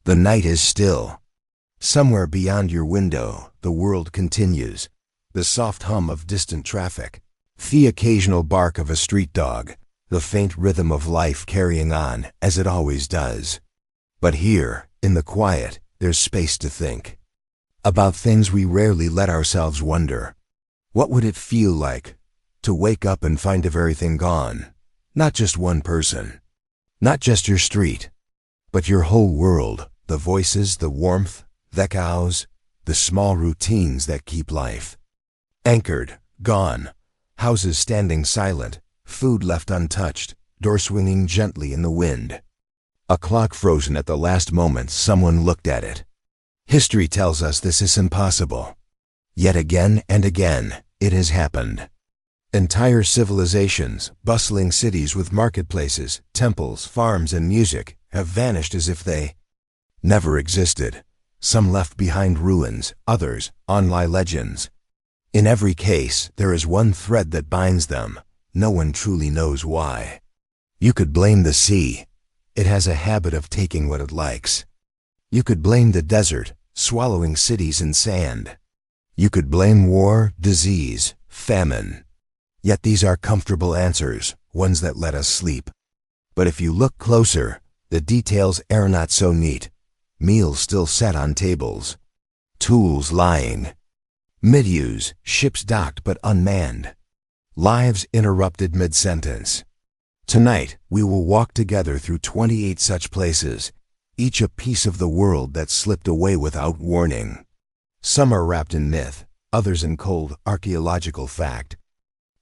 The night is still. Somewhere beyond your window, the world continues. The soft hum of distant traffic, the occasional bark of a street dog, the faint rhythm of life carrying on as it always does. But here, in the quiet, there's space to think. About things we rarely let ourselves wonder. What would it feel like to wake up and find everything gone? Not just one person. Not just your street. But your whole world. The voices, the warmth, the cows, the small routines that keep life. Anchored, gone. Houses standing silent, food left untouched, door swinging gently in the wind. A clock frozen at the last moment someone looked at it. History tells us this is impossible. Yet again and again, it has happened. Entire civilizations, bustling cities with marketplaces, temples, farms, and music have vanished as if they never existed. Some left behind ruins, others online legends. In every case, there is one thread that binds them. No one truly knows why. You could blame the sea. It has a habit of taking what it likes. You could blame the desert, swallowing cities in sand. You could blame war, disease, famine. Yet these are comfortable answers, ones that let us sleep. But if you look closer, the details are not so neat. Meals still set on tables. Tools lying. Mid-use, ships docked but unmanned. Lives interrupted mid-sentence. Tonight, we will walk together through 28 such places, each a piece of the world that slipped away without warning. Some are wrapped in myth, others in cold archaeological fact.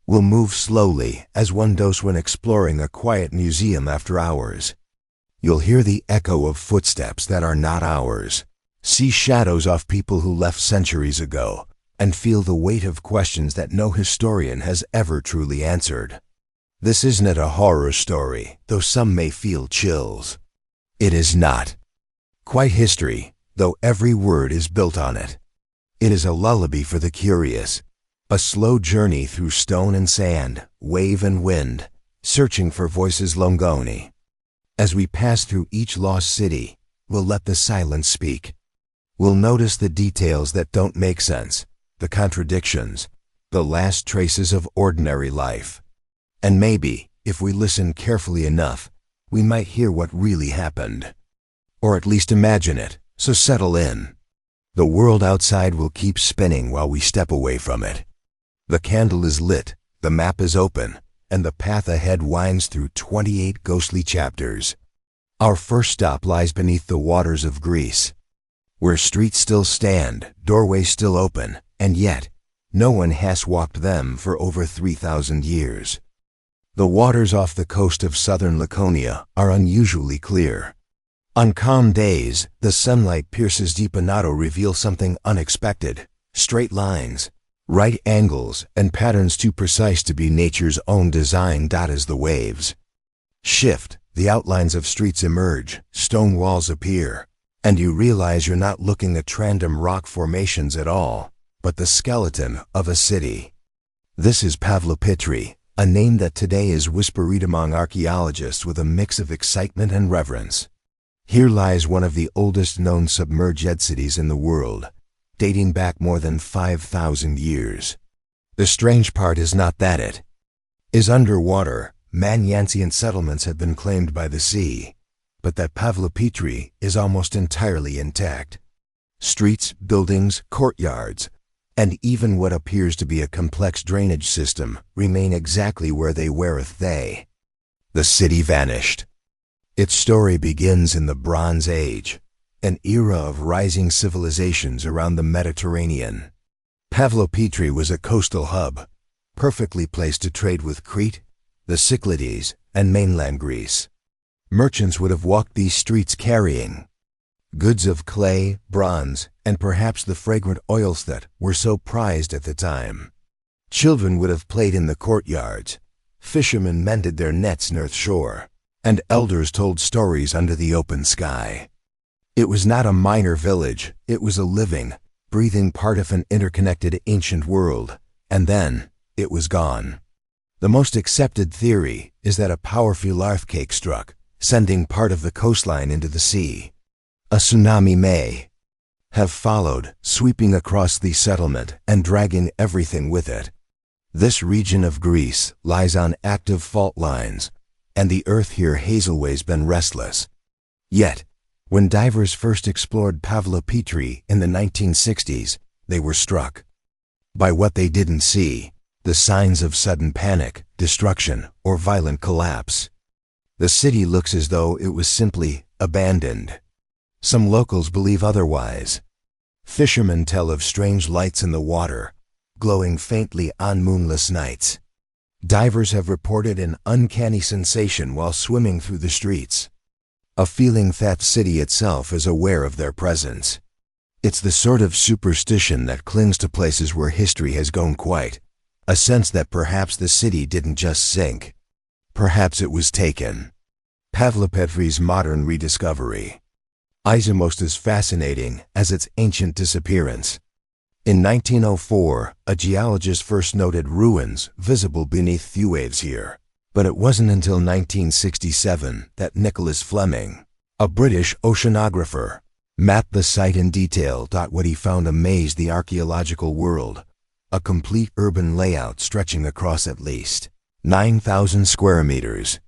We'll move slowly, as one does when exploring a quiet museum after hours. You'll hear the echo of footsteps that are not ours, see shadows of people who left centuries ago, and feel the weight of questions that no historian has ever truly answered. This isn't a horror story, though some may feel chills. It is not. Quite history, though every word is built on it. It is a lullaby for the curious, a slow journey through stone and sand, wave and wind, searching for voices long gone. As we pass through each lost city, we'll let the silence speak. We'll notice the details that don't make sense, the contradictions, the last traces of ordinary life. And maybe, if we listen carefully enough, we might hear what really happened. Or at least imagine it, so settle in. The world outside will keep spinning while we step away from it. The candle is lit, the map is open, and the path ahead winds through 28 ghostly chapters. Our first stop lies beneath the waters of Greece, where streets still stand, doorways still open, and yet, no one has walked them for over 3,000 years. The waters off the coast of southern Laconia are unusually clear. On calm days, the sunlight pierces deep enough to reveal something unexpected, straight lines, right angles, and patterns too precise to be nature's own design. As the waves shift, the outlines of streets emerge, stone walls appear, and you realize you're not looking at random rock formations at all, but the skeleton of a city. This is Pavlopitri, a name that today is whispered among archaeologists with a mix of excitement and reverence. Here lies one of the oldest known submerged cities in the world, dating back more than 5,000 years. The strange part is not that it is underwater. Many ancient settlements have been claimed by the sea, but that Pavlopitri is almost entirely intact. Streets, buildings, courtyards, and even what appears to be a complex drainage system remain exactly where they were. The city vanished. Its story begins in the Bronze Age, an era of rising civilizations around the Mediterranean. Pavlopitri was a coastal hub, perfectly placed to trade with Crete, the Cyclades, and mainland Greece. Merchants would have walked these streets carrying goods of clay, bronze, and perhaps the fragrant oils that were so prized at the time. Children would have played in the courtyards, fishermen mended their nets near the shore, and elders told stories under the open sky. It was not a minor village, it was a living, breathing part of an interconnected ancient world, and then it was gone. The most accepted theory is that a powerful earthquake struck, sending part of the coastline into the sea. A tsunami may have followed, sweeping across the settlement and dragging everything with it. This region of Greece lies on active fault lines, and the earth here has always been restless. Yet, when divers first explored Pavlopetri in the 1960s, they were struck by what they didn't see: the signs of sudden panic, destruction, or violent collapse. The city looks as though it was simply abandoned. Some locals believe otherwise. Fishermen tell of strange lights in the water, glowing faintly on moonless nights. Divers have reported an uncanny sensation while swimming through the streets, a feeling that the city itself is aware of their presence. It's the sort of superstition that clings to places where history has gone quiet, a sense that perhaps the city didn't just sink. Perhaps it was taken. Pavlopetri's modern rediscovery is almost as fascinating as its ancient disappearance. In 1904, a geologist first noted ruins visible beneath the waves here. But it wasn't until 1967 that Nicholas Fleming, a British oceanographer, mapped the site in detail. What he found amazed the archaeological world: a complete urban layout stretching across at least 9,000 square meters.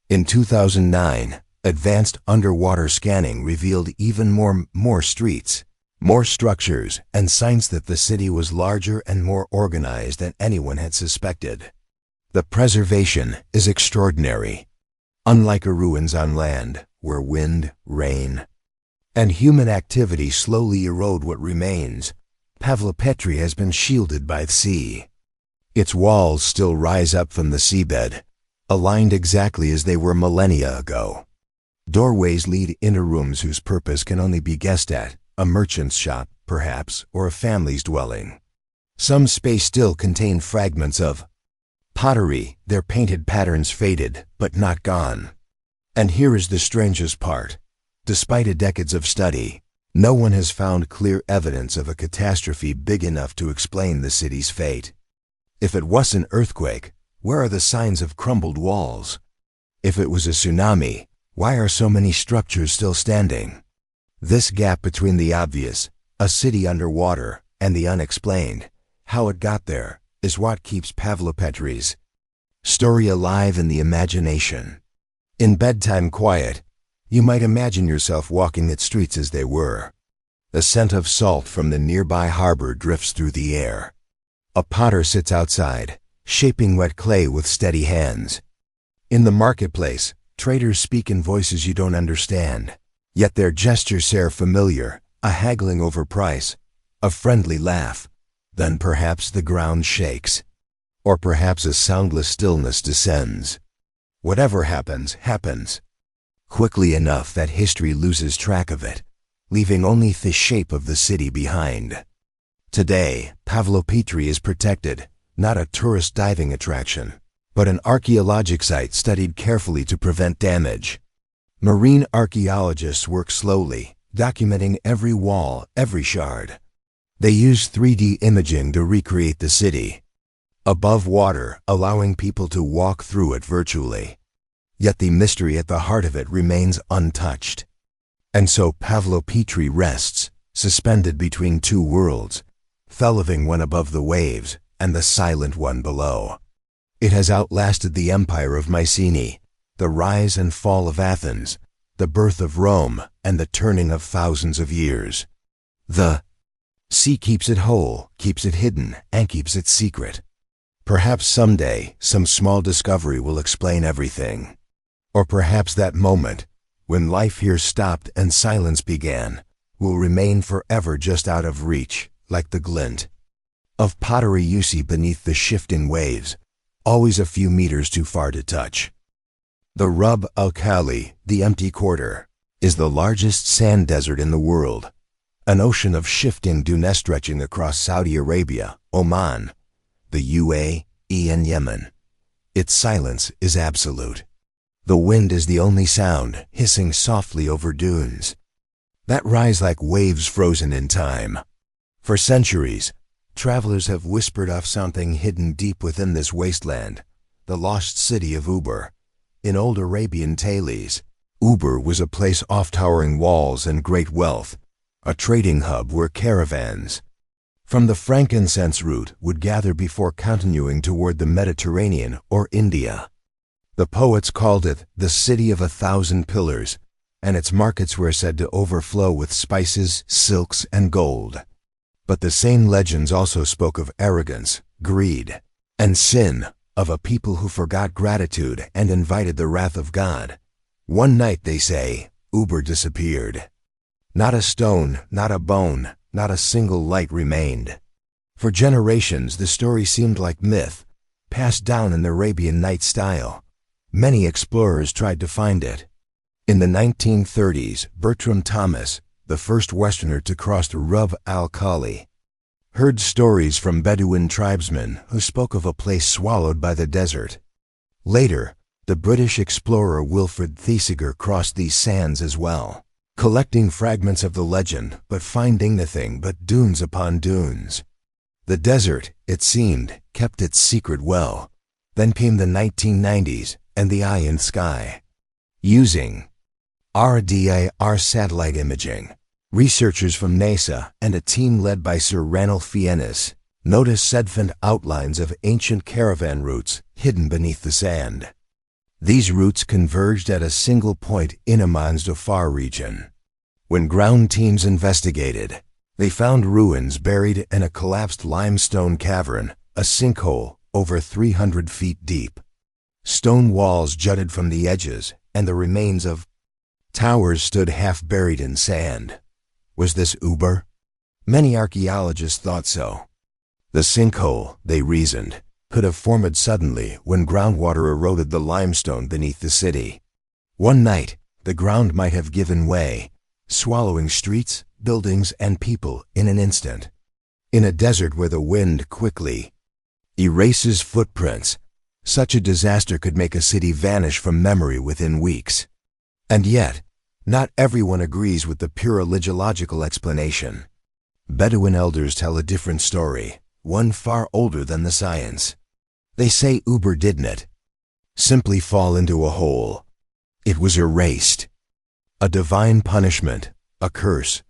In 2009, advanced underwater scanning revealed even more streets, more structures, and signs that the city was larger and more organized than anyone had suspected. The preservation is extraordinary. Unlike ruins on land, where wind, rain, and human activity slowly erode what remains, Pavlopetri has been shielded by the sea. Its walls still rise up from the seabed, aligned exactly as they were millennia ago. Doorways lead into rooms whose purpose can only be guessed at: a merchant's shop, perhaps, or a family's dwelling. Some space still contain fragments of pottery, their painted patterns faded, but not gone. And here is the strangest part. Despite decades of study, no one has found clear evidence of a catastrophe big enough to explain the city's fate. If it was an earthquake, where are the signs of crumbled walls? If it was a tsunami, why are so many structures still standing? This gap between the obvious, a city underwater, and the unexplained, how it got there, is what keeps Pavlopetri's story alive in the imagination. In bedtime quiet, you might imagine yourself walking its streets as they were. The scent of salt from the nearby harbor drifts through the air. A potter sits outside, shaping wet clay with steady hands. In the marketplace, traders speak in voices you don't understand, yet their gestures are familiar: a haggling over price, a friendly laugh. Then perhaps the ground shakes, or perhaps a soundless stillness descends. Whatever happens, happens quickly enough that history loses track of it, leaving only the shape of the city behind. Today, Pavlopetri is protected, not a tourist diving attraction, but an archaeologic site studied carefully to prevent damage. Marine archaeologists work slowly, documenting every wall, every shard. They use 3D imaging to recreate the city above water, allowing people to walk through it virtually. Yet the mystery at the heart of it remains untouched. And so Pavlopetri rests, suspended between two worlds, the living one above the waves and the silent one below. It has outlasted the empire of Mycenae, the rise and fall of Athens, the birth of Rome, and the turning of thousands of years. The sea keeps it whole, keeps it hidden, and keeps it secret. Perhaps someday, some small discovery will explain everything. Or perhaps that moment, when life here stopped and silence began, will remain forever just out of reach, like the glint of pottery you see beneath the shifting waves, always a few meters too far to touch. The Rub al-Khali, the empty quarter, is the largest sand desert in the world, an ocean of shifting dunes stretching across Saudi Arabia, Oman, the UAE, and Yemen. Its silence is absolute. The wind is the only sound, hissing softly over dunes that rise like waves frozen in time. For centuries, travelers have whispered of something hidden deep within this wasteland, the lost city of Uber. In old Arabian tales, Uber was a place off towering walls and great wealth, a trading hub where caravans from the frankincense route would gather before continuing toward the Mediterranean or India. The poets called it the city of 1,000 pillars, and its markets were said to overflow with spices, silks, and gold. But the same legends also spoke of arrogance, greed, and sin, of a people who forgot gratitude and invited the wrath of God. One night, they say, Uber disappeared. Not a stone, not a bone, not a single light remained. For generations, the story seemed like myth, passed down in the Arabian Nights style. Many explorers tried to find it. In the 1930s, Bertram Thomas, the first Westerner to cross the Rub al-Khali, heard stories from Bedouin tribesmen who spoke of a place swallowed by the desert. Later, the British explorer Wilfred Thesiger crossed these sands as well, collecting fragments of the legend but finding nothing but dunes upon dunes. The desert, it seemed, kept its secret well. Then came the 1990s and the eye in sky. Using RDAR satellite imaging, researchers from NASA and a team led by Sir Ranulph Fiennes noticed sediment outlines of ancient caravan routes hidden beneath the sand. These routes converged at a single point in Oman's Dhofar region. When ground teams investigated, they found ruins buried in a collapsed limestone cavern, a sinkhole over 300 feet deep. Stone walls jutted from the edges, and the remains of towers stood half buried in sand. Was this Uber? Many archaeologists thought so. The sinkhole, they reasoned, could have formed suddenly when groundwater eroded the limestone beneath the city. One night, the ground might have given way, swallowing streets, buildings, and people in an instant. In a desert where the wind quickly erases footprints, such a disaster could make a city vanish from memory within weeks. And yet, not everyone agrees with the pure religiological explanation. Bedouin elders tell a different story, one far older than the science. They say Uber didn't simply fall into a hole. It was erased. A divine punishment, a curse,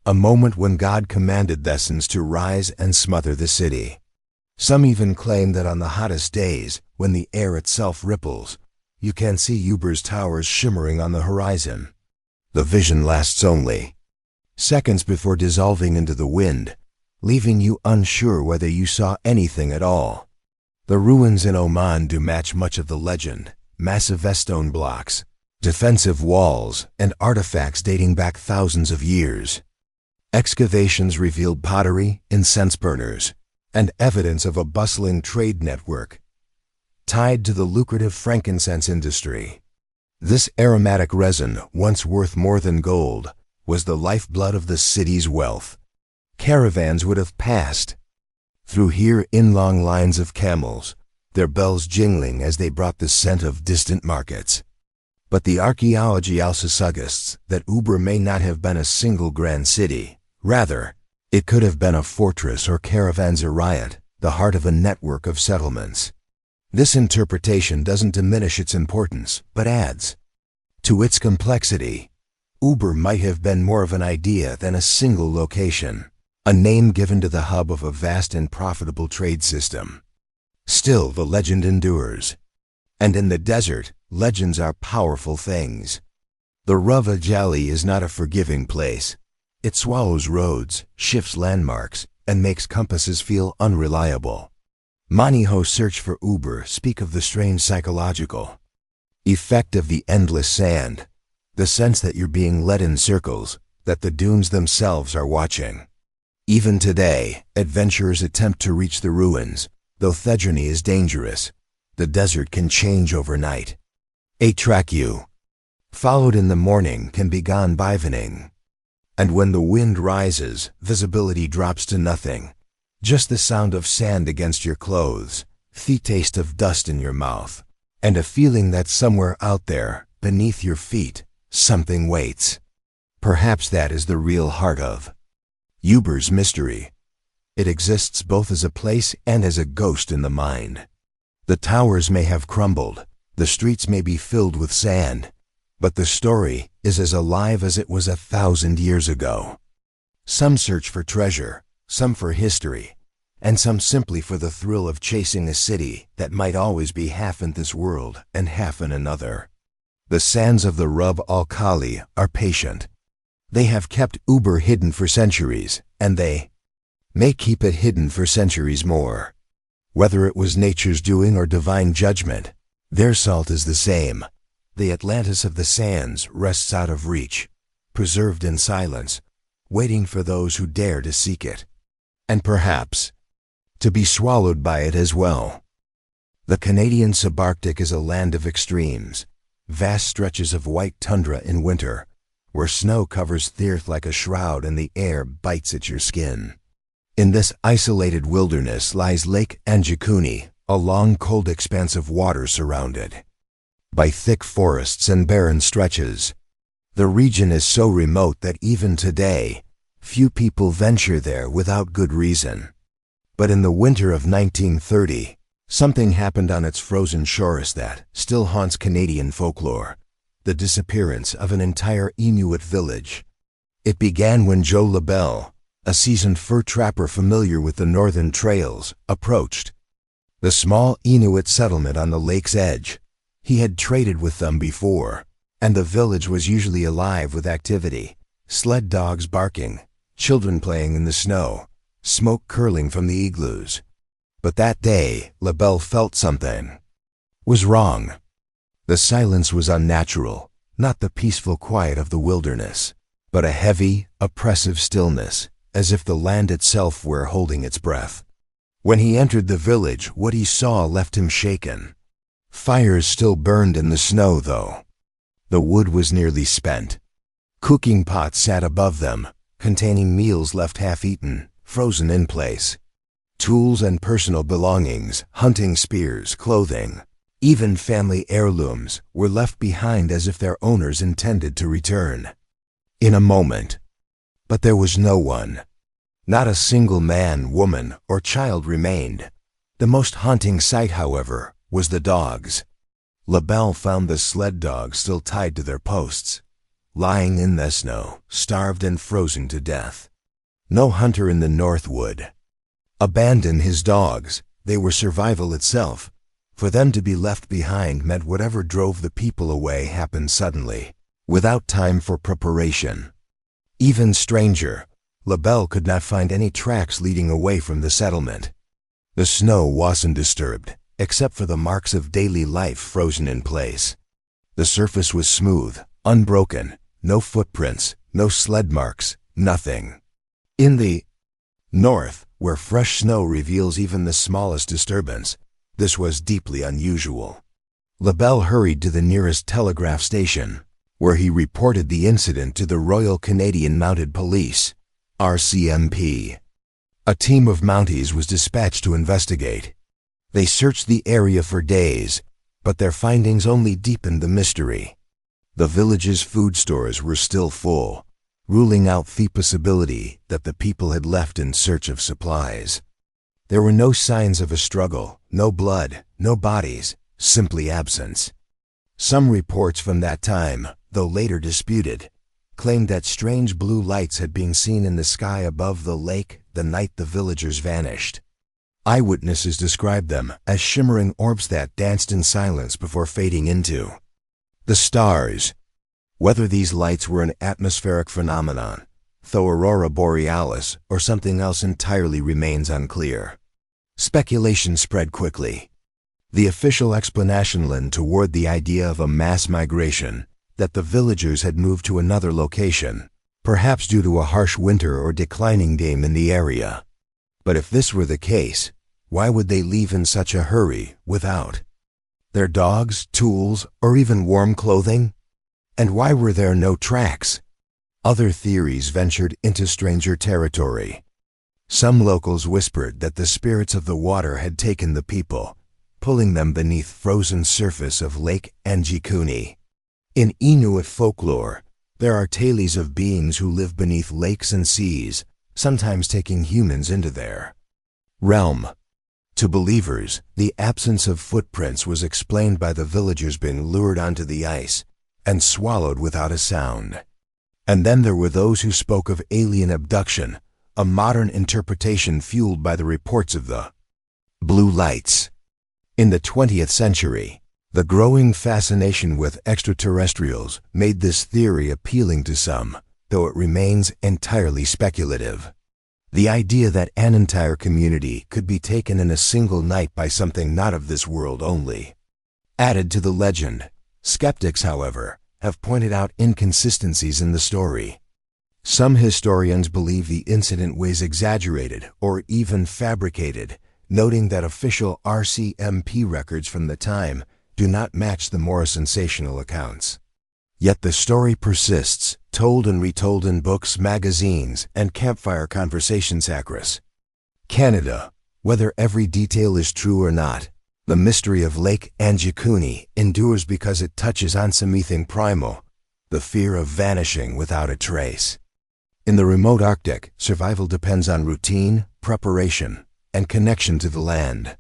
a moment when God commanded the essence to rise and smother the city. Some even claim that on the hottest days, when the air itself ripples, you can see Uber's towers shimmering on the horizon. The vision lasts only seconds before dissolving into the wind, leaving you unsure whether you saw anything at all. The ruins in Oman do match much of the legend: massive stone blocks, defensive walls, and artifacts dating back thousands of years. Excavations revealed pottery, incense burners, and evidence of a bustling trade network tied to the lucrative frankincense industry. This aromatic resin, once worth more than gold, was the lifeblood of the city's wealth. Caravans would have passed through here in long lines of camels, their bells jingling as they brought the scent of distant markets. But the archaeology also suggests that Uber may not have been a single grand city. Rather, it could have been a fortress or caravanserait, the heart of a network of settlements. This interpretation doesn't diminish its importance, but adds to its complexity. Uber might have been more of an idea than a single location, a name given to the hub of a vast and profitable trade system. Still, the legend endures. And in the desert, legends are powerful things. The Rub al-Khali is not a forgiving place. It swallows roads, shifts landmarks, and makes compasses feel unreliable. Many who search for Uber speak of the strange psychological effect of the endless sand, the sense that you're being led in circles, that the dunes themselves are watching. Even today, adventurers attempt to reach the ruins. Though Thedrony is dangerous, the desert can change overnight. A track you followed in the morning can be gone by evening. And when the wind rises, visibility drops to nothing. Just the sound of sand against your clothes, the taste of dust in your mouth, and a feeling that somewhere out there, beneath your feet, something waits. Perhaps that is the real heart of Uber's mystery. It exists both as a place and as a ghost in the mind. The towers may have crumbled, the streets may be filled with sand, But the story is as alive as it was 1,000 years ago. Some search for treasure, some for history, and some simply for the thrill of chasing a city that might always be half in this world and half in another. The sands of the Rub al Khali are patient. They have kept Uber hidden for centuries, and they may keep it hidden for centuries more. Whether it was nature's doing or divine judgment, their salt is the same. The Atlantis of the sands rests out of reach, preserved in silence, waiting for those who dare to seek it, and perhaps to be swallowed by it as well. The Canadian subarctic is a land of extremes, vast stretches of white tundra in winter, where snow covers the earth like a shroud and the air bites at your skin. In this isolated wilderness lies Lake Anjikuni, a long, cold expanse of water surrounded by thick forests and barren stretches. The region is so remote that even today, few people venture there without good reason. But in the winter of 1930, something happened on its frozen shores that still haunts Canadian folklore: the disappearance of an entire Inuit village. It began when Joe LaBelle, a seasoned fur trapper familiar with the northern trails, approached the small Inuit settlement on the lake's edge. He had traded with them before, and the village was usually alive with activity: sled dogs barking, children playing in the snow, smoke curling from the igloos. But that day, LaBelle felt something was wrong. The silence was unnatural, not the peaceful quiet of the wilderness, but a heavy, oppressive stillness, as if the land itself were holding its breath. When he entered the village, what he saw left him shaken. Fires still burned in the snow, though. The wood was nearly spent. Cooking pots sat above them, containing meals left half-eaten, frozen in place. Tools and personal belongings, hunting spears, clothing, even family heirlooms, were left behind as if their owners intended to return in a moment. But there was no one. Not a single man, woman, or child remained. The most haunting sight, however, was the dogs. LaBelle found the sled dogs still tied to their posts, lying in the snow, starved and frozen to death. No hunter in the North would abandon his dogs. They were survival itself. For them to be left behind meant whatever drove the people away happened suddenly, without time for preparation. Even stranger, LaBelle could not find any tracks leading away from the settlement. The snow wasn't disturbed, except for the marks of daily life frozen in place. The surface was smooth, unbroken, no footprints, no sled marks, nothing. In the North, where fresh snow reveals even the smallest disturbance, this was deeply unusual. LaBelle hurried to the nearest telegraph station, where he reported the incident to the Royal Canadian Mounted Police, RCMP. A team of Mounties was dispatched to investigate. They searched the area for days, but their findings only deepened the mystery. The village's food stores were still full, ruling out the possibility that the people had left in search of supplies. There were no signs of a struggle, no blood, no bodies, simply absence. Some reports from that time, though later disputed, claimed that strange blue lights had been seen in the sky above the lake the night the villagers vanished. Eyewitnesses described them as shimmering orbs that danced in silence before fading into the stars. Whether these lights were an atmospheric phenomenon, the aurora borealis, or something else entirely remains unclear. Speculation spread quickly. The official explanation led toward the idea of a mass migration, that the villagers had moved to another location, perhaps due to a harsh winter or declining game in the area. But if this were the case, why would they leave in such a hurry without their dogs, tools, or even warm clothing? And why were there no tracks? Other theories ventured into stranger territory. Some locals whispered that the spirits of the water had taken the people, pulling them beneath frozen surface of Lake Anjikuni. In Inuit folklore, there are tales of beings who live beneath lakes and seas, sometimes taking humans into their realm. To believers, the absence of footprints was explained by the villagers being lured onto the ice, and swallowed without a sound. And then there were those who spoke of alien abduction, a modern interpretation fueled by the reports of the blue lights. In the 20th century, the growing fascination with extraterrestrials made this theory appealing to some, though it remains entirely speculative. The idea that an entire community could be taken in a single night by something not of this world only added to the legend. Skeptics, however, have pointed out inconsistencies in the story. Some historians believe the incident was exaggerated or even fabricated, noting that official RCMP records from the time do not match the more sensational accounts. Yet the story persists, told and retold in books, magazines, and campfire conversations across Canada. Whether every detail is true or not, the mystery of Lake Anjikuni endures because it touches on something primal, the fear of vanishing without a trace. In the remote Arctic, survival depends on routine, preparation, and connection to the land.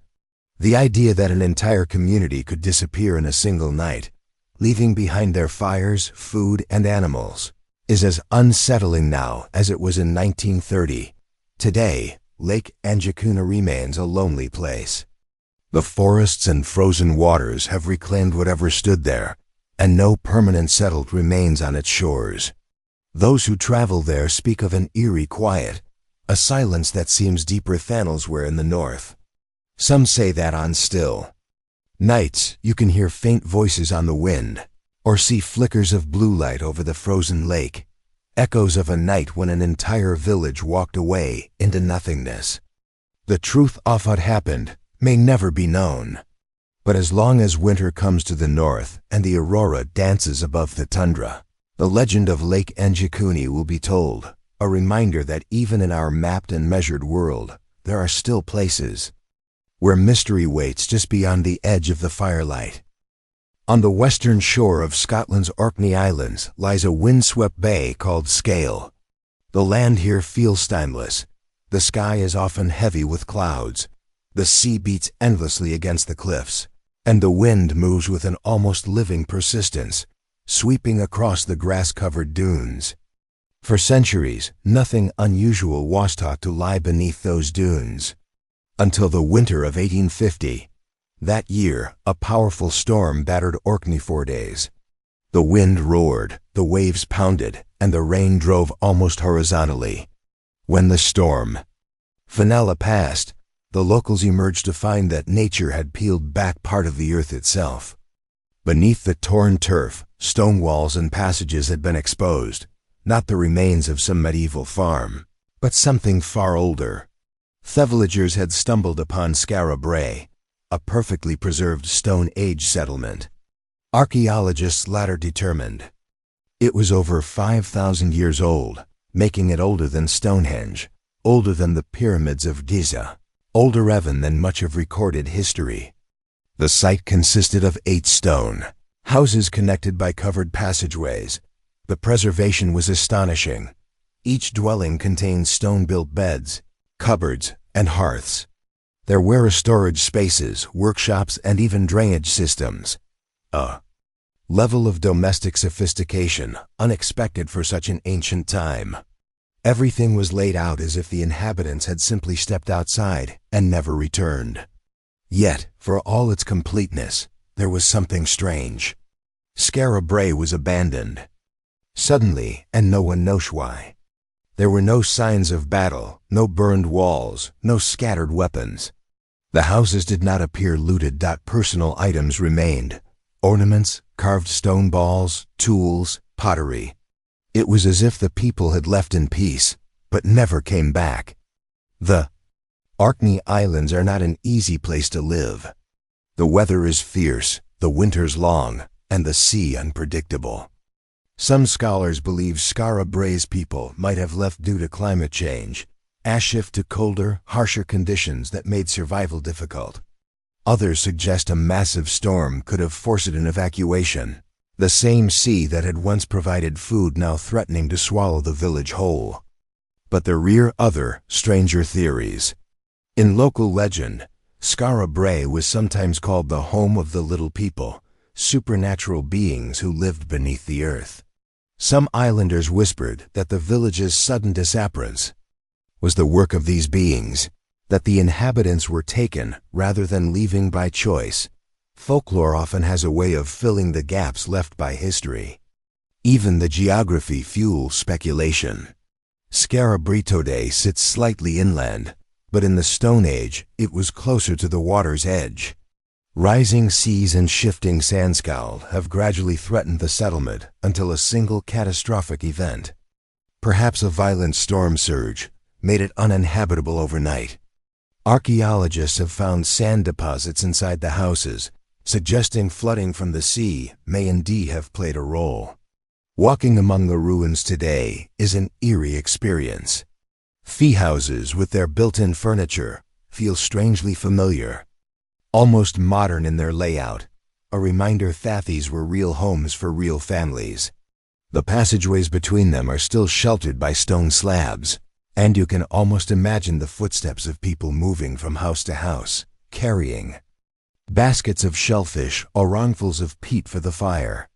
The idea that an entire community could disappear in a single night, leaving behind their fires, food, and animals, is as unsettling now as it was in 1930. Today, Lake Anjikuni remains a lonely place. The forests and frozen waters have reclaimed whatever stood there, and no permanent settled remains on its shores. Those who travel there speak of an eerie quiet, a silence that seems deeper than elsewhere in the north. Some say that on still nights, you can hear faint voices on the wind, or see flickers of blue light over the frozen lake, echoes of a night when an entire village walked away into nothingness. The truth of what happened may never be known, but as long as winter comes to the north and the aurora dances above the tundra, the legend of Lake Anjikuni will be told, a reminder that even in our mapped and measured world, there are still places where mystery waits just beyond the edge of the firelight. On the western shore of Scotland's Orkney Islands lies a windswept bay called Scale. The land here feels timeless. The sky is often heavy with clouds. The sea beats endlessly against the cliffs, and the wind moves with an almost living persistence, sweeping across the grass-covered dunes. For centuries, nothing unusual was thought to lie beneath those dunes. Until the winter of 1850. That year, a powerful storm battered Orkney for days. The wind roared, the waves pounded, and the rain drove almost horizontally. When the storm finale passed, the locals emerged to find that nature had peeled back part of the earth itself. Beneath the torn turf, stone walls and passages had been exposed, not the remains of some medieval farm, but something far older. The villagers had stumbled upon Skara Brae, a perfectly preserved Stone Age settlement. Archaeologists later determined it was over 5,000 years old, making it older than Stonehenge, older than the pyramids of Giza, older even than much of recorded history. The site consisted of 8 stone houses connected by covered passageways. The preservation was astonishing. Each dwelling contained stone-built beds, cupboards, and hearths. There were storage spaces, workshops, and even drainage systems. A level of domestic sophistication unexpected for such an ancient time. Everything was laid out as if the inhabitants had simply stepped outside and never returned. Yet, for all its completeness, there was something strange. Skara Brae was abandoned. Suddenly, and no one knows why. There were no signs of battle, no burned walls, no scattered weapons. The houses did not appear looted. Personal items remained: ornaments, carved stone balls, tools, pottery. It was as if the people had left in peace, but never came back. The Orkney Islands are not an easy place to live. The weather is fierce, the winters long, and the sea unpredictable. Some scholars believe Skara Brae's people might have left due to climate change, a shift to colder, harsher conditions that made survival difficult. Others suggest a massive storm could have forced an evacuation, the same sea that had once provided food now threatening to swallow the village whole. But there are other, stranger theories. In local legend, Skara Brae was sometimes called the home of the little people, supernatural beings who lived beneath the earth. Some islanders whispered that the village's sudden disappearance was the work of these beings, that the inhabitants were taken rather than leaving by choice. Folklore often has a way of filling the gaps left by history. Even the geography fuels speculation. Skara Brae sits slightly inland, but in the Stone Age it was closer to the water's edge. Rising seas and shifting sandscald have gradually threatened the settlement until a single catastrophic event, perhaps a violent storm surge, made it uninhabitable overnight. Archaeologists have found sand deposits inside the houses, suggesting flooding from the sea may indeed have played a role. Walking among the ruins today is an eerie experience. Fee houses with their built-in furniture feel strangely familiar, almost modern in their layout, a reminder that these were real homes for real families. The passageways between them are still sheltered by stone slabs, and you can almost imagine the footsteps of people moving from house to house, carrying baskets of shellfish or wrongfuls of peat for the fire.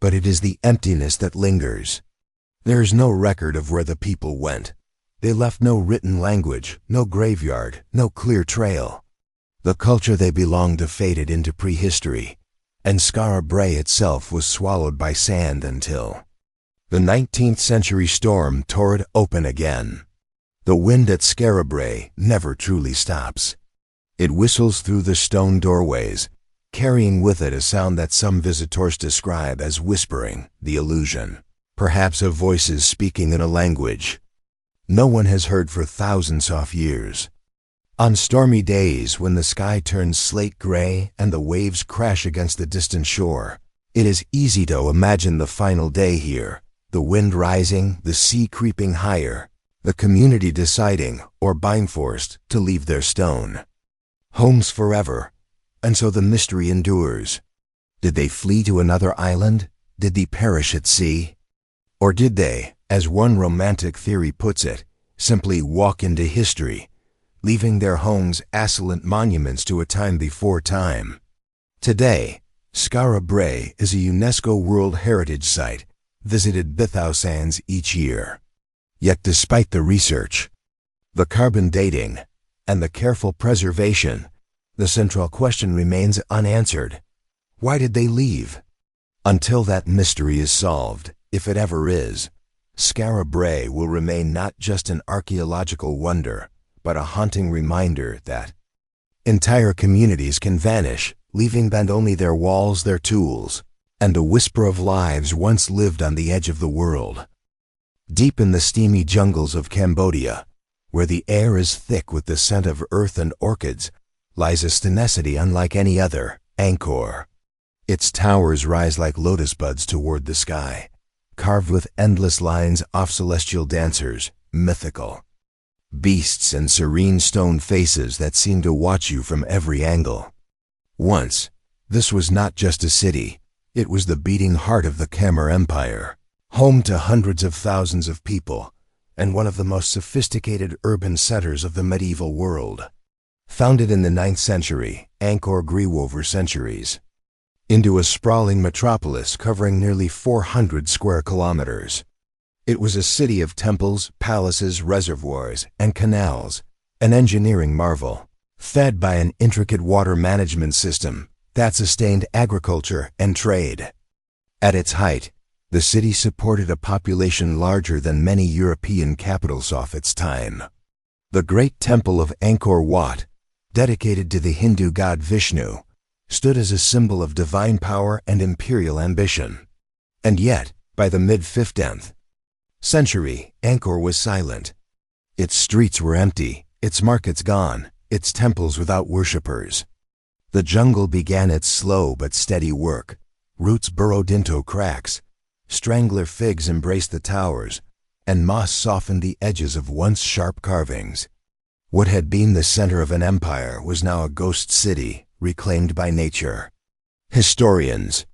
But it is the emptiness that lingers. There is no record of where the people went. They left no written language, no graveyard, no clear trail. The culture they belonged to faded into prehistory, and Skara Brae itself was swallowed by sand until the 19th century storm tore it open again. The wind at Skara Brae never truly stops. It whistles through the stone doorways, carrying with it a sound that some visitors describe as whispering, the illusion, perhaps of voices speaking in a language no one has heard for thousands of years. On stormy days when the sky turns slate gray and the waves crash against the distant shore, it is easy to imagine the final day here, the wind rising, the sea creeping higher, the community deciding, or being forced, to leave their stone homes forever. And so the mystery endures. Did they flee to another island? Did they perish at sea? Or did they, as one romantic theory puts it, simply walk into history, leaving their homes assolent monuments to a time before time? Today, Skara Brae is a UNESCO World Heritage Site, visited by thousands each year. Yet despite the research, the carbon dating, and the careful preservation, the central question remains unanswered. Why did they leave? Until that mystery is solved, if it ever is, Skara Brae will remain not just an archaeological wonder, but a haunting reminder that entire communities can vanish, leaving behind only their walls, their tools, and a whisper of lives once lived on the edge of the world. Deep in the steamy jungles of Cambodia, where the air is thick with the scent of earth and orchids, lies a tenacity unlike any other, Angkor. Its towers rise like lotus buds toward the sky, carved with endless lines of celestial dancers, mythical beasts and serene stone faces that seem to watch you from every angle. Once, this was not just a city, it was the beating heart of the Khmer Empire, home to hundreds of thousands of people, and one of the most sophisticated urban centers of the medieval world. Founded in the 9th century, Angkor grew over centuries into a sprawling metropolis covering nearly 400 square kilometers. It was a city of temples, palaces, reservoirs, and canals, an engineering marvel, fed by an intricate water management system that sustained agriculture and trade. At its height, the city supported a population larger than many European capitals of its time. The great temple of Angkor Wat, dedicated to the Hindu god Vishnu, stood as a symbol of divine power and imperial ambition. And yet, by the mid-15th century, Angkor was silent. Its streets were empty, its markets gone, its temples without worshippers. The jungle began its slow but steady work. Roots burrowed into cracks, strangler figs embraced the towers, and moss softened the edges of once sharp carvings. What had been the center of an empire was now a ghost city, reclaimed by nature. Historians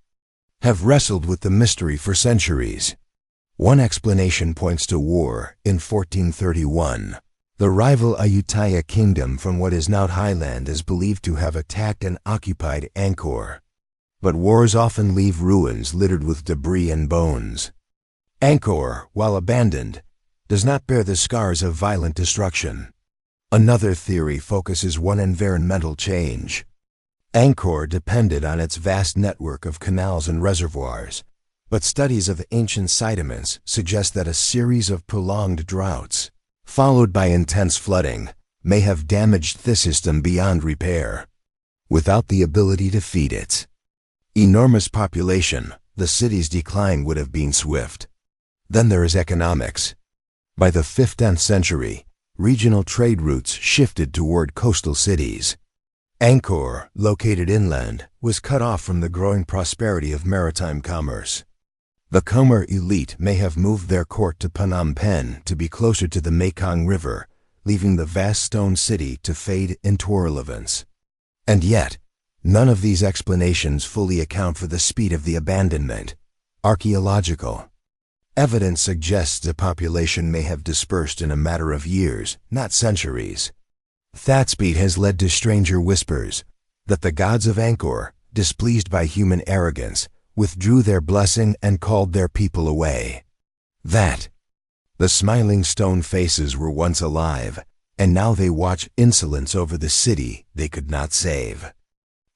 have wrestled with the mystery for centuries. One explanation points to war in 1431. The rival Ayutthaya kingdom from what is now Thailand is believed to have attacked and occupied Angkor. But wars often leave ruins littered with debris and bones. Angkor, while abandoned, does not bear the scars of violent destruction. Another theory focuses on environmental change. Angkor depended on its vast network of canals and reservoirs, but studies of ancient sediments suggest that a series of prolonged droughts, followed by intense flooding, may have damaged this system beyond repair. Without the ability to feed its enormous population, the city's decline would have been swift. Then there is economics. By the 15th century, regional trade routes shifted toward coastal cities. Angkor, located inland, was cut off from the growing prosperity of maritime commerce. The Khmer elite may have moved their court to Phnom Penh to be closer to the Mekong River, leaving the vast stone city to fade into irrelevance. And yet, none of these explanations fully account for the speed of the abandonment. Archaeological evidence suggests the population may have dispersed in a matter of years, not centuries. That speed has led to stranger whispers that the gods of Angkor, displeased by human arrogance, withdrew their blessing and called their people away. That the smiling stone faces were once alive, and now they watch insolence over the city they could not save.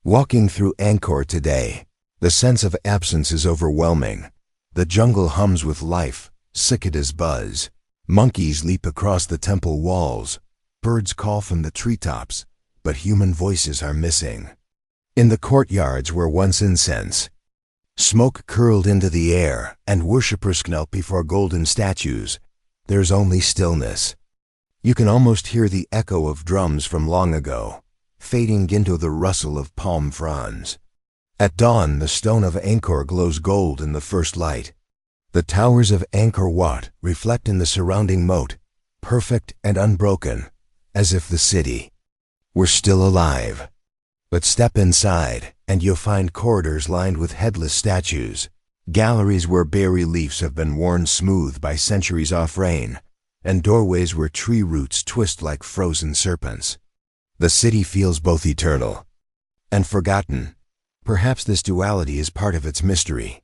Walking through Angkor today, the sense of absence is overwhelming. The jungle hums with life, cicadas buzz, monkeys leap across the temple walls, birds call from the treetops, but human voices are missing. In the courtyards where once incense smoke curled into the air and worshippers knelt before golden statues, there's only stillness. You can almost hear the echo of drums from long ago, fading into the rustle of palm fronds. At dawn, the stone of Angkor glows gold in the first light. The towers of Angkor Wat reflect in the surrounding moat, perfect and unbroken, as if the city were still alive. But step inside, and you'll find corridors lined with headless statues, galleries where bas-reliefs have been worn smooth by centuries off rain, and doorways where tree roots twist like frozen serpents. The city feels both eternal and forgotten. Perhaps this duality is part of its mystery.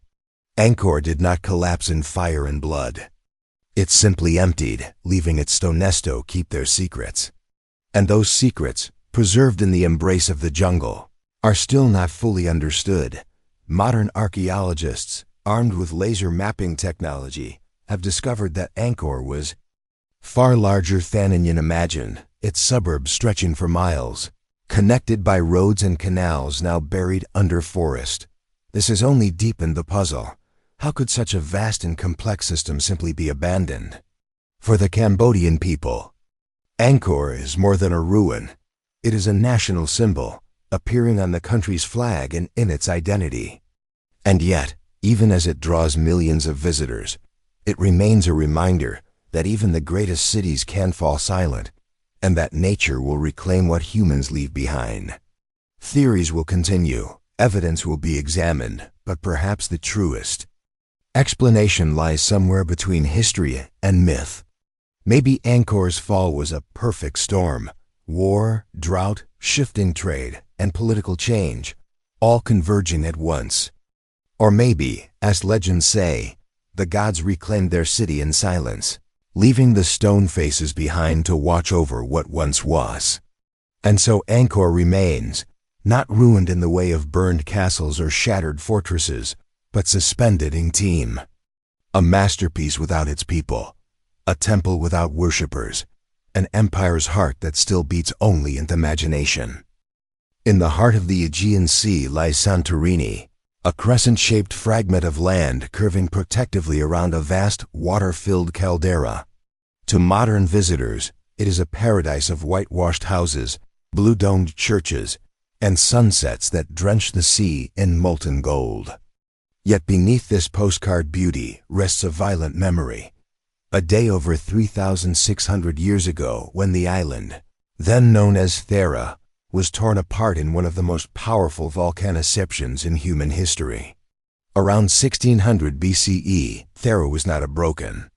Angkor did not collapse in fire and blood. It simply emptied, leaving its stonesto keep their secrets. And those secrets, preserved in the embrace of the jungle, are still not fully understood. Modern archaeologists, armed with laser mapping technology, have discovered that Angkor was far larger than anyone imagined, its suburbs stretching for miles, connected by roads and canals now buried under forest. This has only deepened the puzzle. How could such a vast and complex system simply be abandoned? For the Cambodian people, Angkor is more than a ruin. It is a national symbol, appearing on the country's flag and in its identity. And yet, even as it draws millions of visitors, it remains a reminder that even the greatest cities can fall silent, and that nature will reclaim what humans leave behind. Theories will continue, evidence will be examined, but perhaps the truest explanation lies somewhere between history and myth. Maybe Angkor's fall was a perfect storm: war, drought, shifting trade, and political change, all converging at once. Or maybe, as legends say, the gods reclaimed their city in silence, leaving the stone faces behind to watch over what once was. And so Angkor remains, not ruined in the way of burned castles or shattered fortresses, but suspended in time. A masterpiece without its people, a temple without worshippers, an empire's heart that still beats only in imagination. In the heart of the Aegean Sea lies Santorini, a crescent-shaped fragment of land curving protectively around a vast, water-filled caldera. To modern visitors, it is a paradise of whitewashed houses, blue-domed churches, and sunsets that drench the sea in molten gold. Yet beneath this postcard beauty rests a violent memory. A day over 3,600 years ago when the island, then known as Thera, was torn apart in one of the most powerful volcanisceptions in human history. Around 1600 BCE, Thera was not a broken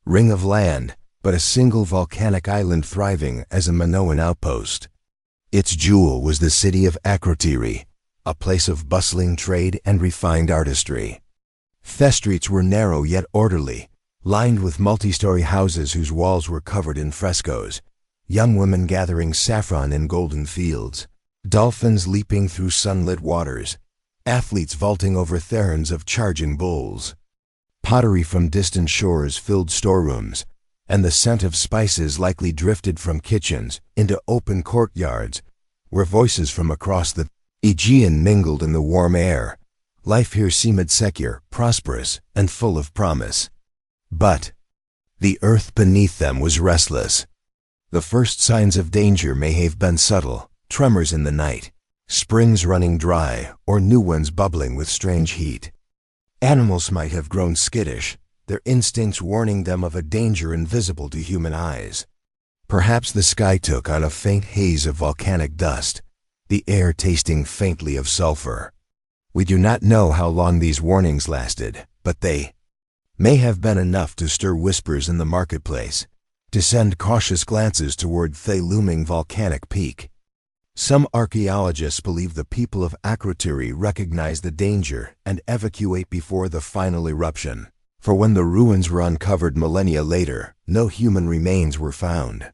ring of land, but a single volcanic island thriving as a Minoan outpost. Its jewel was the city of Akrotiri, a place of bustling trade and refined artistry. The streets were narrow yet orderly, lined with multi-story houses whose walls were covered in frescoes, young women gathering saffron in golden fields, dolphins leaping through sunlit waters, athletes vaulting over therons of charging bulls. Pottery from distant shores filled storerooms, and the scent of spices likely drifted from kitchens into open courtyards, where voices from across the Aegean mingled in the warm air. Life here seemed secure, prosperous, and full of promise. But the earth beneath them was restless. The first signs of danger may have been subtle, tremors in the night, springs running dry, or new ones bubbling with strange heat. Animals might have grown skittish, their instincts warning them of a danger invisible to human eyes. Perhaps the sky took on a faint haze of volcanic dust, the air tasting faintly of sulfur. We do not know how long these warnings lasted, but they may have been enough to stir whispers in the marketplace, to send cautious glances toward the looming volcanic peak. Some archaeologists believe the people of Akrotiri recognized the danger and evacuate before the final eruption, for when the ruins were uncovered millennia later, no human remains were found.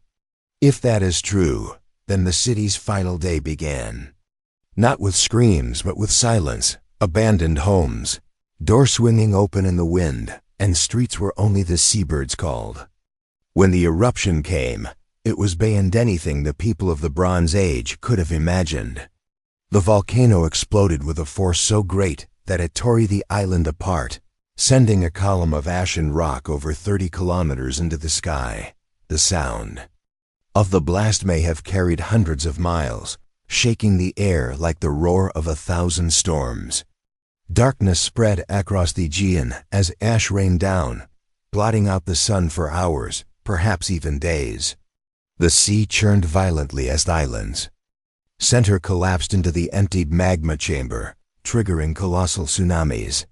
If that is true, then the city's final day began. Not with screams, but with silence, abandoned homes, doors swinging open in the wind, and streets where only the seabirds called. When the eruption came, it was beyond anything the people of the Bronze Age could have imagined. The volcano exploded with a force so great that it tore the island apart, sending a column of ash and rock over 30 kilometers into the sky. The sound of the blast may have carried hundreds of miles, shaking the air like the roar of 1,000 storms. Darkness spread across the Aegean as ash rained down, blotting out the sun for hours, perhaps even days. The sea churned violently as islands. Center collapsed into the emptied magma chamber, triggering colossal tsunamis.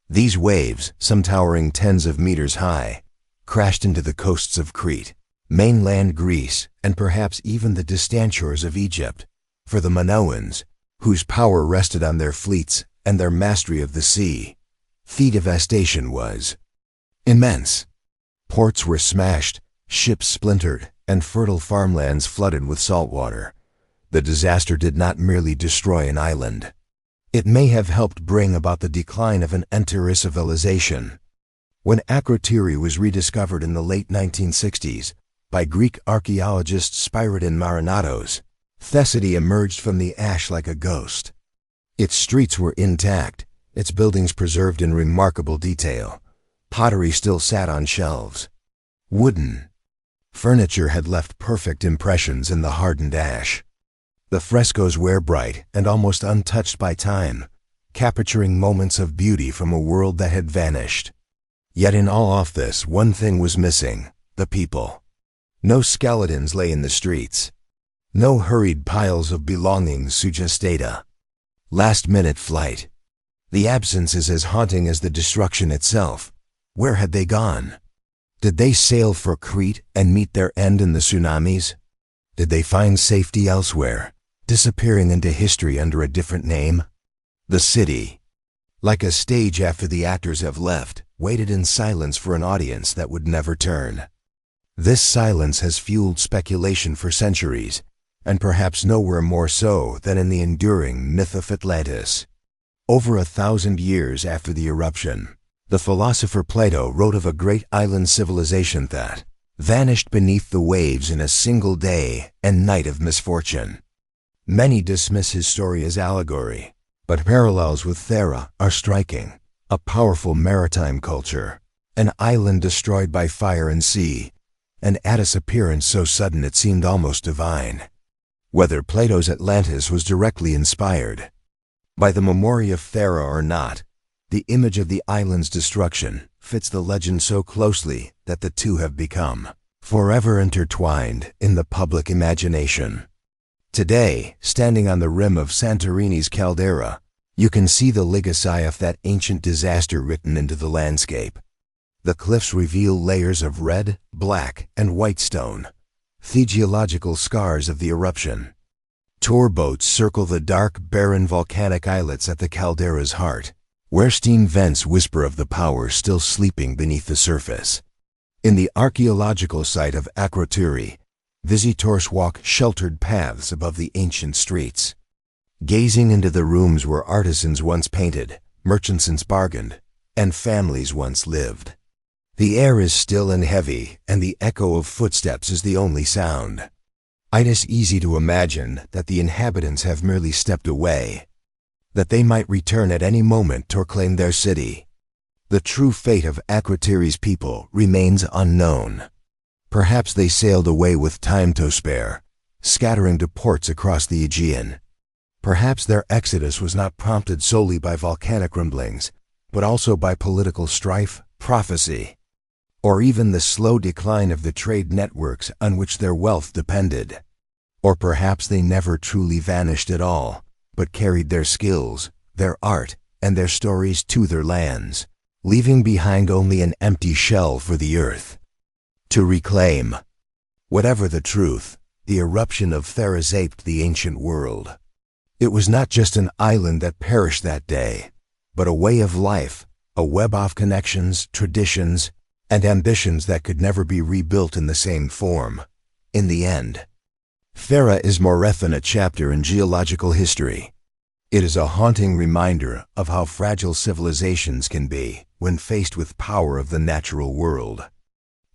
These waves, some towering tens of meters high, crashed into the coasts of Crete, mainland Greece, and perhaps even the distant shores of Egypt. For the Minoans, whose power rested on their fleets and their mastery of the sea, the devastation was immense. Ports were smashed, ships splintered, and fertile farmlands flooded with salt water. The disaster did not merely destroy an island. It may have helped bring about the decline of an entire civilization. When Akrotiri was rediscovered in the late 1960s by Greek archaeologist Spyridon Marinatos, the city emerged from the ash like a ghost. Its streets were intact, its buildings preserved in remarkable detail. Pottery still sat on shelves. Wooden furniture had left perfect impressions in the hardened ash. The frescoes were bright and almost untouched by time, capturing moments of beauty from a world that had vanished. Yet in all of this, one thing was missing: the people. No skeletons lay in the streets. No hurried piles of belongings suggest data. Last-minute flight. The absence is as haunting as the destruction itself. Where had they gone? Did they sail for Crete and meet their end in the tsunamis? Did they find safety elsewhere, disappearing into history under a different name? The city, like a stage after the actors have left, waited in silence for an audience that would never turn. This silence has fueled speculation for centuries, and perhaps nowhere more so than in the enduring myth of Atlantis. Over 1,000 years after the eruption, the philosopher Plato wrote of a great island civilization that vanished beneath the waves in a single day and night of misfortune. Many dismiss his story as allegory, but parallels with Thera are striking. A powerful maritime culture, an island destroyed by fire and sea, and Attis' appearance so sudden it seemed almost divine. Whether Plato's Atlantis was directly inspired by the memory of Thera or not, the image of the island's destruction fits the legend so closely that the two have become forever intertwined in the public imagination. Today, standing on the rim of Santorini's caldera, you can see the legacy of that ancient disaster written into the landscape. The cliffs reveal layers of red, black, and white stone, the geological scars of the eruption. Tour boats circle the dark, barren volcanic islets at the caldera's heart, where steam vents whisper of the power still sleeping beneath the surface. In the archaeological site of Akrotiri, visitors walk sheltered paths above the ancient streets, gazing into the rooms where artisans once painted, merchants once bargained, and families once lived. The air is still and heavy, and the echo of footsteps is the only sound. It is easy to imagine that the inhabitants have merely stepped away, that they might return at any moment to claim their city. The true fate of Akrotiri's people remains unknown. Perhaps they sailed away with time to spare, scattering to ports across the Aegean. Perhaps their exodus was not prompted solely by volcanic rumblings, but also by political strife, prophecy, or even the slow decline of the trade networks on which their wealth depended. Or perhaps they never truly vanished at all, but carried their skills, their art, and their stories to their lands, leaving behind only an empty shell for the earth to reclaim. Whatever the truth, the eruption of Theras aped the ancient world. It was not just an island that perished that day, but a way of life, a web of connections, traditions, and ambitions that could never be rebuilt in the same form. In the end, Thera is more than a chapter in geological history. It is a haunting reminder of how fragile civilizations can be when faced with power of the natural world.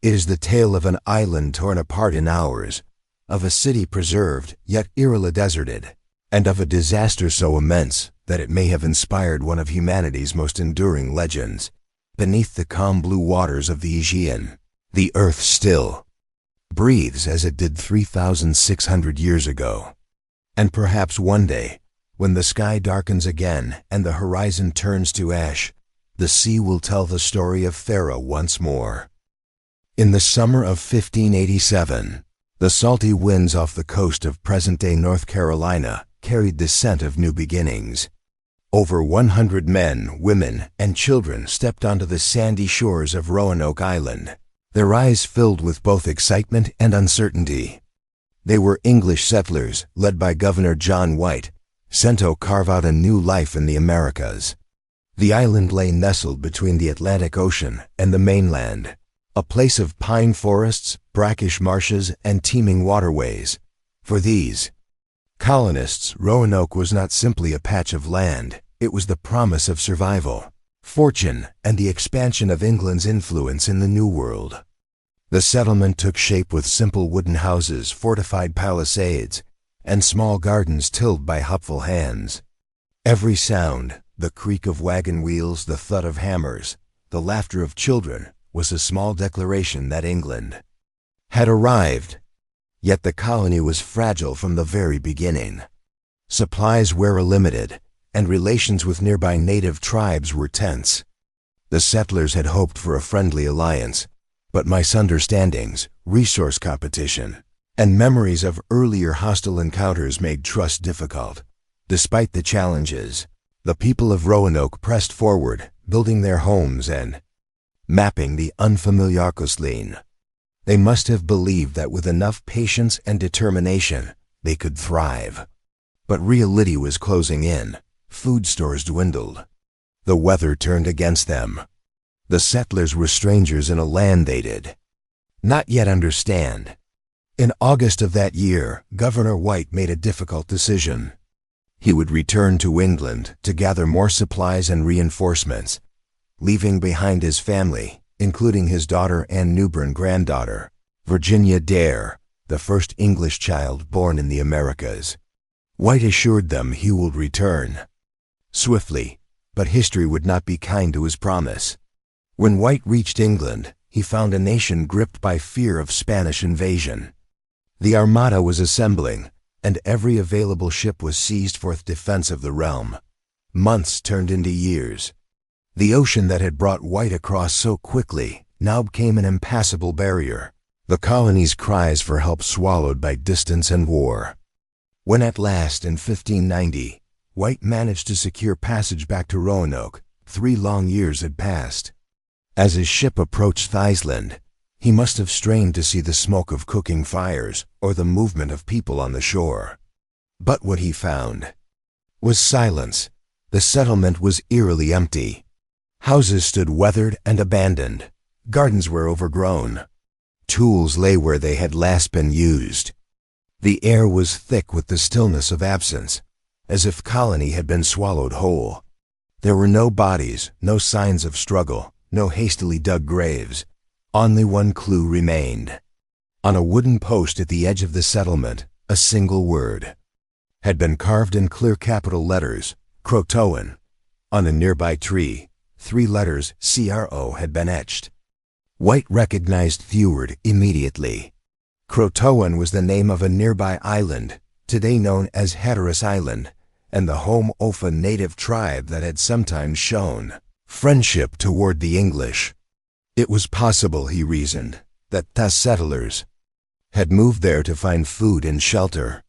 It is the tale of an island torn apart in hours, of a city preserved yet eerily deserted, and of a disaster so immense that it may have inspired one of humanity's most enduring legends. Beneath the calm blue waters of the Aegean, the earth still breathes as it did 3,600 years ago. And perhaps one day, when the sky darkens again and the horizon turns to ash, the sea will tell the story of Thera once more. In the summer of 1587, the salty winds off the coast of present-day North Carolina carried the scent of new beginnings. Over 100 men, women, and children stepped onto the sandy shores of Roanoke Island, their eyes filled with both excitement and uncertainty. They were English settlers, led by Governor John White, sent to carve out a new life in the Americas. The island lay nestled between the Atlantic Ocean and the mainland, a place of pine forests, brackish marshes, and teeming waterways. For these colonists, Roanoke was not simply a patch of land, it was the promise of survival, fortune, and the expansion of England's influence in the New World. The settlement took shape with simple wooden houses, fortified palisades, and small gardens tilled by helpful hands. Every sound, the creak of wagon wheels, the thud of hammers, the laughter of children, was a small declaration that England had arrived. Yet the colony was fragile from the very beginning. Supplies were limited, and relations with nearby native tribes were tense. The settlers had hoped for a friendly alliance, but misunderstandings, resource competition, and memories of earlier hostile encounters made trust difficult. Despite the challenges, the people of Roanoke pressed forward, building their homes and mapping the unfamiliar coastline. They must have believed that with enough patience and determination, they could thrive. But reality was closing in. Food stores dwindled. The weather turned against them. The settlers were strangers in a land they did not yet understand. In August of that year, Governor White made a difficult decision. He would return to England to gather more supplies and reinforcements, leaving behind his family, including his daughter and newborn granddaughter, Virginia Dare, the first English child born in the Americas. White assured them he would return swiftly, but history would not be kind to his promise. When White reached England, he found a nation gripped by fear of Spanish invasion. The Armada was assembling, and every available ship was seized for the defense of the realm. Months turned into years. The ocean that had brought White across so quickly now became an impassable barrier, the colony's cries for help swallowed by distance and war. When at last, in 1590, White managed to secure passage back to Roanoke, 3 long years had passed. As his ship approached Iceland, he must have strained to see the smoke of cooking fires or the movement of people on the shore. But what he found was silence. The settlement was eerily empty. Houses stood weathered and abandoned. Gardens were overgrown. Tools lay where they had last been used. The air was thick with the stillness of absence, as if colony had been swallowed whole. There were no bodies, no signs of struggle, no hastily dug graves. Only one clue remained. On a wooden post at the edge of the settlement, a single word had been carved in clear capital letters, Croatoan. On a nearby tree, 3 letters, CRO, had been etched. White recognized Theward immediately. Croatoan was the name of a nearby island, today known as Hatteras Island, and the home of a native tribe that had sometimes shown friendship toward the English. It was possible, he reasoned, that the settlers had moved there to find food and shelter.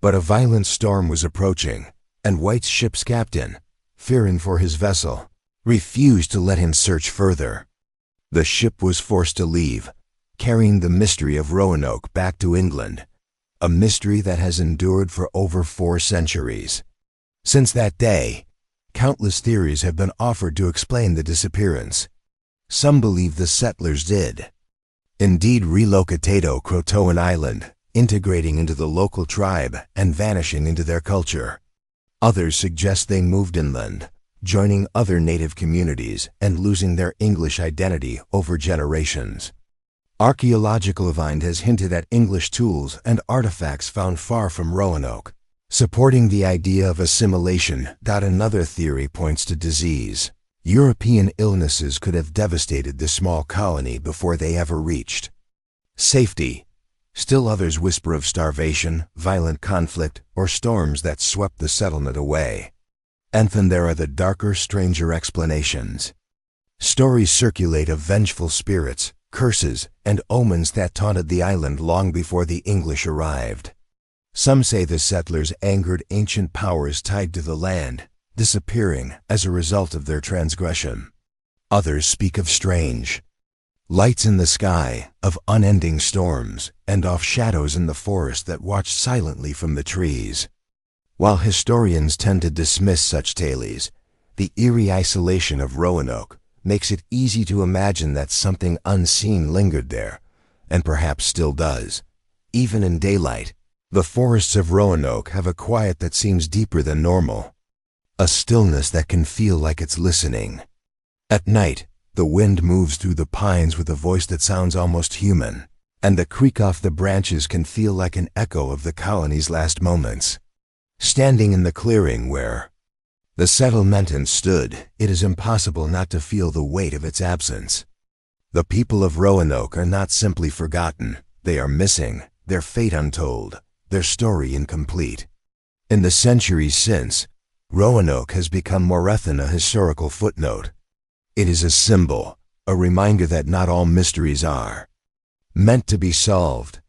But a violent storm was approaching, and White's ship's captain, fearing for his vessel, refused to let him search further. The ship was forced to leave, carrying the mystery of Roanoke back to England, a mystery that has endured for over 4 centuries. Since that day, countless theories have been offered to explain the disappearance. Some believe the settlers did indeed relocatato Croatoan Island, integrating into the local tribe and vanishing into their culture. Others suggest they moved inland, joining other native communities and losing their English identity over generations. Archaeological evidence has hinted at English tools and artifacts found far from Roanoke, supporting the idea of assimilation. Another theory points to disease. European illnesses could have devastated the small colony before they ever reached safety. Still others whisper of starvation, violent conflict, or storms that swept the settlement away. And then there are the darker, stranger explanations. Stories circulate of vengeful spirits, curses, and omens that taunted the island long before the English arrived. Some say the settlers angered ancient powers tied to the land, disappearing as a result of their transgression. Others speak of strange lights in the sky, of unending storms, and of shadows in the forest that watched silently from the trees. While historians tend to dismiss such tales, the eerie isolation of Roanoke makes it easy to imagine that something unseen lingered there, and perhaps still does. Even in daylight, the forests of Roanoke have a quiet that seems deeper than normal, a stillness that can feel like it's listening. At night, the wind moves through the pines with a voice that sounds almost human, and the creak off the branches can feel like an echo of the colony's last moments. Standing in the clearing where the settlement stood, it is impossible not to feel the weight of its absence. The people of Roanoke are not simply forgotten, they are missing, their fate untold, their story incomplete. In the centuries since, Roanoke has become more than a historical footnote. It is a symbol, a reminder that not all mysteries are meant to be solved,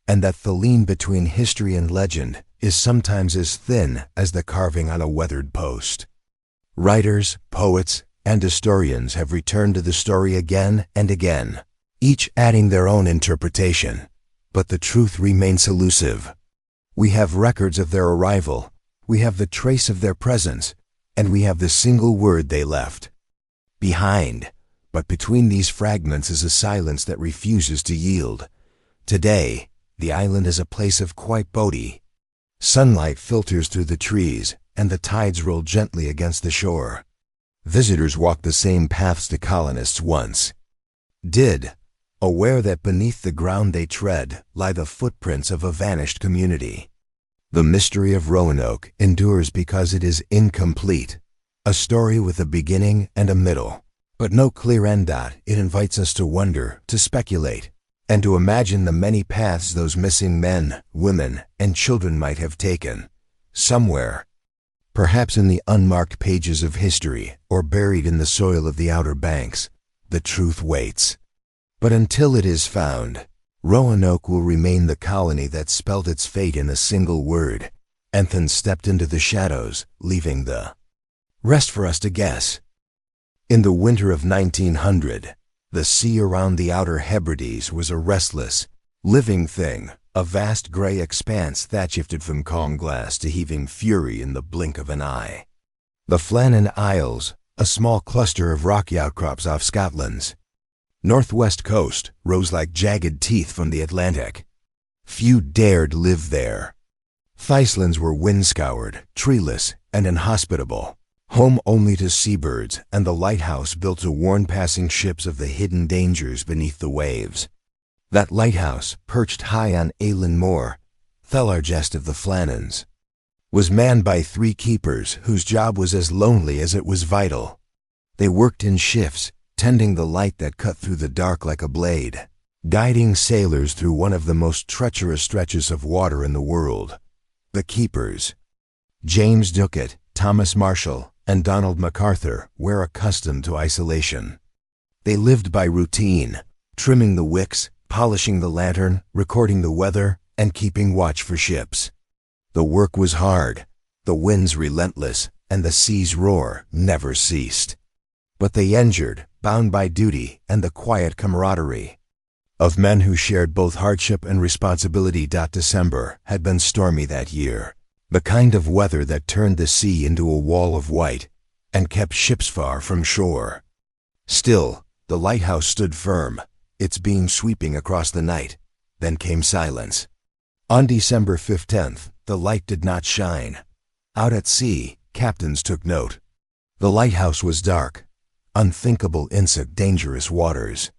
and that the line between history and legend is sometimes as thin as the carving on a weathered post. Writers, poets, and historians have returned to the story again and again, each adding their own interpretation, but the truth remains elusive. We have records of their arrival, we have the trace of their presence, and we have the single word they left behind. But between these fragments is a silence that refuses to yield. Today, the island is a place of quiet beauty. Sunlight filters through the trees, and the tides roll gently against the shore. Visitors walk the same paths the colonists once did, aware that beneath the ground they tread lie the footprints of a vanished community. The mystery of Roanoke endures because it is incomplete, a story with a beginning and a middle, but no clear end. It invites us to wonder, to speculate, and to imagine the many paths those missing men, women, and children might have taken. Somewhere, perhaps in the unmarked pages of history or buried in the soil of the Outer Banks, the truth waits. But until it is found, Roanoke will remain the colony that spelled its fate in a single word, and then stepped into the shadows, leaving the rest for us to guess. In the winter of 1900, the sea around the Outer Hebrides was a restless, living thing, a vast gray expanse that shifted from calm glass to heaving fury in the blink of an eye. The Flannan Isles, a small cluster of rocky outcrops off Scotland's northwest coast, rose like jagged teeth from the Atlantic. Few dared live there. Icelands were wind-scoured, treeless, and inhospitable, home only to seabirds, and the lighthouse built to warn passing ships of the hidden dangers beneath the waves. That lighthouse, perched high on Eilin Moor, Thelargest of the Flannans, was manned by 3 keepers whose job was as lonely as it was vital. They worked in shifts, tending the light that cut through the dark like a blade, guiding sailors through one of the most treacherous stretches of water in the world. The keepers, James Ducat, Thomas Marshall, and Donald MacArthur, were accustomed to isolation. They lived by routine, trimming the wicks, polishing the lantern, recording the weather, and keeping watch for ships. The work was hard, the winds relentless, and the sea's roar never ceased. But they endured, bound by duty and the quiet camaraderie of men who shared both hardship and responsibility. December had been stormy that year, the kind of weather that turned the sea into a wall of white and kept ships far from shore. Still, the lighthouse stood firm, its beam sweeping across the night. Then came silence. On December 15th, the light did not shine. Out at sea, captains took note. The lighthouse was dark, unthinkable insect, dangerous waters.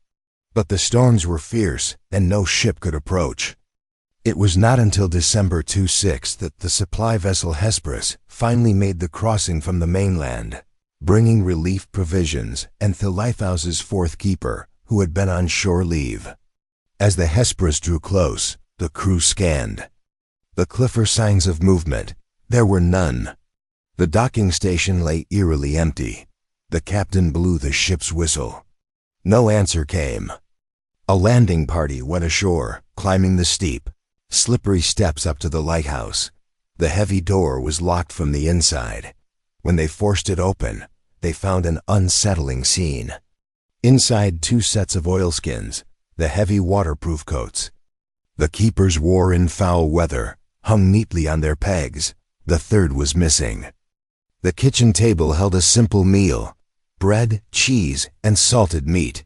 But the storms were fierce, and no ship could approach. It was not until December 26th that the supply vessel Hesperus finally made the crossing from the mainland, bringing relief provisions and the lighthouse's 4th keeper, who had been on shore leave. As the Hesperus drew close, the crew scanned. The cliffer signs of movement, there were none. The docking station lay eerily empty. The captain blew the ship's whistle. No answer came. A landing party went ashore, climbing the steep, slippery steps up to the lighthouse. The heavy door was locked from the inside. When they forced it open, they found an unsettling scene. Inside, 2 sets of oilskins, the heavy waterproof coats. The keepers wore in foul weather, hung neatly on their pegs. The 3rd was missing. The kitchen table held a simple meal: bread, cheese, and salted meat.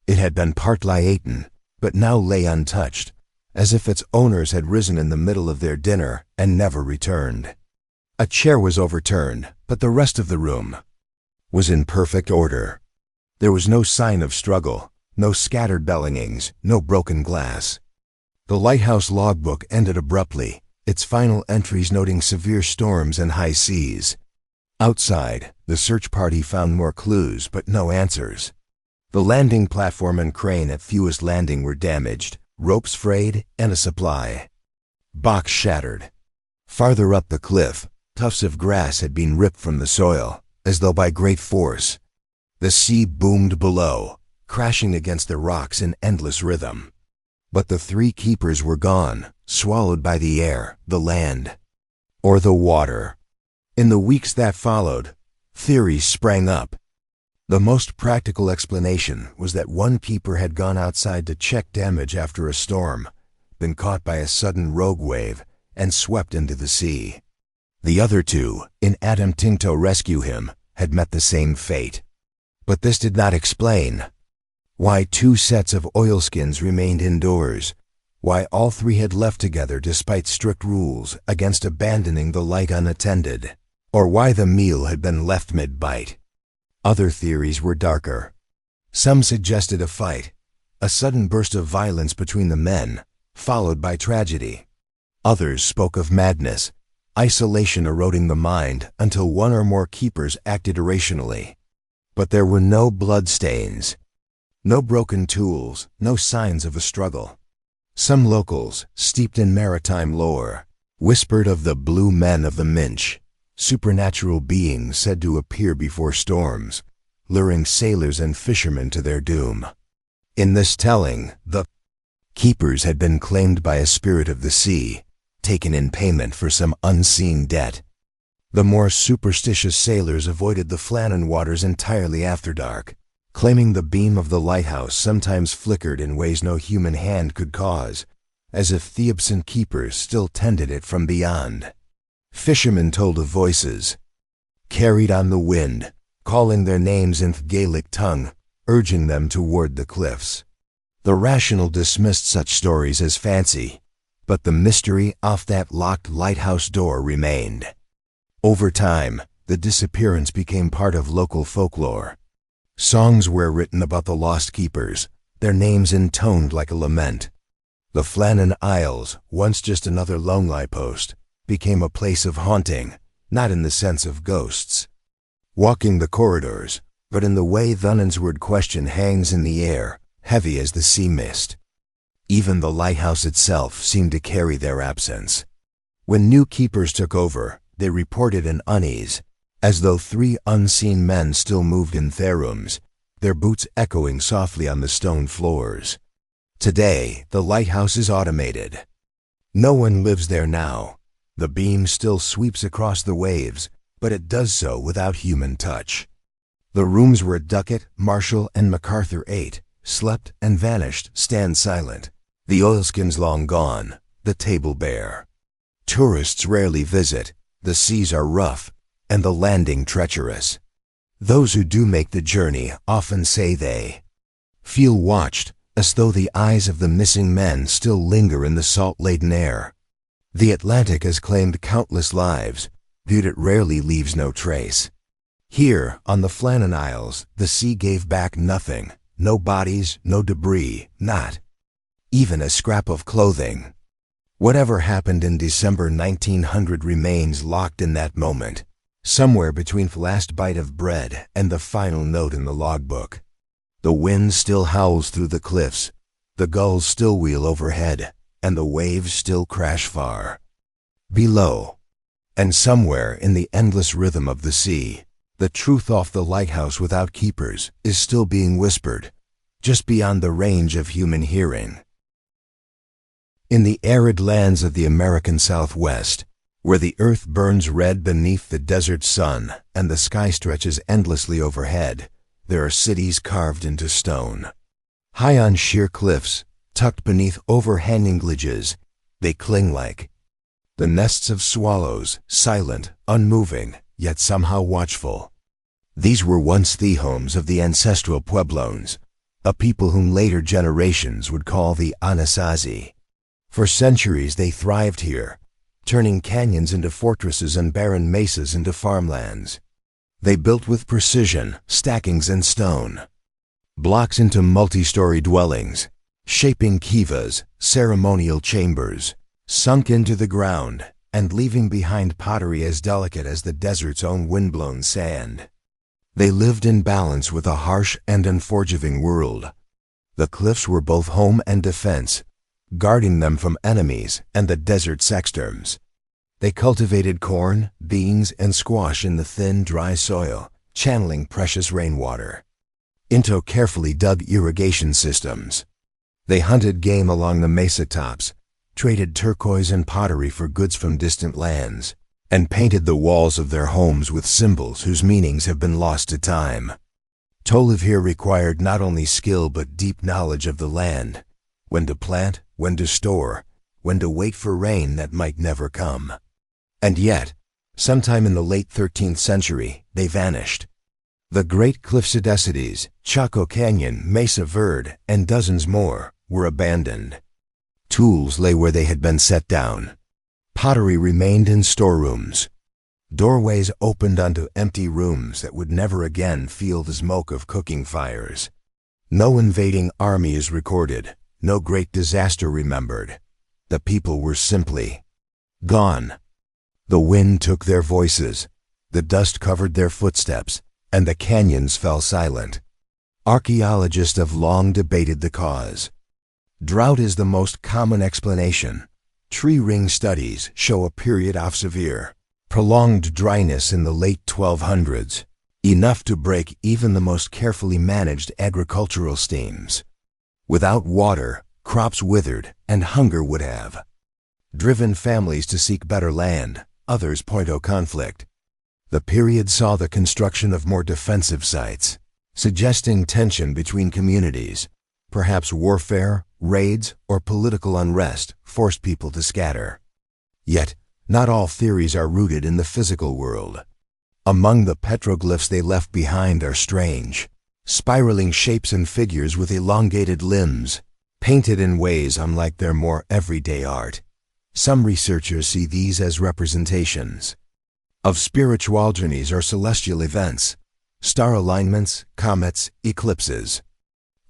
It had been partly eaten, but now lay untouched, as if its owners had risen in the middle of their dinner and never returned. A chair was overturned, but the rest of the room was in perfect order. There was no sign of struggle, no scattered belongings, no broken glass. The lighthouse logbook ended abruptly, its final entries noting severe storms and high seas. Outside, the search party found more clues, but no answers. The landing platform and crane at Fewest Landing were damaged, ropes frayed, and a supply box shattered. Farther up the cliff, tufts of grass had been ripped from the soil, as though by great force. The sea boomed below, crashing against the rocks in endless rhythm. But the 3 keepers were gone, swallowed by the air, the land, or the water. In the weeks that followed, theories sprang up. The most practical explanation was that one keeper had gone outside to check damage after a storm, been caught by a sudden rogue wave, and swept into the sea. The other 2, in attempting to rescue him, had met the same fate. But this did not explain why 2 sets of oilskins remained indoors, why all 3 had left together despite strict rules against abandoning the light unattended, or why the meal had been left mid-bite. Other theories were darker. Some suggested a fight, a sudden burst of violence between the men, followed by tragedy. Others spoke of madness, isolation eroding the mind until 1 or more keepers acted irrationally. But there were no bloodstains, no broken tools, no signs of a struggle. Some locals, steeped in maritime lore, whispered of the blue men of the Minch, supernatural beings said to appear before storms, luring sailors and fishermen to their doom. In this telling, the keepers had been claimed by a spirit of the sea, taken in payment for some unseen debt. The more superstitious sailors avoided the Flannan waters entirely after dark, claiming the beam of the lighthouse sometimes flickered in ways no human hand could cause, as if Theobson keepers still tended it from beyond. Fishermen told of voices, carried on the wind, calling their names in Gaelic tongue, urging them toward the cliffs. The rational dismissed such stories as fancy, but the mystery off that locked lighthouse door remained. Over time, the disappearance became part of local folklore. Songs were written about the lost keepers, their names intoned like a lament. The Flannan Isles, once just another lonely post, became a place of haunting, not in the sense of ghosts walking the corridors, but in the way the unanswered question hangs in the air, heavy as the sea mist. Even the lighthouse itself seemed to carry their absence. When new keepers took over, they reported an unease, as though 3 unseen men still moved in their rooms, their boots echoing softly on the stone floors. Today, the lighthouse is automated. No one lives there now. The beam still sweeps across the waves, but it does so without human touch. The rooms where Duckett, Marshall, and MacArthur ate, slept, and vanished stand silent. The oilskins long gone, the table bare. Tourists rarely visit, the seas are rough, and the landing treacherous. Those who do make the journey often say they feel watched, as though the eyes of the missing men still linger in the salt-laden air. The Atlantic has claimed countless lives, but it rarely leaves no trace. Here, on the Flannan Isles, the sea gave back nothing, no bodies, no debris, not even a scrap of clothing. Whatever happened in December 1900 remains locked in that moment, somewhere between the last bite of bread and the final note in the logbook. The wind still howls through the cliffs, the gulls still wheel overhead, and the waves still crash far below. And somewhere in the endless rhythm of the sea, the truth off the lighthouse without keepers is still being whispered, just beyond the range of human hearing. In the arid lands of the American Southwest, where the earth burns red beneath the desert sun and the sky stretches endlessly overhead, there are cities carved into stone. High on sheer cliffs, tucked beneath overhanging ledges, they cling like the nests of swallows, silent, unmoving, yet somehow watchful. These were once the homes of the ancestral Pueblones, a people whom later generations would call the Anasazi. For centuries they thrived here, turning canyons into fortresses and barren mesas into farmlands. They built with precision, stackings in stone, blocks into multi-story dwellings, shaping kivas, ceremonial chambers, sunk into the ground, and leaving behind pottery as delicate as the desert's own windblown sand. They lived in balance with a harsh and unforgiving world. The cliffs were both home and defense, guarding them from enemies and the desert sexterms. They cultivated corn, beans, and squash in the thin, dry soil, channeling precious rainwater into carefully dug irrigation systems. They hunted game along the mesa tops, traded turquoise and pottery for goods from distant lands, and painted the walls of their homes with symbols whose meanings have been lost to time. To live here required not only skill but deep knowledge of the land, when to plant, when to store, when to wait for rain that might never come. And yet, sometime in the late 13th century, they vanished. The great cliff caducities, Chaco Canyon, Mesa Verde, and dozens more, were abandoned. Tools lay where they had been set down. Pottery remained in storerooms. Doorways opened onto empty rooms that would never again feel the smoke of cooking fires. No invading army is recorded, no great disaster remembered. The people were simply gone. The wind took their voices, the dust covered their footsteps, and the canyons fell silent. Archaeologists have long debated the cause. Drought is the most common explanation. Tree ring studies show a period of severe, prolonged dryness in the late 1200s, enough to break even the most carefully managed agricultural schemes. Without water, crops withered, and hunger would have driven families to seek better land. Others point to conflict. The period saw the construction of more defensive sites, suggesting tension between communities, perhaps warfare, raids, or political unrest forced people to scatter. Yet, not all theories are rooted in the physical world. Among the petroglyphs they left behind are strange, spiraling shapes and figures with elongated limbs, painted in ways unlike their more everyday art. Some researchers see these as representations of spiritual journeys or celestial events, star alignments, comets, eclipses.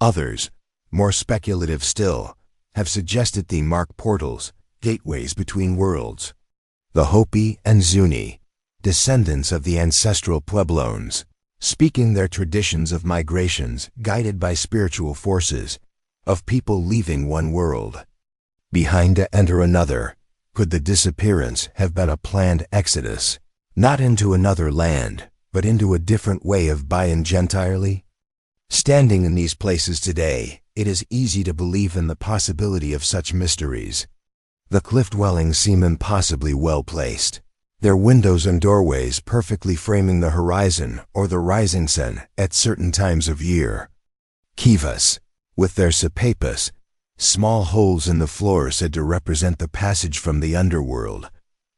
Others, more speculative still, have suggested they mark portals, gateways between worlds. The Hopi and Zuni, descendants of the ancestral Pueblones, speaking their traditions of migrations guided by spiritual forces, of people leaving one world behind to enter another. Could the disappearance have been a planned exodus, not into another land, but into a different way of being entirely? Standing in these places today, it is easy to believe in the possibility of such mysteries. The cliff dwellings seem impossibly well placed, their windows and doorways perfectly framing the horizon or the rising sun at certain times of year. Kivas, with their sapapus, small holes in the floor said to represent the passage from the underworld,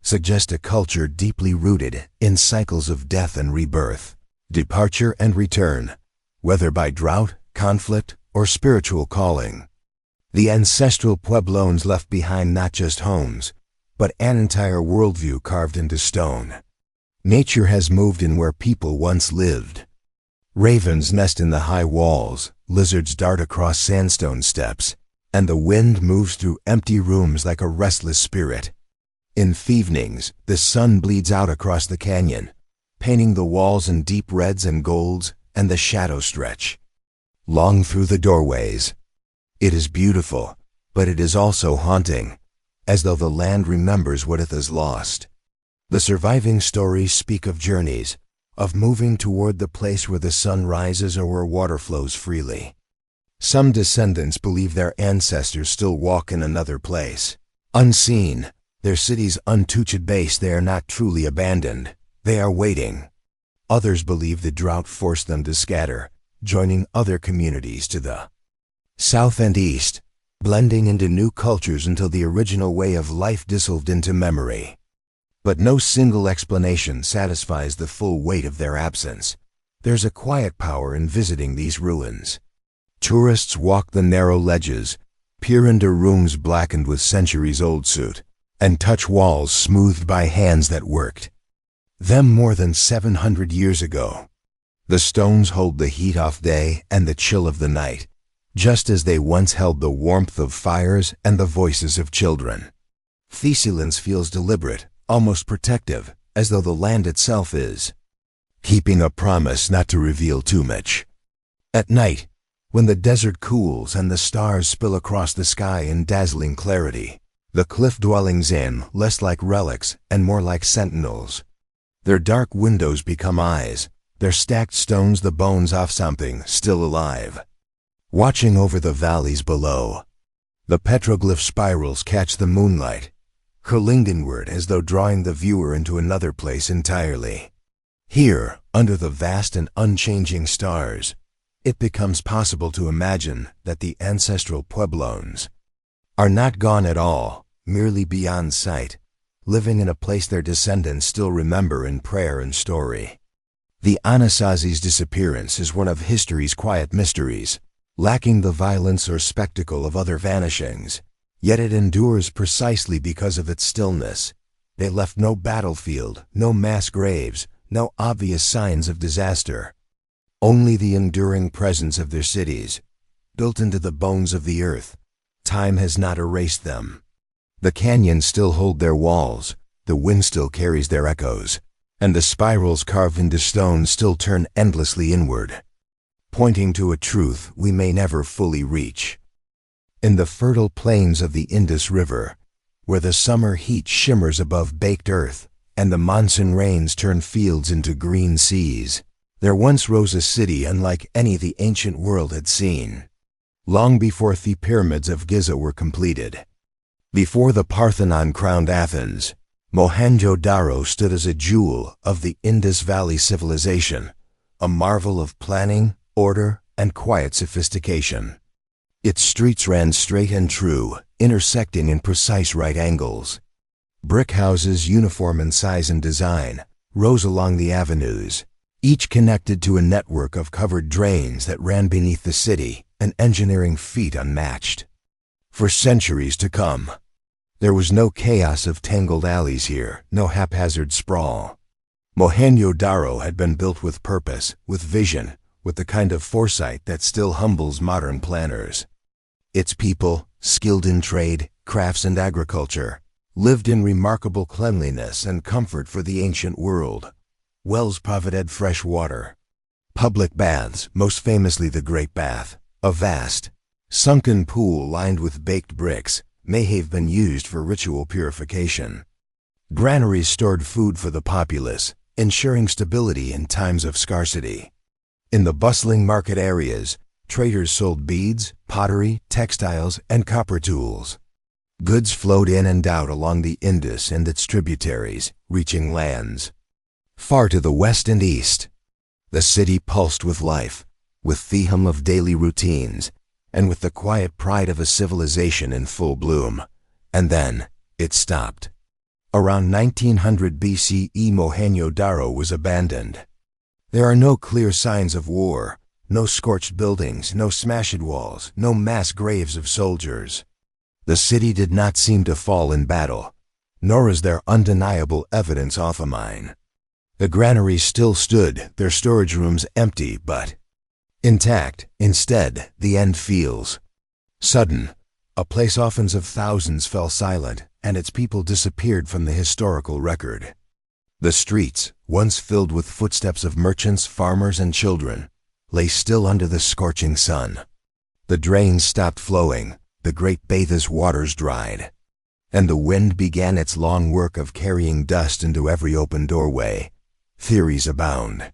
suggest a culture deeply rooted in cycles of death and rebirth, departure and return, whether by drought, conflict, or spiritual calling. The ancestral Pueblones left behind not just homes, but an entire worldview carved into stone. Nature has moved in where people once lived. Ravens nest in the high walls, lizards dart across sandstone steps, and the wind moves through empty rooms like a restless spirit. In evenings, the sun bleeds out across the canyon, painting the walls in deep reds and golds, and the shadows stretch long through the doorways. It is beautiful, but it is also haunting, as though the land remembers what it has lost. The surviving stories speak of journeys, of moving toward the place where the sun rises or where water flows freely. Some descendants believe their ancestors still walk in another place. Unseen, their city's untouched base, they are not truly abandoned. They are waiting. Others believe the drought forced them to scatter, joining other communities to the south and east, blending into new cultures until the original way of life dissolved into memory. But no single explanation satisfies the full weight of their absence. There's a quiet power in visiting these ruins. Tourists walk the narrow ledges, peer into rooms blackened with centuries-old soot, and touch walls smoothed by hands that worked them more than 700 years ago. The stones hold the heat of day and the chill of the night, just as they once held the warmth of fires and the voices of children. Thesilence feels deliberate, almost protective, as though the land itself is keeping a promise not to reveal too much. At night, when the desert cools and the stars spill across the sky in dazzling clarity, the cliff dwellings in less like relics and more like sentinels. Their dark windows become eyes, their stacked stones the bones of something still alive, watching over the valleys below. The petroglyph spirals catch the moonlight, curling inward as though drawing the viewer into another place entirely. Here, under the vast and unchanging stars, it becomes possible to imagine that the ancestral Pueblones are not gone at all, merely beyond sight, living in a place their descendants still remember in prayer and story. The Anasazi's disappearance is one of history's quiet mysteries, lacking the violence or spectacle of other vanishings, yet it endures precisely because of its stillness. They left no battlefield, no mass graves, no obvious signs of disaster. Only the enduring presence of their cities, built into the bones of the earth. Time has not erased them. The canyons still hold their walls, the wind still carries their echoes, and the spirals carved into stone still turn endlessly inward, pointing to a truth we may never fully reach. In the fertile plains of the Indus River, where the summer heat shimmers above baked earth and the monsoon rains turn fields into green seas, there once rose a city unlike any the ancient world had seen. Long before the pyramids of Giza were completed, before the Parthenon crowned Athens, Mohenjo-Daro stood as a jewel of the Indus Valley civilization, a marvel of planning, order, and quiet sophistication. Its streets ran straight and true, intersecting in precise right angles. Brick houses, uniform in size and design, rose along the avenues, each connected to a network of covered drains that ran beneath the city, an engineering feat unmatched. For centuries to come, there was no chaos of tangled alleys here, no haphazard sprawl. Mohenjo-Daro had been built with purpose, with vision, with the kind of foresight that still humbles modern planners. Its people, skilled in trade, crafts and agriculture, lived in remarkable cleanliness and comfort for the ancient world. Wells provided fresh water. Public baths, most famously the Great Bath, a vast, sunken pool lined with baked bricks, may have been used for ritual purification. Granaries stored food for the populace, ensuring stability in times of scarcity. In the bustling market areas, traders sold beads, pottery, textiles, and copper tools. Goods flowed in and out along the Indus and its tributaries, reaching lands far to the west and east. The city pulsed with life, with the hum of daily routines, and with the quiet pride of a civilization in full bloom. And then, it stopped. Around 1900 BCE, Mohenjo-Daro was abandoned. There are no clear signs of war, no scorched buildings, no smashed walls, no mass graves of soldiers. The city did not seem to fall in battle, nor is there undeniable evidence of a mine. The granaries still stood, their storage rooms empty but intact. Instead, the end feels sudden. A place often of thousands fell silent, and its people disappeared from the historical record. The streets, once filled with footsteps of merchants, farmers, and children, lay still under the scorching sun. The drains stopped flowing, the great bath's waters dried, and the wind began its long work of carrying dust into every open doorway. Theories abound.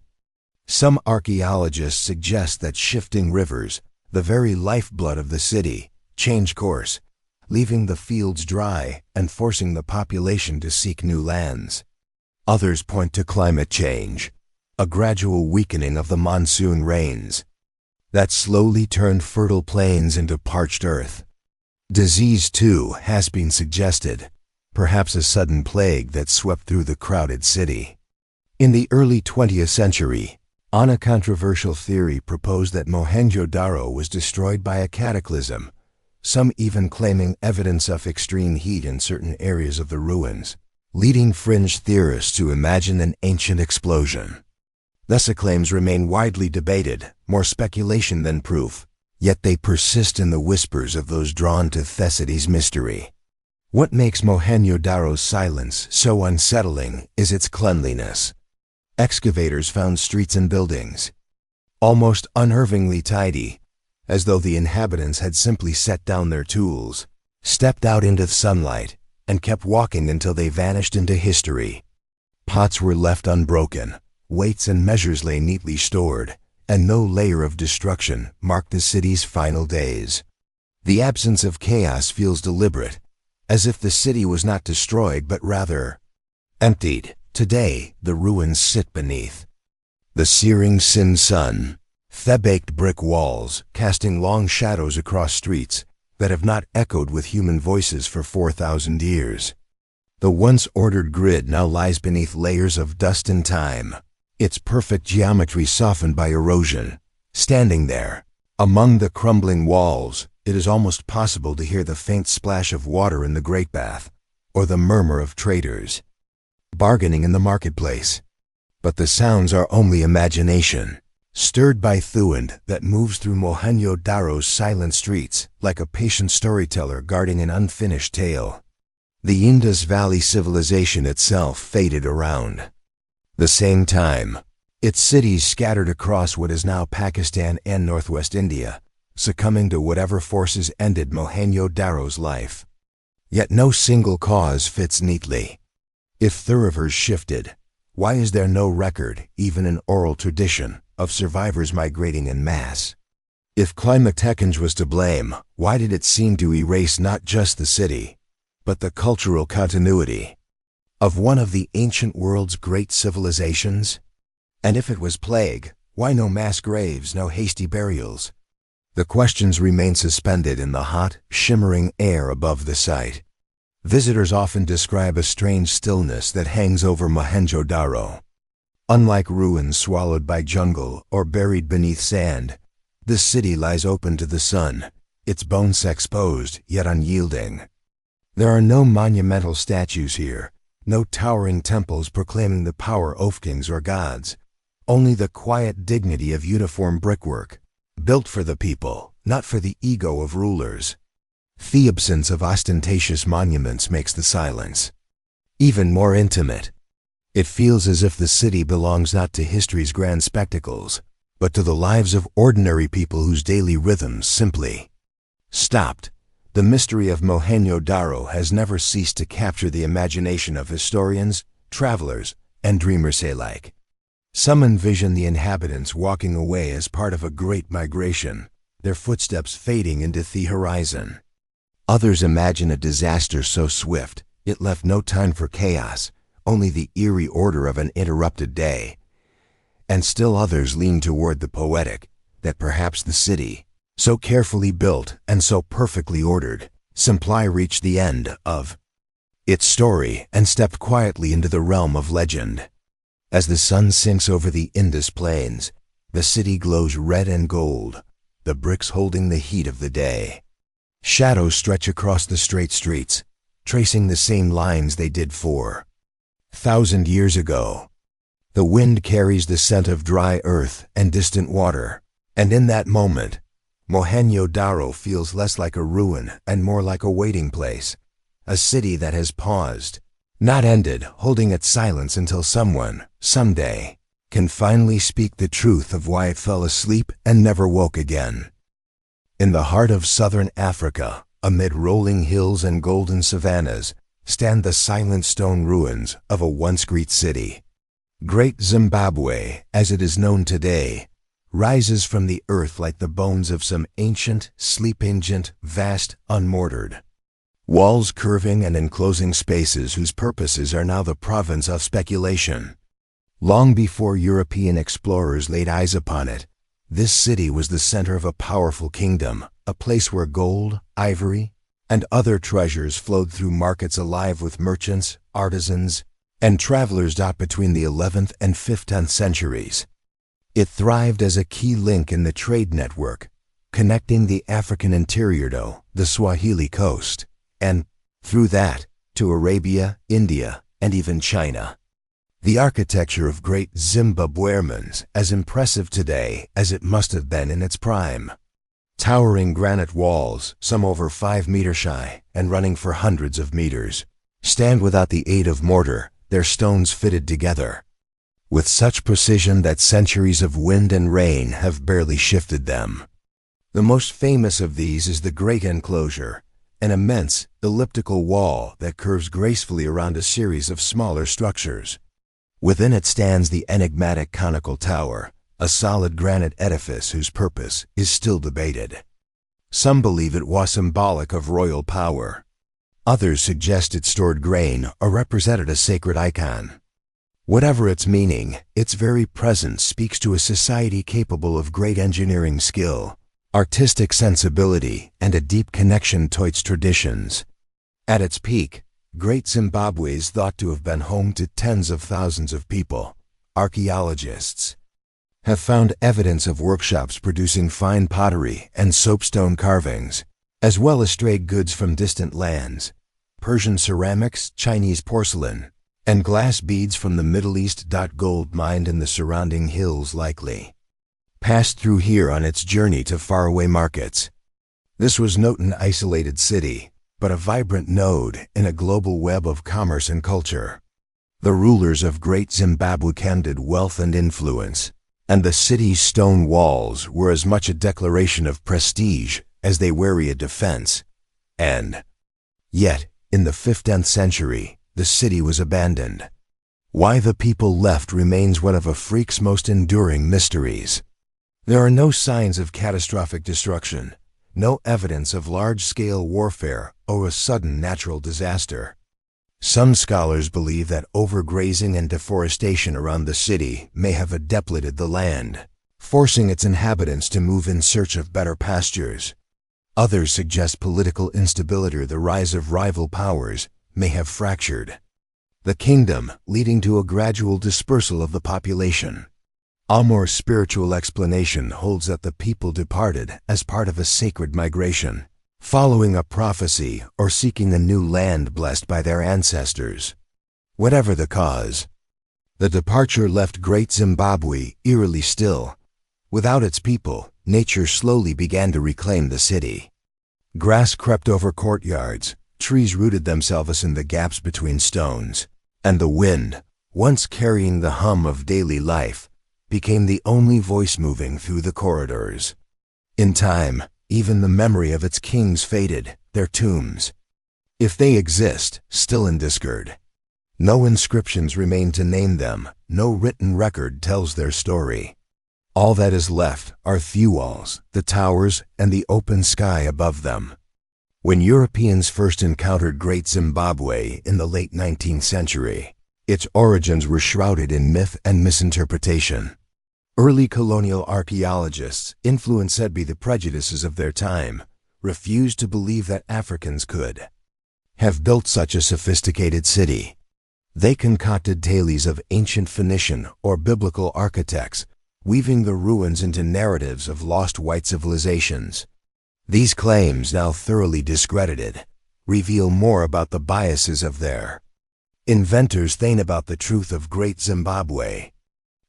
Some archaeologists suggest that shifting rivers, the very lifeblood of the city, changed course, leaving the fields dry and forcing the population to seek new lands. Others point to climate change, a gradual weakening of the monsoon rains that slowly turned fertile plains into parched earth. Disease, too, has been suggested, perhaps a sudden plague that swept through the crowded city. In the early 20th century, a controversial theory proposed that Mohenjo-Daro was destroyed by a cataclysm, some even claiming evidence of extreme heat in certain areas of the ruins, leading fringe theorists to imagine an ancient explosion. Thus claims remain widely debated, more speculation than proof, yet they persist in the whispers of those drawn to Thessaly's mystery. What makes Mohenjo-Daro's silence so unsettling is its cleanliness. Excavators found streets and buildings almost unnervingly tidy, as though the inhabitants had simply set down their tools, stepped out into the sunlight, and kept walking until they vanished into history. Pots were left unbroken, weights and measures lay neatly stored, and no layer of destruction marked the city's final days. The absence of chaos feels deliberate, as if the city was not destroyed but rather emptied. Today, the ruins sit beneath the searing sin sun, the-baked brick walls casting long shadows across streets that have not echoed with human voices for 4,000 years. The once ordered grid now lies beneath layers of dust and time, its perfect geometry softened by erosion. Standing there, among the crumbling walls, it is almost possible to hear the faint splash of water in the Great Bath, or the murmur of traders bargaining in the marketplace. But the sounds are only imagination, stirred by Thuand that moves through Mohenjo-Daro's silent streets like a patient storyteller guarding an unfinished tale. The Indus Valley civilization itself faded around the same time. Its cities scattered across what is now Pakistan and northwest India, succumbing to whatever forces ended Mohenjo-Daro's life. Yet no single cause fits neatly. If thoroughfares shifted, why is there no record, even an oral tradition, of survivors migrating en masse? If climate change was to blame, why did it seem to erase not just the city, but the cultural continuity of one of the ancient world's great civilizations? And if it was plague, why no mass graves, no hasty burials? The questions remain suspended in the hot, shimmering air above the site. Visitors often describe a strange stillness that hangs over Mohenjo-Daro. Unlike ruins swallowed by jungle or buried beneath sand, this city lies open to the sun, its bones exposed yet unyielding. There are no monumental statues here, no towering temples proclaiming the power of kings or gods, only the quiet dignity of uniform brickwork, built for the people, not for the ego of rulers. The absence of ostentatious monuments makes the silence even more intimate. It feels as if the city belongs not to history's grand spectacles, but to the lives of ordinary people whose daily rhythms simply stopped. The mystery of Mohenjo-Daro has never ceased to capture the imagination of historians, travelers, and dreamers alike. Some envision the inhabitants walking away as part of a great migration, their footsteps fading into the horizon. Others imagine a disaster so swift, it left no time for chaos, only the eerie order of an interrupted day. And still others lean toward the poetic, that perhaps the city, so carefully built and so perfectly ordered, simply reached the end of its story and stepped quietly into the realm of legend. As the sun sinks over the Indus plains, the city glows red and gold, the bricks holding the heat of the day. Shadows stretch across the straight streets, tracing the same lines they did 4,000 years ago. The wind carries the scent of dry earth and distant water, and in that moment, Mohenjo-Daro feels less like a ruin and more like a waiting place, a city that has paused, not ended, holding its silence until someone, someday, can finally speak the truth of why it fell asleep and never woke again. In the heart of southern Africa, amid rolling hills and golden savannas, stand the silent stone ruins of a once great city. Great Zimbabwe, as it is known today, rises from the earth like the bones of some ancient, sleep-ingent, vast, unmortared walls curving and enclosing spaces whose purposes are now the province of speculation. Long before European explorers laid eyes upon it, this city was the center of a powerful kingdom, a place where gold, ivory, and other treasures flowed through markets alive with merchants, artisans, and travelers. Between the 11th and 15th centuries, it thrived as a key link in the trade network, connecting the African interior to the Swahili coast, and, through that, to Arabia, India, and even China. The architecture of great Zimbabwe remains as impressive today as it must have been in its prime. Towering granite walls, some over 5 meters high and running for hundreds of meters, stand without the aid of mortar, their stones fitted together with such precision that centuries of wind and rain have barely shifted them. The most famous of these is the Great Enclosure, an immense, elliptical wall that curves gracefully around a series of smaller structures. Within it stands the enigmatic conical tower, a solid granite edifice whose purpose is still debated. Some believe it was symbolic of royal power. Others suggest it stored grain or represented a sacred icon. Whatever its meaning, its very presence speaks to a society capable of great engineering skill, artistic sensibility, and a deep connection to its traditions. At its peak, Great Zimbabwe is thought to have been home to tens of thousands of people. Archaeologists have found evidence of workshops producing fine pottery and soapstone carvings, as well as stray goods from distant lands, Persian ceramics, Chinese porcelain, and glass beads from the Middle East. Gold mined in the surrounding hills likely passed through here on its journey to faraway markets. This was not an isolated city, but a vibrant node in a global web of commerce and culture. The rulers of Great Zimbabwe commanded wealth and influence, and the city's stone walls were as much a declaration of prestige as they were a defense. And yet, in the 15th century, the city was abandoned. Why the people left remains one of Afrique's most enduring mysteries. There are no signs of catastrophic destruction, no evidence of large-scale warfare or a sudden natural disaster. Some scholars believe that overgrazing and deforestation around the city may have depleted the land, forcing its inhabitants to move in search of better pastures. Others suggest political instability or the rise of rival powers may have fractured the kingdom, leading to a gradual dispersal of the population. A more spiritual explanation holds that the people departed as part of a sacred migration, following a prophecy or seeking a new land blessed by their ancestors. Whatever the cause, the departure left Great Zimbabwe eerily still. Without its people, nature slowly began to reclaim the city. Grass crept over courtyards, trees rooted themselves in the gaps between stones, and the wind, once carrying the hum of daily life, became the only voice moving through the corridors. In time, even the memory of its kings faded, their tombs, if they exist, still in discord. No inscriptions remain to name them, no written record tells their story. All that is left are few walls, the towers, and the open sky above them. When Europeans first encountered Great Zimbabwe in the late 19th century, its origins were shrouded in myth and misinterpretation. Early colonial archaeologists, influenced by the prejudices of their time, refused to believe that Africans could have built such a sophisticated city. They concocted tales of ancient Phoenician or biblical architects, weaving the ruins into narratives of lost white civilizations. These claims, now thoroughly discredited, reveal more about the biases of their inventors than about the truth of Great Zimbabwe.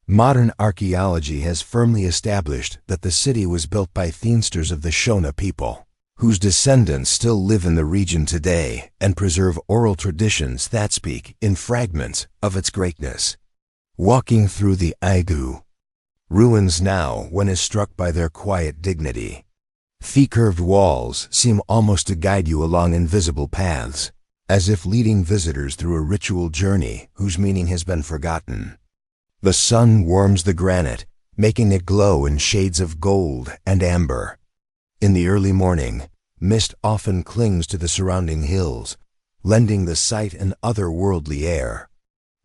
Modern archaeology has firmly established that the city was built by ancestors of the Shona people, whose descendants still live in the region today and preserve oral traditions that speak in fragments of its greatness. Walking through the Igu ruins now, one is struck by their quiet dignity. Thick-curved walls seem almost to guide you along invisible paths, as if leading visitors through a ritual journey whose meaning has been forgotten. The sun warms the granite, making it glow in shades of gold and amber. In the early morning, mist often clings to the surrounding hills, lending the sight an otherworldly air.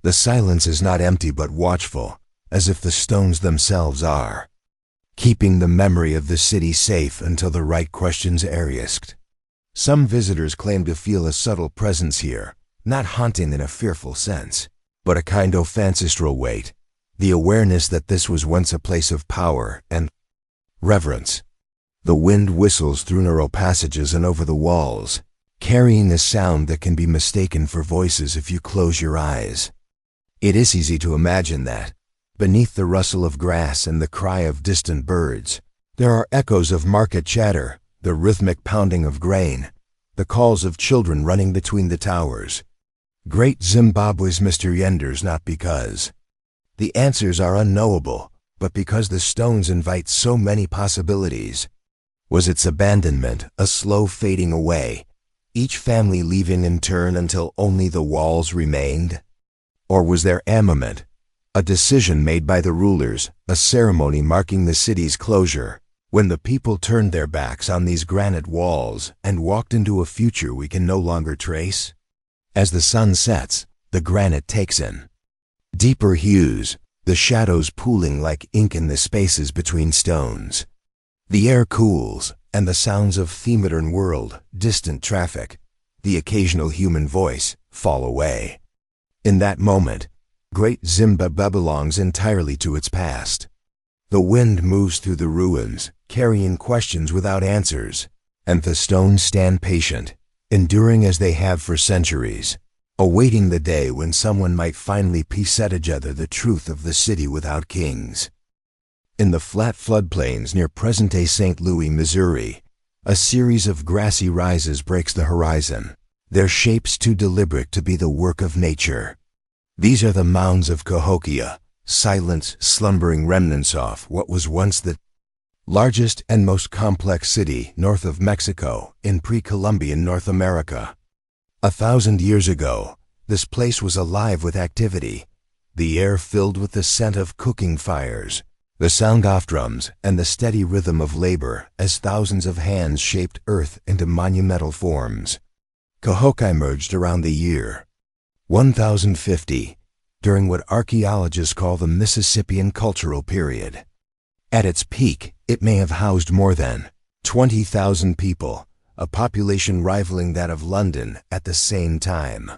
The silence is not empty but watchful, as if the stones themselves are, keeping the memory of the city safe until the right questions are asked. Some visitors claim to feel a subtle presence here, not haunting in a fearful sense, but a kind of ancestral weight, the awareness that this was once a place of power and reverence. The wind whistles through narrow passages and over the walls, carrying a sound that can be mistaken for voices if you close your eyes. It is easy to imagine that, beneath the rustle of grass and the cry of distant birds, there are echoes of market chatter, the rhythmic pounding of grain, the calls of children running between the towers. Great Zimbabwe's mystery endures not because the answers are unknowable, but because the stones invite so many possibilities. Was its abandonment a slow fading away, each family leaving in turn until only the walls remained? Or was there armament, a decision made by the rulers, a ceremony marking the city's closure, when the people turned their backs on these granite walls and walked into a future we can no longer trace? As the sun sets, the granite takes in deeper hues, the shadows pooling like ink in the spaces between stones. The air cools, and the sounds of the modern world, distant traffic, the occasional human voice, fall away. In that moment, Great Zimbabwe belongs entirely to its past. The wind moves through the ruins, carrying questions without answers, and the stones stand patient, enduring as they have for centuries, awaiting the day when someone might finally piece together the truth of the city without kings. In the flat floodplains near present-day St. Louis, Missouri, a series of grassy rises breaks the horizon, their shapes too deliberate to be the work of nature. These are the mounds of Cahokia, silent, slumbering remnants of what was once the largest and most complex city north of Mexico in pre-Columbian North America. 1,000 years ago, this place was alive with activity, the air filled with the scent of cooking fires, the sound of drums, and the steady rhythm of labor as thousands of hands shaped earth into monumental forms. Cahokia emerged around the year 1050, during what archaeologists call the Mississippian Cultural Period. At its peak, it may have housed more than 20,000 people, a population rivaling that of London at the same time.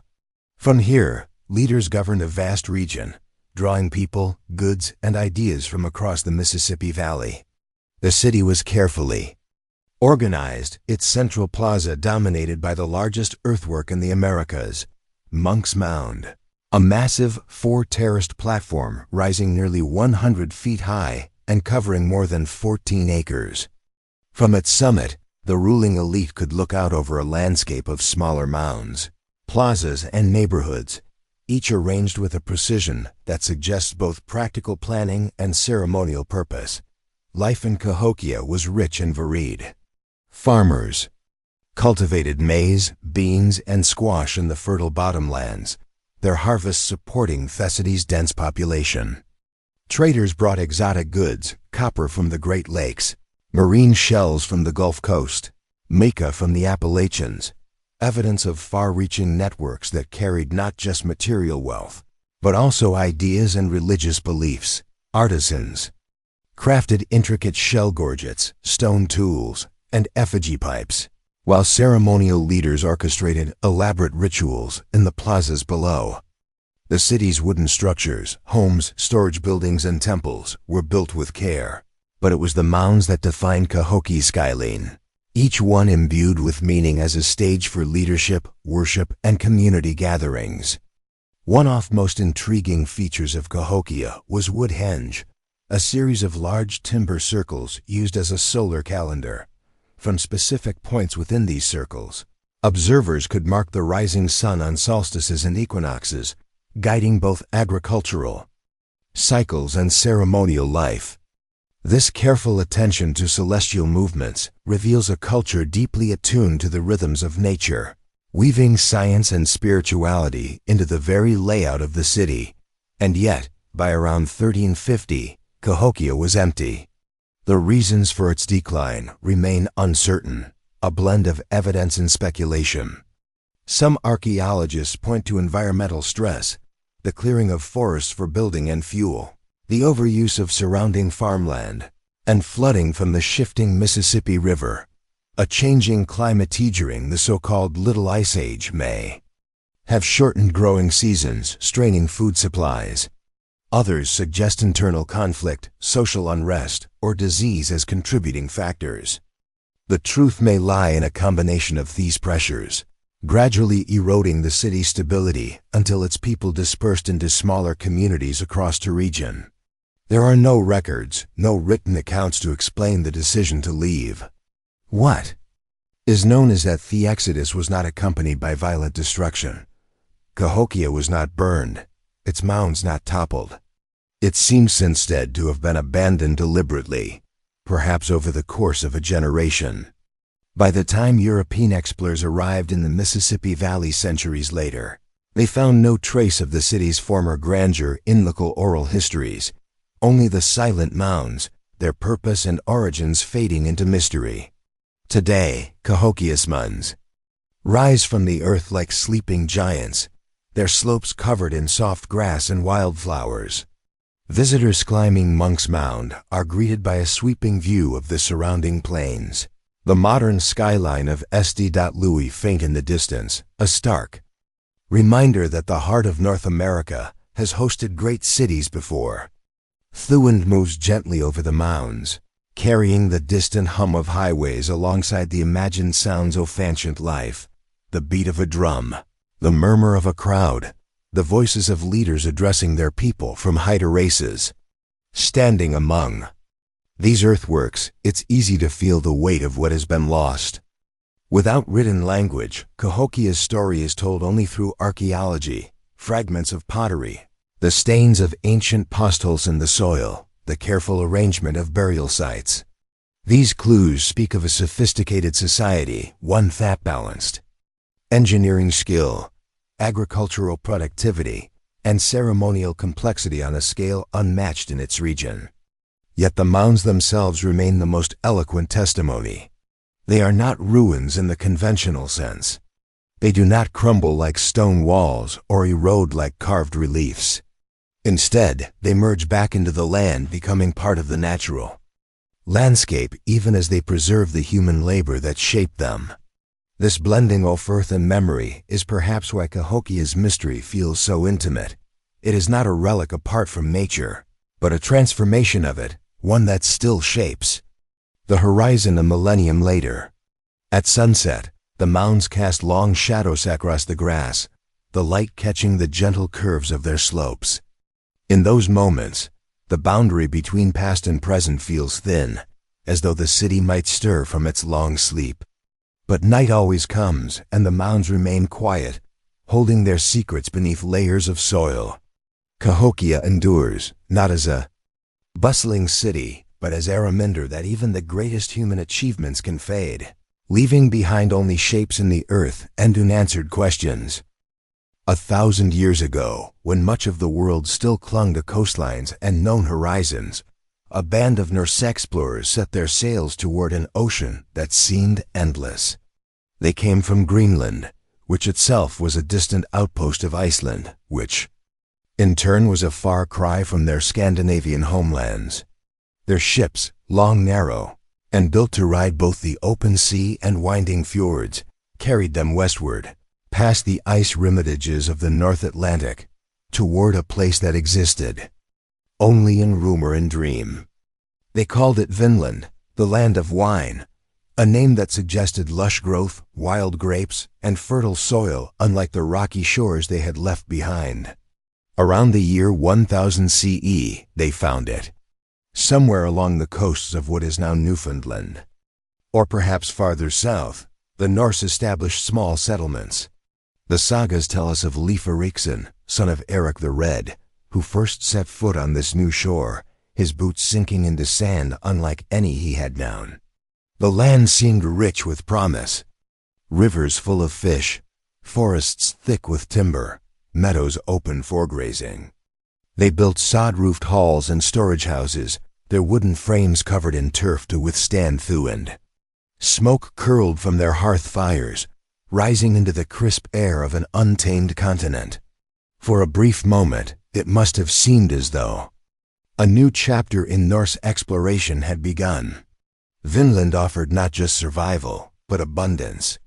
From here, leaders governed a vast region, drawing people, goods, and ideas from across the Mississippi Valley. The city was carefully organized, its central plaza dominated by the largest earthwork in the Americas, Monk's Mound, a massive four-terraced platform rising nearly 100 feet high and covering more than 14 acres. From its summit, the ruling elite could look out over a landscape of smaller mounds, plazas, and neighborhoods, each arranged with a precision that suggests both practical planning and ceremonial purpose. Life in Cahokia was rich and varied. Farmers cultivated maize, beans, and squash in the fertile bottomlands, their harvests supporting Thessaly's dense population. Traders brought exotic goods, copper from the Great Lakes, marine shells from the Gulf Coast, mica from the Appalachians, evidence of far-reaching networks that carried not just material wealth, but also ideas and religious beliefs. Artisans crafted intricate shell gorgets, stone tools, and effigy pipes, while ceremonial leaders orchestrated elaborate rituals in the plazas below. The city's wooden structures, homes, storage buildings, and temples were built with care, but it was the mounds that defined Cahokia's skyline, each one imbued with meaning as a stage for leadership, worship, and community gatherings. One of the most intriguing features of Cahokia was Woodhenge, a series of large timber circles used as a solar calendar. From specific points within these circles, observers could mark the rising sun on solstices and equinoxes, guiding both agricultural cycles and ceremonial life. This careful attention to celestial movements reveals a culture deeply attuned to the rhythms of nature, weaving science and spirituality into the very layout of the city. And yet, by around 1350, Cahokia was empty. The reasons for its decline remain uncertain, a blend of evidence and speculation. Some archaeologists point to environmental stress, the clearing of forests for building and fuel, the overuse of surrounding farmland, and flooding from the shifting Mississippi River. A changing climate during the so-called Little Ice Age may have shortened growing seasons, straining food supplies. Others suggest internal conflict, social unrest, or disease as contributing factors. The truth may lie in a combination of these pressures, gradually eroding the city's stability until its people dispersed into smaller communities across the region. There are no records, no written accounts to explain the decision to leave. What is known is that the exodus was not accompanied by violent destruction. Cahokia was not burned, its mounds not toppled. It seems instead to have been abandoned deliberately, perhaps over the course of a generation. By the time European explorers arrived in the Mississippi Valley centuries later, they found no trace of the city's former grandeur in local oral histories, only the silent mounds, their purpose and origins fading into mystery. Today, Cahokia's mounds rise from the earth like sleeping giants, their slopes covered in soft grass and wildflowers. Visitors climbing Monk's Mound are greeted by a sweeping view of the surrounding plains. The modern skyline of St. Louis faint in the distance, a stark reminder that the heart of North America has hosted great cities before. The wind moves gently over the mounds, carrying the distant hum of highways alongside the imagined sounds of ancient life, the beat of a drum, the murmur of a crowd, the voices of leaders addressing their people from higher races. Standing among these earthworks, it's easy to feel the weight of what has been lost. Without written language, Cahokia's story is told only through archaeology, fragments of pottery, the stains of ancient postholes in the soil, the careful arrangement of burial sites. These clues speak of a sophisticated society, one that balanced engineering skill, agricultural productivity, and ceremonial complexity on a scale unmatched in its region. Yet the mounds themselves remain the most eloquent testimony. They are not ruins in the conventional sense. They do not crumble like stone walls or erode like carved reliefs. Instead, they merge back into the land, becoming part of the natural landscape even as they preserve the human labor that shaped them. This blending of earth and memory is perhaps why Cahokia's mystery feels so intimate. It is not a relic apart from nature, but a transformation of it, one that still shapes the horizon a millennium later. At sunset, the mounds cast long shadows across the grass, the light catching the gentle curves of their slopes. In those moments, the boundary between past and present feels thin, as though the city might stir from its long sleep. But night always comes, and the mounds remain quiet, holding their secrets beneath layers of soil. Cahokia endures, not as a bustling city, but as a reminder that even the greatest human achievements can fade, leaving behind only shapes in the earth and unanswered questions. 1,000 years ago, when much of the world still clung to coastlines and known horizons, a band of Norse explorers set their sails toward an ocean that seemed endless. They came from Greenland, which itself was a distant outpost of Iceland, which, in turn, was a far cry from their Scandinavian homelands. Their ships, long, narrow, and built to ride both the open sea and winding fjords, carried them westward, past the ice rimitages of the North Atlantic, toward a place that existed only in rumor and dream. They called it Vinland, the land of wine, a name that suggested lush growth, wild grapes, and fertile soil unlike the rocky shores they had left behind. Around the year 1000 CE, they found it, somewhere along the coasts of what is now Newfoundland. Or perhaps farther south, the Norse established small settlements. The sagas tell us of Leif Erikson, son of Eric the Red, who first set foot on this new shore, his boots sinking into sand unlike any he had known. The land seemed rich with promise. Rivers full of fish, forests thick with timber, meadows open for grazing. They built sod-roofed halls and storage houses, their wooden frames covered in turf to withstand Thuwind. Smoke curled from their hearth fires, rising into the crisp air of an untamed continent. For a brief moment, it must have seemed as though a new chapter in Norse exploration had begun. Vinland offered not just survival, but abundance.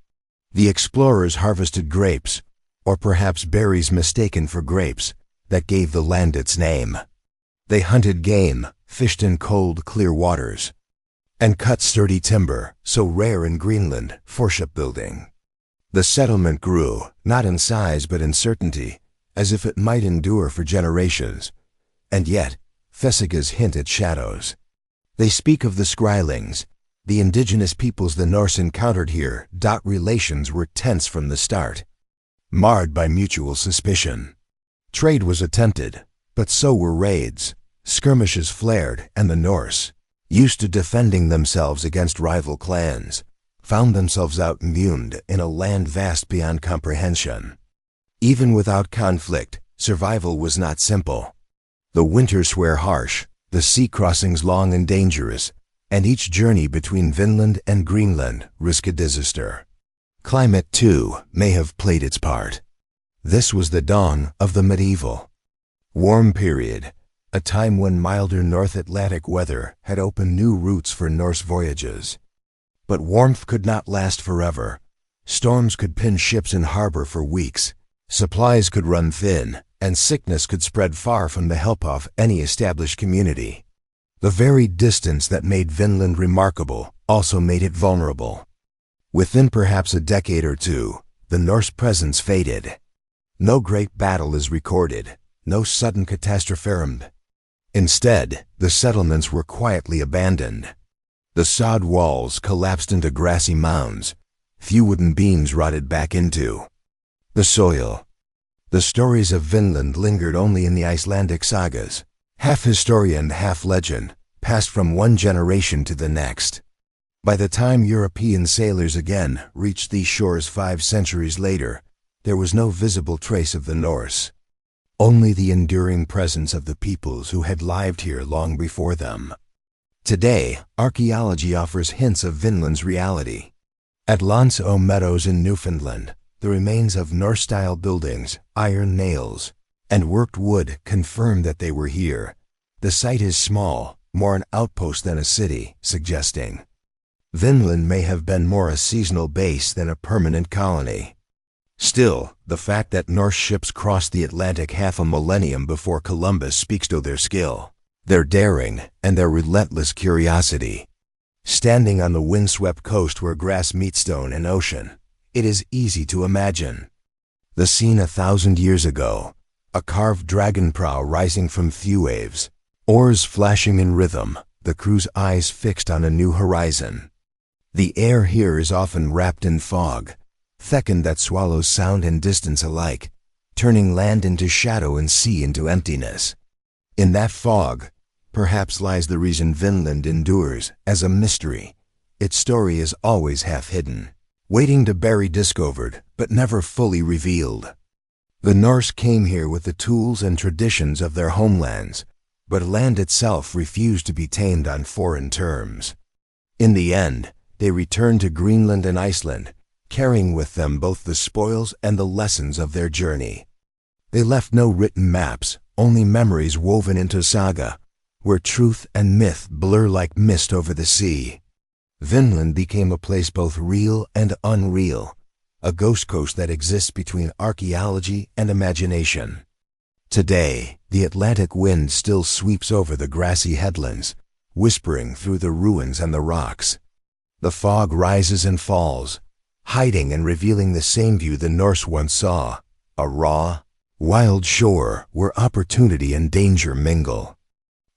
The explorers harvested grapes, or perhaps berries mistaken for grapes, that gave the land its name. They hunted game, fished in cold, clear waters, and cut sturdy timber, so rare in Greenland, for shipbuilding. The settlement grew, not in size but in certainty, as if it might endure for generations. And yet, Thesiges hint at shadows. They speak of the Skrælings, the indigenous peoples the Norse encountered here. Relations were tense from the start, marred by mutual suspicion. Trade was attempted, but so were raids. Skirmishes flared, and the Norse, used to defending themselves against rival clans, found themselves outmanned in a land vast beyond comprehension. Even without conflict, survival was not simple. The winters were harsh, the sea crossings long and dangerous, and each journey between Vinland and Greenland risked disaster. Climate, too, may have played its part. This was the dawn of the medieval warm period, a time when milder North Atlantic weather had opened new routes for Norse voyages. But warmth could not last forever. Storms could pin ships in harbor for weeks, supplies could run thin, and sickness could spread far from the help of any established community. The very distance that made Vinland remarkable also made it vulnerable. Within perhaps a decade or two, the Norse presence faded. No great battle is recorded, no sudden catastrophe. Instead, the settlements were quietly abandoned. The sod walls collapsed into grassy mounds, few wooden beams rotted back into the soil. The stories of Vinland lingered only in the Icelandic sagas, half history and half legend, passed from one generation to the next. By the time European sailors again reached these shores 5 centuries later, there was no visible trace of the Norse. Only the enduring presence of the peoples who had lived here long before them. Today, archaeology offers hints of Vinland's reality. At Lonsö Meadows in Newfoundland, the remains of Norse-style buildings, iron nails, and worked wood confirm that they were here. The site is small, more an outpost than a city, suggesting Vinland may have been more a seasonal base than a permanent colony. Still, the fact that Norse ships crossed the Atlantic half a millennium before Columbus speaks to their skill, their daring, and their relentless curiosity. Standing on the windswept coast where grass meets stone and ocean, it is easy to imagine the scene 1,000 years ago, a carved dragon prow rising from few waves, oars flashing in rhythm, the crew's eyes fixed on a new horizon. The air here is often wrapped in fog, thickened that swallows sound and distance alike, turning land into shadow and sea into emptiness. In that fog, perhaps lies the reason Vinland endures as a mystery. Its story is always half hidden, waiting to be discovered, but never fully revealed. The Norse came here with the tools and traditions of their homelands, but land itself refused to be tamed on foreign terms. In the end, they returned to Greenland and Iceland, carrying with them both the spoils and the lessons of their journey. They left no written maps, only memories woven into saga, where truth and myth blur like mist over the sea. Vinland became a place both real and unreal, a ghost coast that exists between archaeology and imagination. Today, the Atlantic wind still sweeps over the grassy headlands, whispering through the ruins and the rocks. The fog rises and falls, hiding and revealing the same view the Norse once saw, a raw, wild shore where opportunity and danger mingle.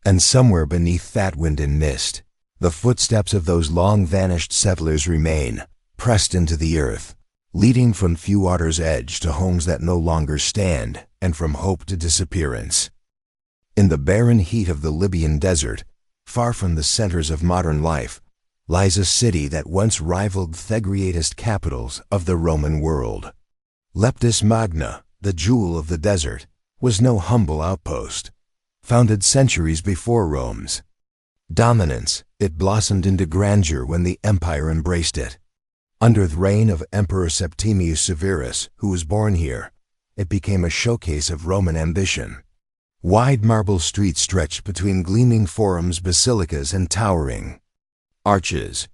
And somewhere beneath that wind and mist, the footsteps of those long-vanished settlers remain, pressed into the earth, leading from Fjord's edge to homes that no longer stand, and from hope to disappearance. In the barren heat of the Libyan desert, far from the centers of modern life, lies a city that once rivaled the greatest capitals of the Roman world. Leptis Magna, the jewel of the desert, was no humble outpost. Founded centuries before Rome's dominance, it blossomed into grandeur when the empire embraced it. Under the reign of Emperor Septimius Severus, who was born here, it became a showcase of Roman ambition. Wide marble streets stretched between gleaming forums, basilicas, and towering arches.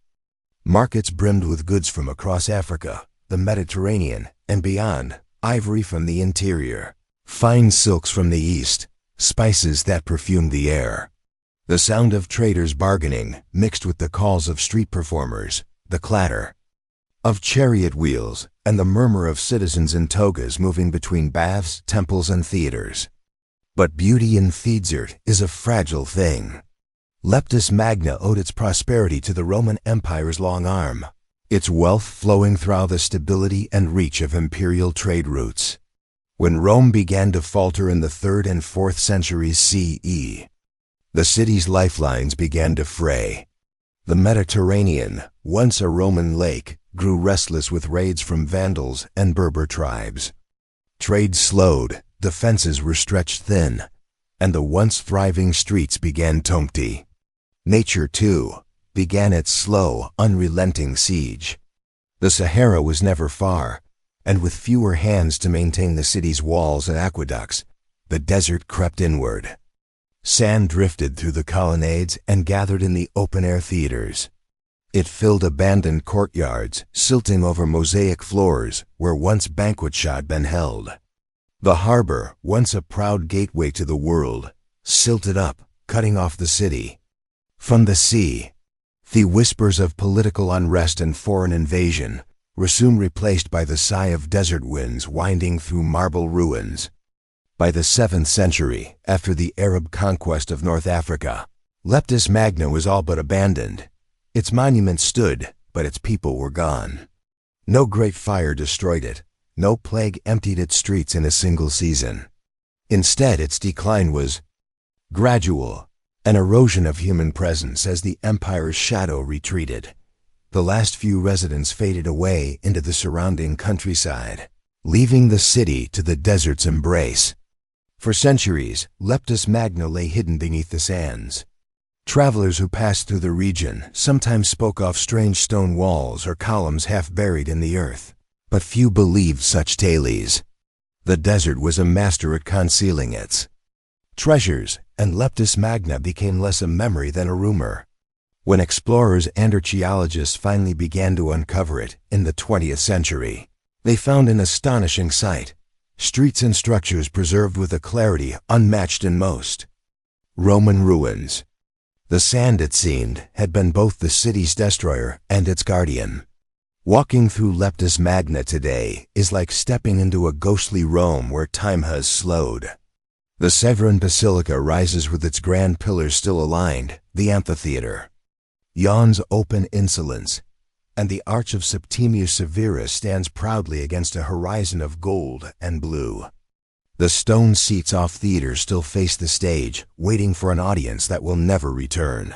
Markets brimmed with goods from across Africa, the Mediterranean, and beyond, ivory from the interior, fine silks from the east, spices that perfumed the air. The sound of traders bargaining mixed with the calls of street performers, the clatter of chariot wheels, and the murmur of citizens in togas moving between baths, temples, and theaters. But beauty in Fjord is a fragile thing. Leptis Magna owed its prosperity to the Roman Empire's long arm, its wealth flowing through the stability and reach of imperial trade routes. When Rome began to falter in the 3rd and 4th centuries CE, the city's lifelines began to fray. The Mediterranean, once a Roman lake, grew restless with raids from Vandals and Berber tribes. Trade slowed, defenses were stretched thin, and the once thriving streets began to empty. Nature, too, began its slow, unrelenting siege. The Sahara was never far, and with fewer hands to maintain the city's walls and aqueducts, the desert crept inward. Sand drifted through the colonnades and gathered in the open-air theaters. It filled abandoned courtyards, silting over mosaic floors where once banquets had been held. The harbor, once a proud gateway to the world, silted up, cutting off the city. From the sea, the whispers of political unrest and foreign invasion were soon replaced by the sigh of desert winds winding through marble ruins. By the 7th century, after the Arab conquest of North Africa, Leptis Magna was all but abandoned. Its monuments stood, but its people were gone. No great fire destroyed it. No plague emptied its streets in a single season. Instead, its decline was gradual, an erosion of human presence as the empire's shadow retreated. The last few residents faded away into the surrounding countryside, leaving the city to the desert's embrace. For centuries, Leptis Magna lay hidden beneath the sands. Travelers who passed through the region sometimes spoke of strange stone walls or columns half buried in the earth, but few believed such tales. The desert was a master at concealing its treasures, and Leptis Magna became less a memory than a rumor. When explorers and archaeologists finally began to uncover it in the 20th century, they found an astonishing sight: streets and structures preserved with a clarity unmatched in most Roman ruins. The sand, it seemed, had been both the city's destroyer and its guardian. Walking through Leptis Magna today is like stepping into a ghostly Rome where time has slowed. The Severan Basilica rises with its grand pillars still aligned, the amphitheater yawns open insolence, and the Arch of Septimius Severus stands proudly against a horizon of gold and blue. The stone seats off theater still face the stage, waiting for an audience that will never return.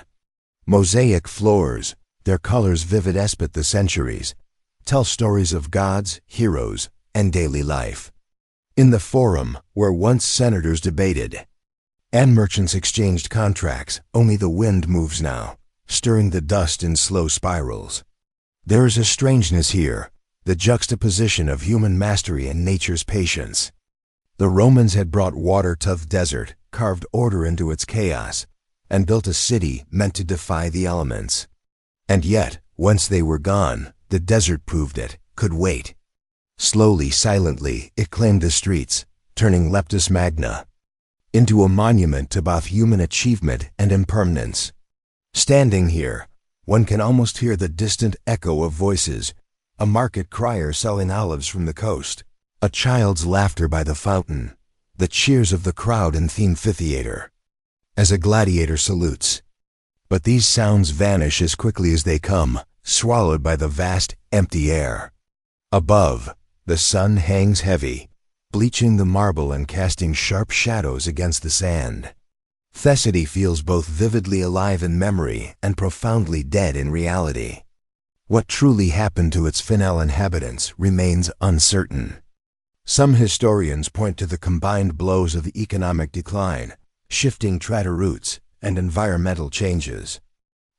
Mosaic floors, their colors vivid despite the centuries, tell stories of gods, heroes, and daily life. In the Forum, where once senators debated and merchants exchanged contracts, only the wind moves now, stirring the dust in slow spirals. There is a strangeness here, the juxtaposition of human mastery and nature's patience. The Romans had brought water to the desert, carved order into its chaos, and built a city meant to defy the elements. And yet, once they were gone, the desert proved it could wait. Slowly, silently, it claimed the streets, turning Leptis Magna into a monument to both human achievement and impermanence. Standing here, one can almost hear the distant echo of voices, a market crier selling olives from the coast, a child's laughter by the fountain, the cheers of the crowd in the amphitheater, as a gladiator salutes. But these sounds vanish as quickly as they come, swallowed by the vast, empty air. Above, the sun hangs heavy, bleaching the marble and casting sharp shadows against the sand. Thessaly feels both vividly alive in memory and profoundly dead in reality. What truly happened to its finale inhabitants remains uncertain. Some historians point to the combined blows of economic decline, shifting trader routes, and environmental changes.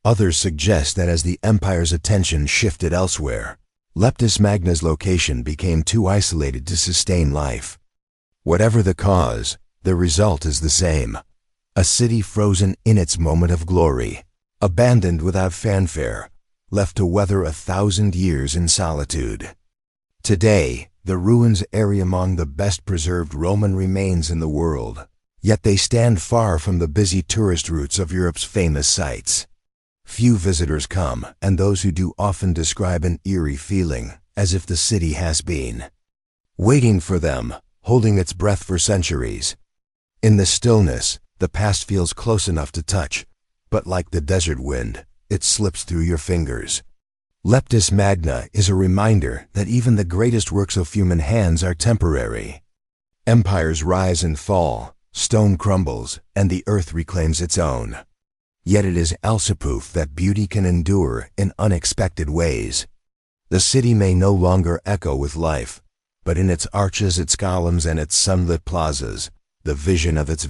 Others suggest that as the empire's attention shifted elsewhere, Leptis Magna's location became too isolated to sustain life. Whatever the cause, the result is the same: a city frozen in its moment of glory, abandoned without fanfare, left to weather 1,000 years in solitude. Today, the ruins area among the best preserved Roman remains in the world, yet they stand far from the busy tourist routes of Europe's famous sites. Few visitors come, and those who do often describe an eerie feeling, as if the city has been waiting for them, holding its breath for centuries. In the stillness, the past feels close enough to touch, but like the desert wind, it slips through your fingers. Leptis Magna is a reminder that even the greatest works of human hands are temporary. Empires rise and fall, stone crumbles, and the earth reclaims its own. Yet it is also proof that beauty can endure in unexpected ways. The city may no longer echo with life, but in its arches, its columns, and its sunlit plazas, the vision of its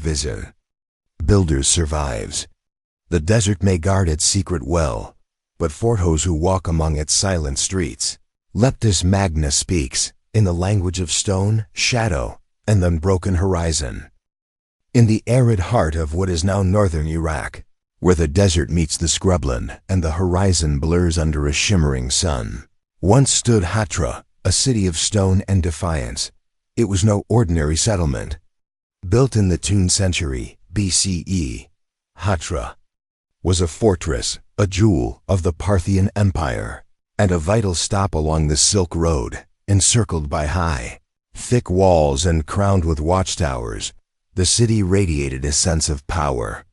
builders survives. The desert may guard its secret well, but for those who walk among its silent streets, Leptis Magna speaks in the language of stone, shadow, and the unbroken horizon. In the arid heart of what is now northern Iraq, where the desert meets the scrubland and the horizon blurs under a shimmering sun, once stood Hatra, a city of stone and defiance. It was no ordinary settlement. Built in the 2nd century BCE, Hatra was a fortress, a jewel of the Parthian Empire, and a vital stop along the Silk Road. Encircled by high, thick walls and crowned with watchtowers, the city radiated a sense of power.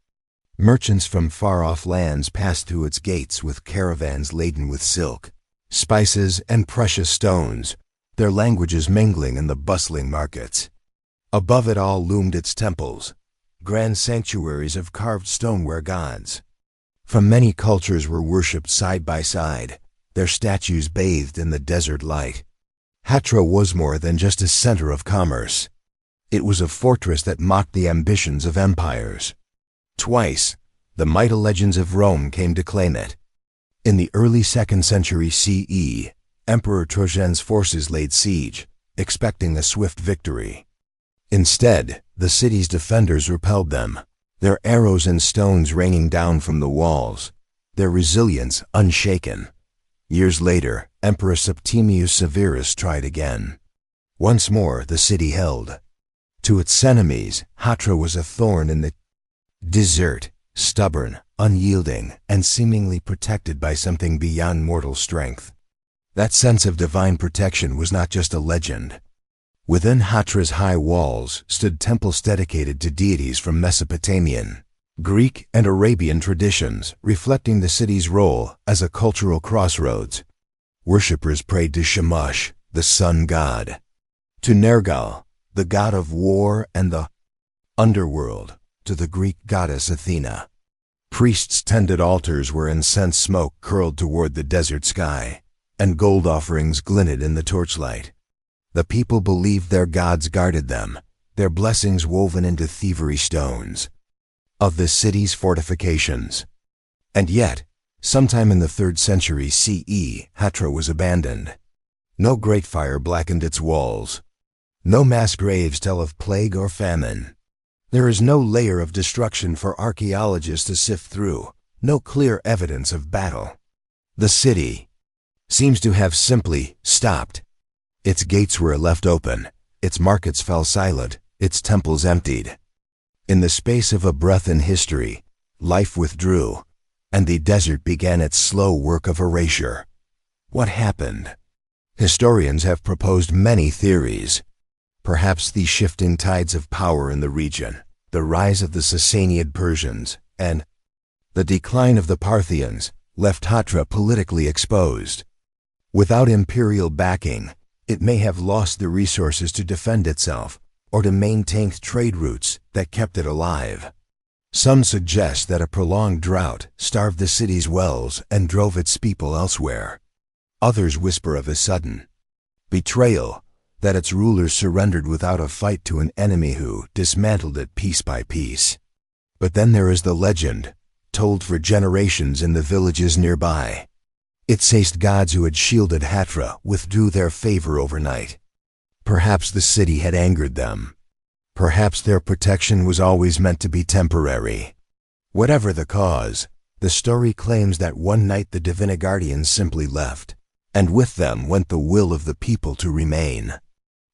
Merchants from far-off lands passed through its gates with caravans laden with silk, spices, and precious stones, their languages mingling in the bustling markets. Above it all loomed its temples, grand sanctuaries of carved stone where gods from many cultures were worshipped side by side, their statues bathed in the desert light. Hatra was more than just a center of commerce. It was a fortress that mocked the ambitions of empires. Twice, the mighty legends of Rome came to claim it. In the early 2nd century CE, Emperor Trajan's forces laid siege, expecting a swift victory. Instead, the city's defenders repelled them, their arrows and stones raining down from the walls, their resilience unshaken. Years later, Emperor Septimius Severus tried again. Once more, the city held. To its enemies, Hatra was a thorn in the desert, stubborn, unyielding, and seemingly protected by something beyond mortal strength. That sense of divine protection was not just a legend. Within Hatra's high walls stood temples dedicated to deities from Mesopotamian, Greek, and Arabian traditions, reflecting the city's role as a cultural crossroads. Worshippers prayed to Shamash, the sun god, to Nergal, the god of war and the underworld, to the Greek goddess Athena. Priests tended altars where incense smoke curled toward the desert sky, and gold offerings glinted in the torchlight. The people believed their gods guarded them, their blessings woven into thievery stones of the city's fortifications. And yet, sometime in the 3rd century CE, Hatra was abandoned. No great fire blackened its walls. No mass graves tell of plague or famine. There is no layer of destruction for archaeologists to sift through, no clear evidence of battle. The city seems to have simply stopped. Its gates were left open, its markets fell silent, its temples emptied. In the space of a breath in history, life withdrew, and the desert began its slow work of erasure. What happened? Historians have proposed many theories. Perhaps the shifting tides of power in the region, the rise of the Sassanid Persians, and the decline of the Parthians left Hatra politically exposed. Without imperial backing, it may have lost the resources to defend itself or to maintain trade routes that kept it alive. Some suggest that a prolonged drought starved the city's wells and drove its people elsewhere. Others whisper of a sudden betrayal, that its rulers surrendered without a fight to an enemy who dismantled it piece by piece. But then there is the legend, told for generations in the villages nearby. It says gods who had shielded Hatra withdrew their favor overnight. Perhaps the city had angered them. Perhaps their protection was always meant to be temporary. Whatever the cause, the story claims that one night the Divina Guardians simply left, and with them went the will of the people to remain.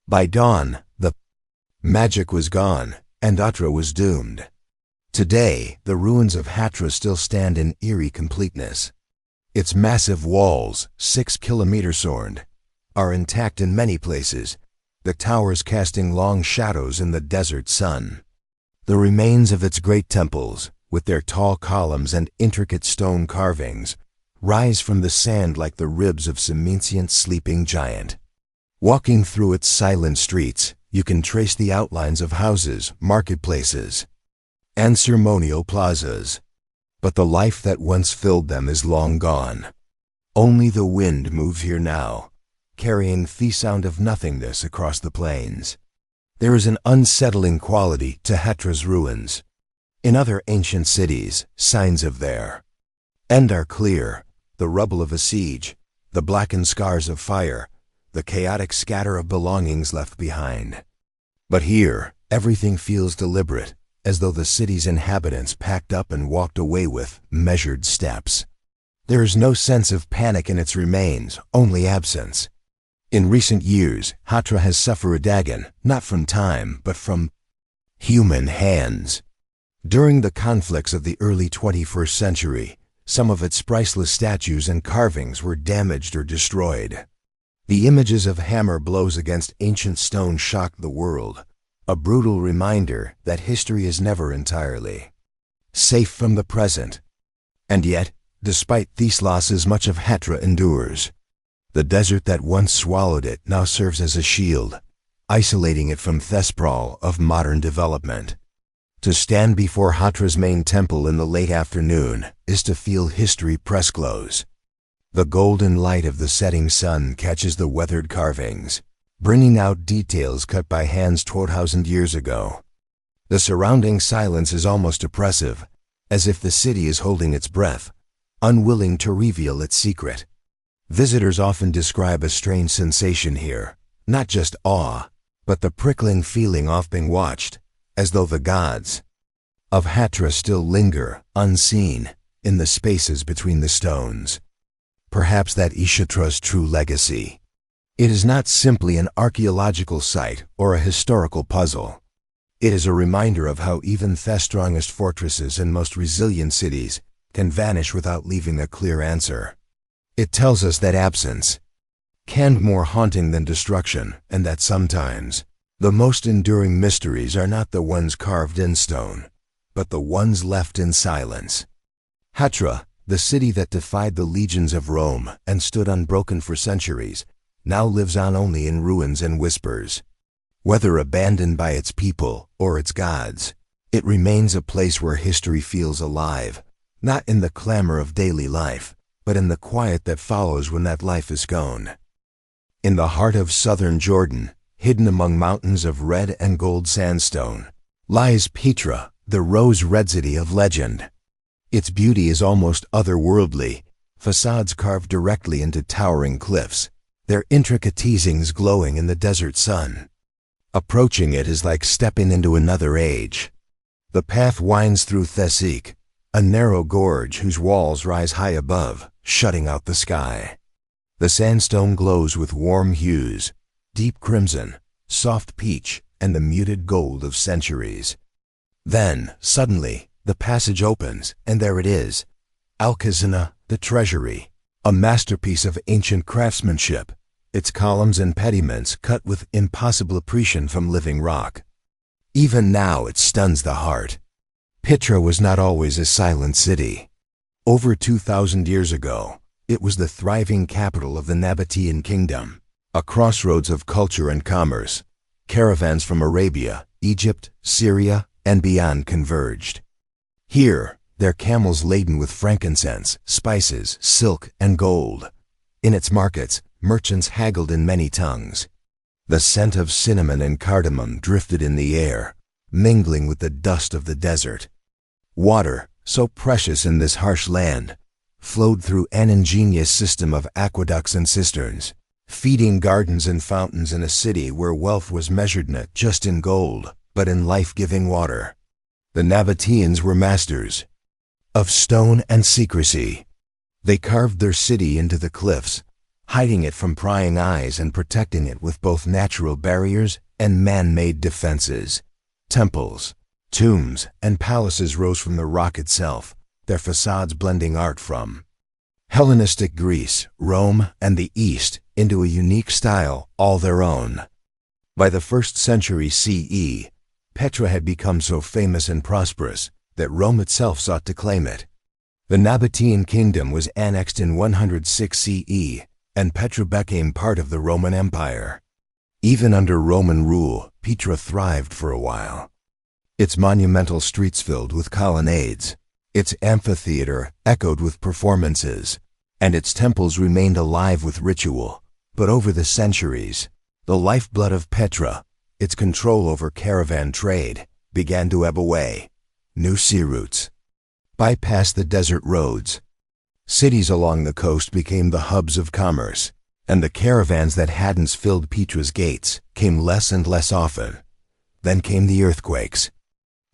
By dawn, the magic was gone, and Hatra was doomed. Today, the ruins of Hatra still stand in eerie completeness. Its massive walls, 6 kilometers soared, are intact in many places, the towers casting long shadows in the desert sun. The remains of its great temples, with their tall columns and intricate stone carvings, rise from the sand like the ribs of some ancient sleeping giant. Walking through its silent streets, you can trace the outlines of houses, marketplaces, and ceremonial plazas. But the life that once filled them is long gone. Only the wind moves here now, carrying the sound of nothingness across the plains. There is an unsettling quality to Hatra's ruins. In other ancient cities, signs of their end are clear: the rubble of a siege, the blackened scars of fire, the chaotic scatter of belongings left behind. But here, everything feels deliberate, as though the city's inhabitants packed up and walked away with measured steps. There is no sense of panic in its remains, only absence. In recent years, Hatra has suffered again, not from time, but from human hands. During the conflicts of the early 21st century, some of its priceless statues and carvings were damaged or destroyed. The images of hammer blows against ancient stone shocked the world, a brutal reminder that history is never entirely safe from the present. And yet, despite these losses, much of Hatra endures. The desert that once swallowed it now serves as a shield, isolating it from the sprawl of modern development. To stand before Hatra's main temple in the late afternoon is to feel history press close. The golden light of the setting sun catches the weathered carvings, bringing out details cut by hands 12,000 years ago. The surrounding silence is almost oppressive, as if the city is holding its breath, unwilling to reveal its secret. Visitors often describe a strange sensation here, not just awe, but the prickling feeling often watched, as though the gods of Hatra still linger, unseen, in the spaces between the stones. Perhaps that Kshatra's true legacy. It is not simply an archaeological site or a historical puzzle. It is a reminder of how even the strongest fortresses and most resilient cities can vanish without leaving a clear answer. It tells us that absence can be more haunting than destruction, and that sometimes the most enduring mysteries are not the ones carved in stone, but the ones left in silence. Hatra, the city that defied the legions of Rome and stood unbroken for centuries, now lives on only in ruins and whispers. Whether abandoned by its people or its gods, it remains a place where history feels alive, not in the clamor of daily life, but in the quiet that follows when that life is gone. In the heart of southern Jordan, hidden among mountains of red and gold sandstone, lies Petra, the rose-red city of legend. Its beauty is almost otherworldly, facades carved directly into towering cliffs, their intricate teasings glowing in the desert sun. Approaching it is like stepping into another age. The path winds through Thesik, a narrow gorge whose walls rise high above, shutting out the sky. The sandstone glows with warm hues, deep crimson, soft peach, and the muted gold of centuries. Then, suddenly, the passage opens, and there it is, Al-Khazanah, the treasury, a masterpiece of ancient craftsmanship, its columns and pediments cut with impossible precision from living rock. Even now it stuns the heart. Petra was not always a silent city. Over 2,000 years ago, it was the thriving capital of the Nabatean kingdom, a crossroads of culture and commerce. Caravans from Arabia, Egypt, Syria, and beyond converged. Here, their camels laden with frankincense, spices, silk, and gold. In its markets, merchants haggled in many tongues. The scent of cinnamon and cardamom drifted in the air, mingling with the dust of the desert. Water, so precious in this harsh land, flowed through an ingenious system of aqueducts and cisterns, feeding gardens and fountains in a city where wealth was measured not just in gold, but in life-giving water. The Nabateans were masters of stone and secrecy. They carved their city into the cliffs, hiding it from prying eyes and protecting it with both natural barriers and man-made defenses. Temples, tombs, and palaces rose from the rock itself, their facades blending art from Hellenistic Greece, Rome, and the East into a unique style all their own. By the 1st century CE, Petra had become so famous and prosperous that Rome itself sought to claim it. The Nabatean kingdom was annexed in 106 CE, and Petra became part of the Roman Empire. Even under Roman rule, Petra thrived for a while. Its monumental streets filled with colonnades, its amphitheater echoed with performances, and its temples remained alive with ritual. But over the centuries, the lifeblood of Petra, its control over caravan trade, began to ebb away. New sea routes bypassed the desert roads. Cities along the coast became the hubs of commerce, and the caravans that hadn't filled Petra's gates came less and less often. Then came the earthquakes.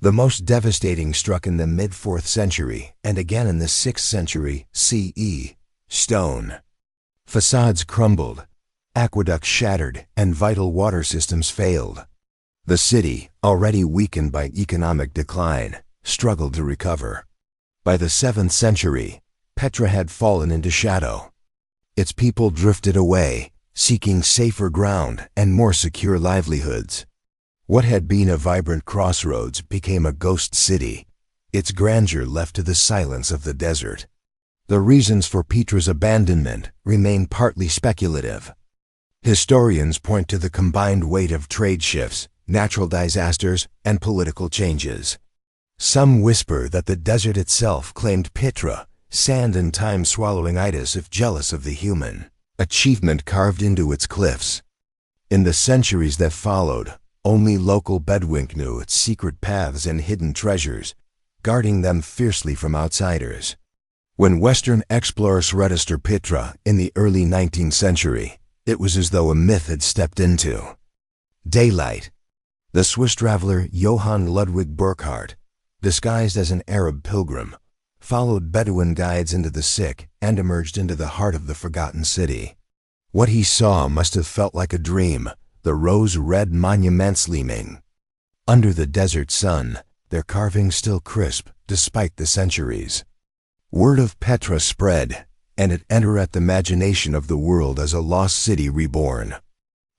The most devastating struck in the mid-4th century and again in the 6th century CE. Stone facades crumbled, aqueducts shattered, and vital water systems failed. The city, already weakened by economic decline, struggled to recover. By the 7th century, Petra had fallen into shadow. Its people drifted away, seeking safer ground and more secure livelihoods. What had been a vibrant crossroads became a ghost city, its grandeur left to the silence of the desert. The reasons for Petra's abandonment remain partly speculative. Historians point to the combined weight of trade shifts, natural disasters, and political changes. Some whisper that the desert itself claimed Petra, sand and time swallowing it as if jealous of the human achievement carved into its cliffs. In the centuries that followed, only local Bedouin knew its secret paths and hidden treasures, guarding them fiercely from outsiders. When Western explorers registered Petra in the early 19th century, it was as though a myth had stepped into Daylight. The Swiss traveler Johann Ludwig Burckhardt, disguised as an Arab pilgrim, followed Bedouin guides into the sick and emerged into the heart of the forgotten city. What he saw must have felt like a dream, the rose-red monuments gleaming under the desert sun, their carvings still crisp despite the centuries. Word of Petra spread, and it entered the imagination of the world as a lost city reborn.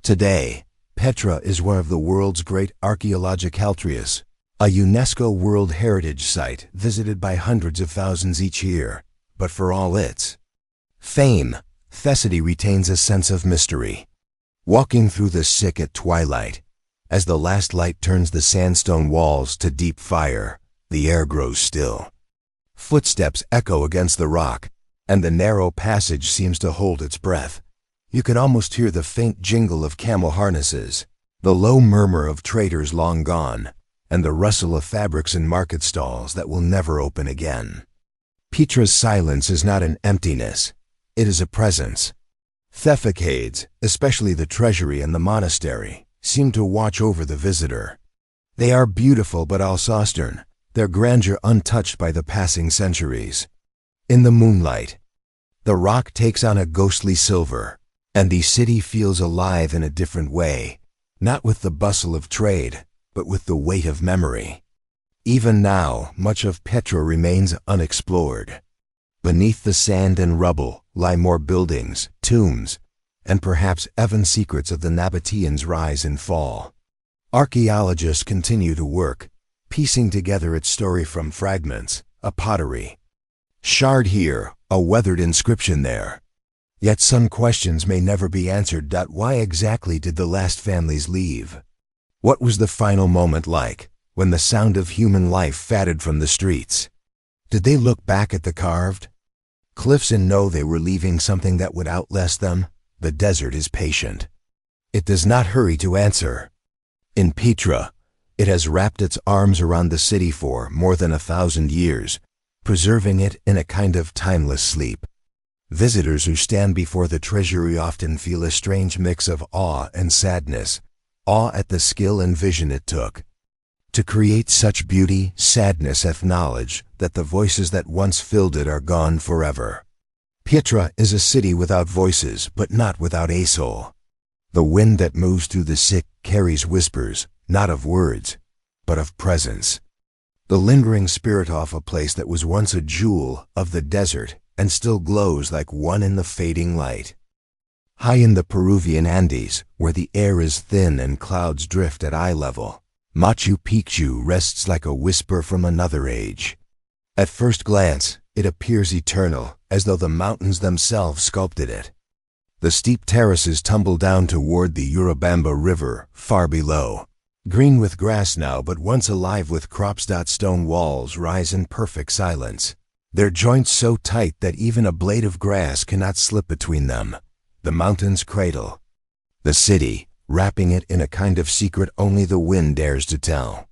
Today, Petra is one of the world's great archaeological treasures, a UNESCO World Heritage Site visited by hundreds of thousands each year. But for all its fame, the city retains a sense of mystery. Walking through the sick at twilight, as the last light turns the sandstone walls to deep fire, the air grows still. Footsteps echo against the rock, and the narrow passage seems to hold its breath. You can almost hear the faint jingle of camel harnesses, the low murmur of traders long gone, and the rustle of fabrics in market stalls that will never open again. Petra's silence is not an emptiness, it is a presence. Thefacades, especially the treasury and the monastery, seem to watch over the visitor. They are beautiful but also austere, their grandeur untouched by the passing centuries. In the moonlight, the rock takes on a ghostly silver, and the city feels alive in a different way, not with the bustle of trade, but with the weight of memory. Even now, much of Petra remains unexplored. Beneath the sand and rubble lie more buildings, tombs, and perhaps even secrets of the Nabateans' rise and fall. Archaeologists continue to work, piecing together its story from fragments, a pottery shard here, a weathered inscription there. Yet some questions may never be answered. Why exactly did the last families leave? What was the final moment like, when the sound of human life faded from the streets? Did they look back at the carved cliffs and know they were leaving something that would outlast them? The desert is patient. It does not hurry to answer. In Petra, it has wrapped its arms around the city for more than 1,000 years, preserving it in a kind of timeless sleep. Visitors who stand before the treasury often feel a strange mix of awe and sadness, awe at the skill and vision it took to create such beauty, sadness at knowledge that the voices that once filled it are gone forever. Petra is a city without voices, but not without a soul. The wind that moves through the sick carries whispers, not of words, but of presence. The lingering spirit of a place that was once a jewel of the desert and still glows like one in the fading light. High in the Peruvian Andes, where the air is thin and clouds drift at eye level, Machu Picchu rests like a whisper from another age. At first glance, it appears eternal, as though the mountains themselves sculpted it. The steep terraces tumble down toward the Urubamba River, far below. Green with grass now, but once alive with crops. Stone walls rise in perfect silence, their joints so tight that even a blade of grass cannot slip between them. The mountain's cradle. The city, wrapping it in a kind of secret only the wind dares to tell.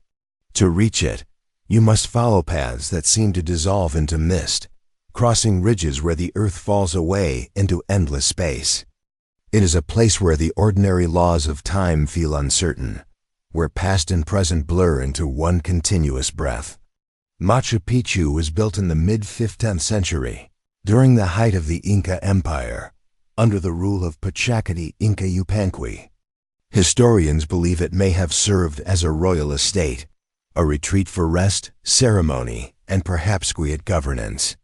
To reach it, you must follow paths that seem to dissolve into mist, crossing ridges where the earth falls away into endless space. It is a place where the ordinary laws of time feel uncertain, where past and present blur into one continuous breath. Machu Picchu was built in the mid-15th century, during the height of the Inca Empire, under the rule of Pachacuti Inca Yupanqui. Historians believe it may have served as a royal estate, a retreat for rest, ceremony, and perhaps quiet governance.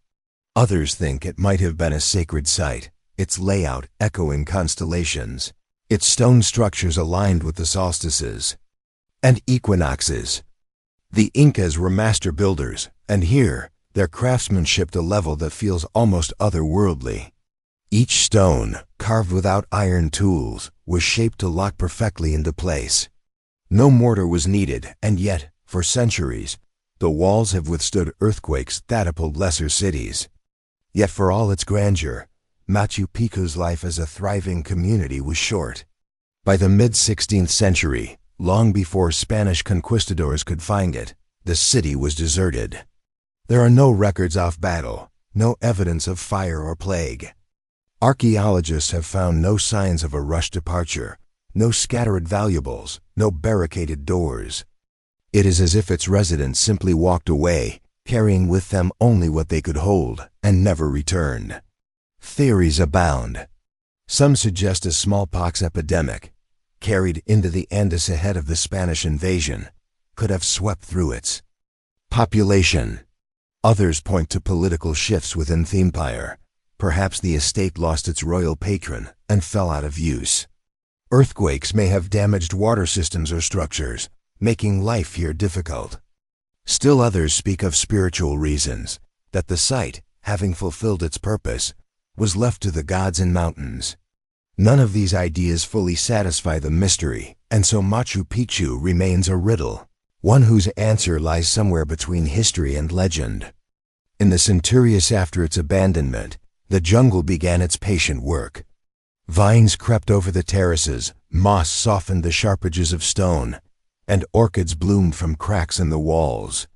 Others think it might have been a sacred site, its layout echoing constellations, its stone structures aligned with the solstices and equinoxes. The Incas were master builders, and here, their craftsmanship to a level that feels almost otherworldly. Each stone, carved without iron tools, was shaped to lock perfectly into place. No mortar was needed, and yet, for centuries, the walls have withstood earthquakes that toppled lesser cities. Yet for all its grandeur, Machu Picchu's life as a thriving community was short. By the mid-16th century, long before Spanish conquistadors could find it, the city was deserted. There are no records of battle, no evidence of fire or plague. Archaeologists have found no signs of a rushed departure, no scattered valuables, no barricaded doors. It is as if its residents simply walked away, carrying with them only what they could hold, and never returned. Theories abound. Some suggest a smallpox epidemic, carried into the Andes ahead of the Spanish invasion, could have swept through its population. Others point to political shifts within the empire. Perhaps the estate lost its royal patron and fell out of use. Earthquakes may have damaged water systems or structures, making life here difficult. Still others speak of spiritual reasons, that the site, having fulfilled its purpose, was left to the gods and mountains. None of these ideas fully satisfy the mystery, and so Machu Picchu remains a riddle, one whose answer lies somewhere between history and legend. In the centuries after its abandonment, the jungle began its patient work. Vines crept over the terraces, moss softened the sharp edges of stone, and orchids bloomed from cracks in the walls.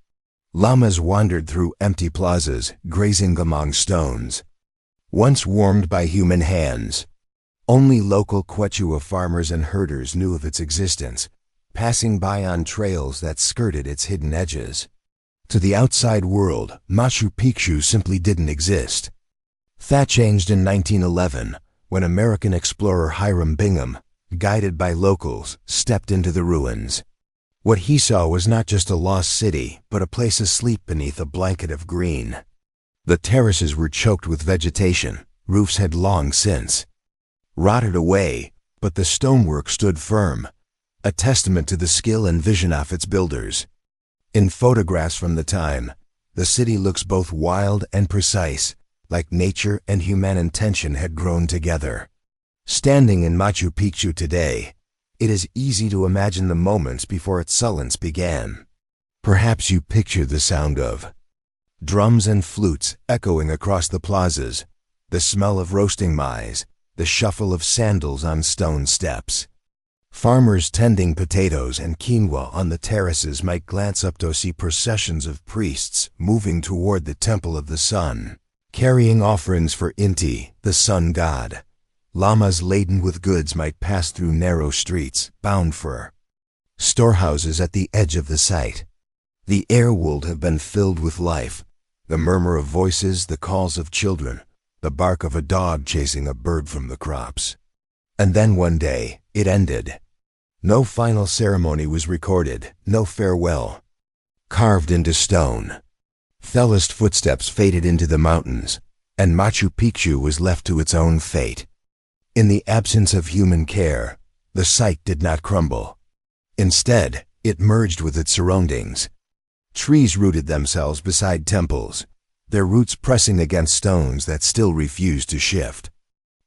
Llamas wandered through empty plazas, grazing among stones. Once warmed by human hands, only local Quechua farmers and herders knew of its existence, passing by on trails that skirted its hidden edges. To the outside world, Machu Picchu simply didn't exist. That changed in 1911, when American explorer Hiram Bingham, guided by locals, stepped into the ruins. What he saw was not just a lost city, but a place asleep beneath a blanket of green. The terraces were choked with vegetation, roofs had long since rotted away, but the stonework stood firm, a testament to the skill and vision of its builders. In photographs from the time, the city looks both wild and precise, like nature and human intention had grown together. Standing in Machu Picchu today, it is easy to imagine the moments before its sullence began. Perhaps you picture the sound of drums and flutes echoing across the plazas, the smell of roasting maize, the shuffle of sandals on stone steps. Farmers tending potatoes and quinoa on the terraces might glance up to see processions of priests moving toward the Temple of the Sun, carrying offerings for Inti, the sun god. Llamas laden with goods might pass through narrow streets, bound for storehouses at the edge of the site. The air would have been filled with life, the murmur of voices, the calls of children, the bark of a dog chasing a bird from the crops. And then one day, it ended. No final ceremony was recorded, no farewell. Carved into stone, Thelist footsteps faded into the mountains, and Machu Picchu was left to its own fate. In the absence of human care, the site did not crumble. Instead, it merged with its surroundings. Trees rooted themselves beside temples, their roots pressing against stones that still refused to shift.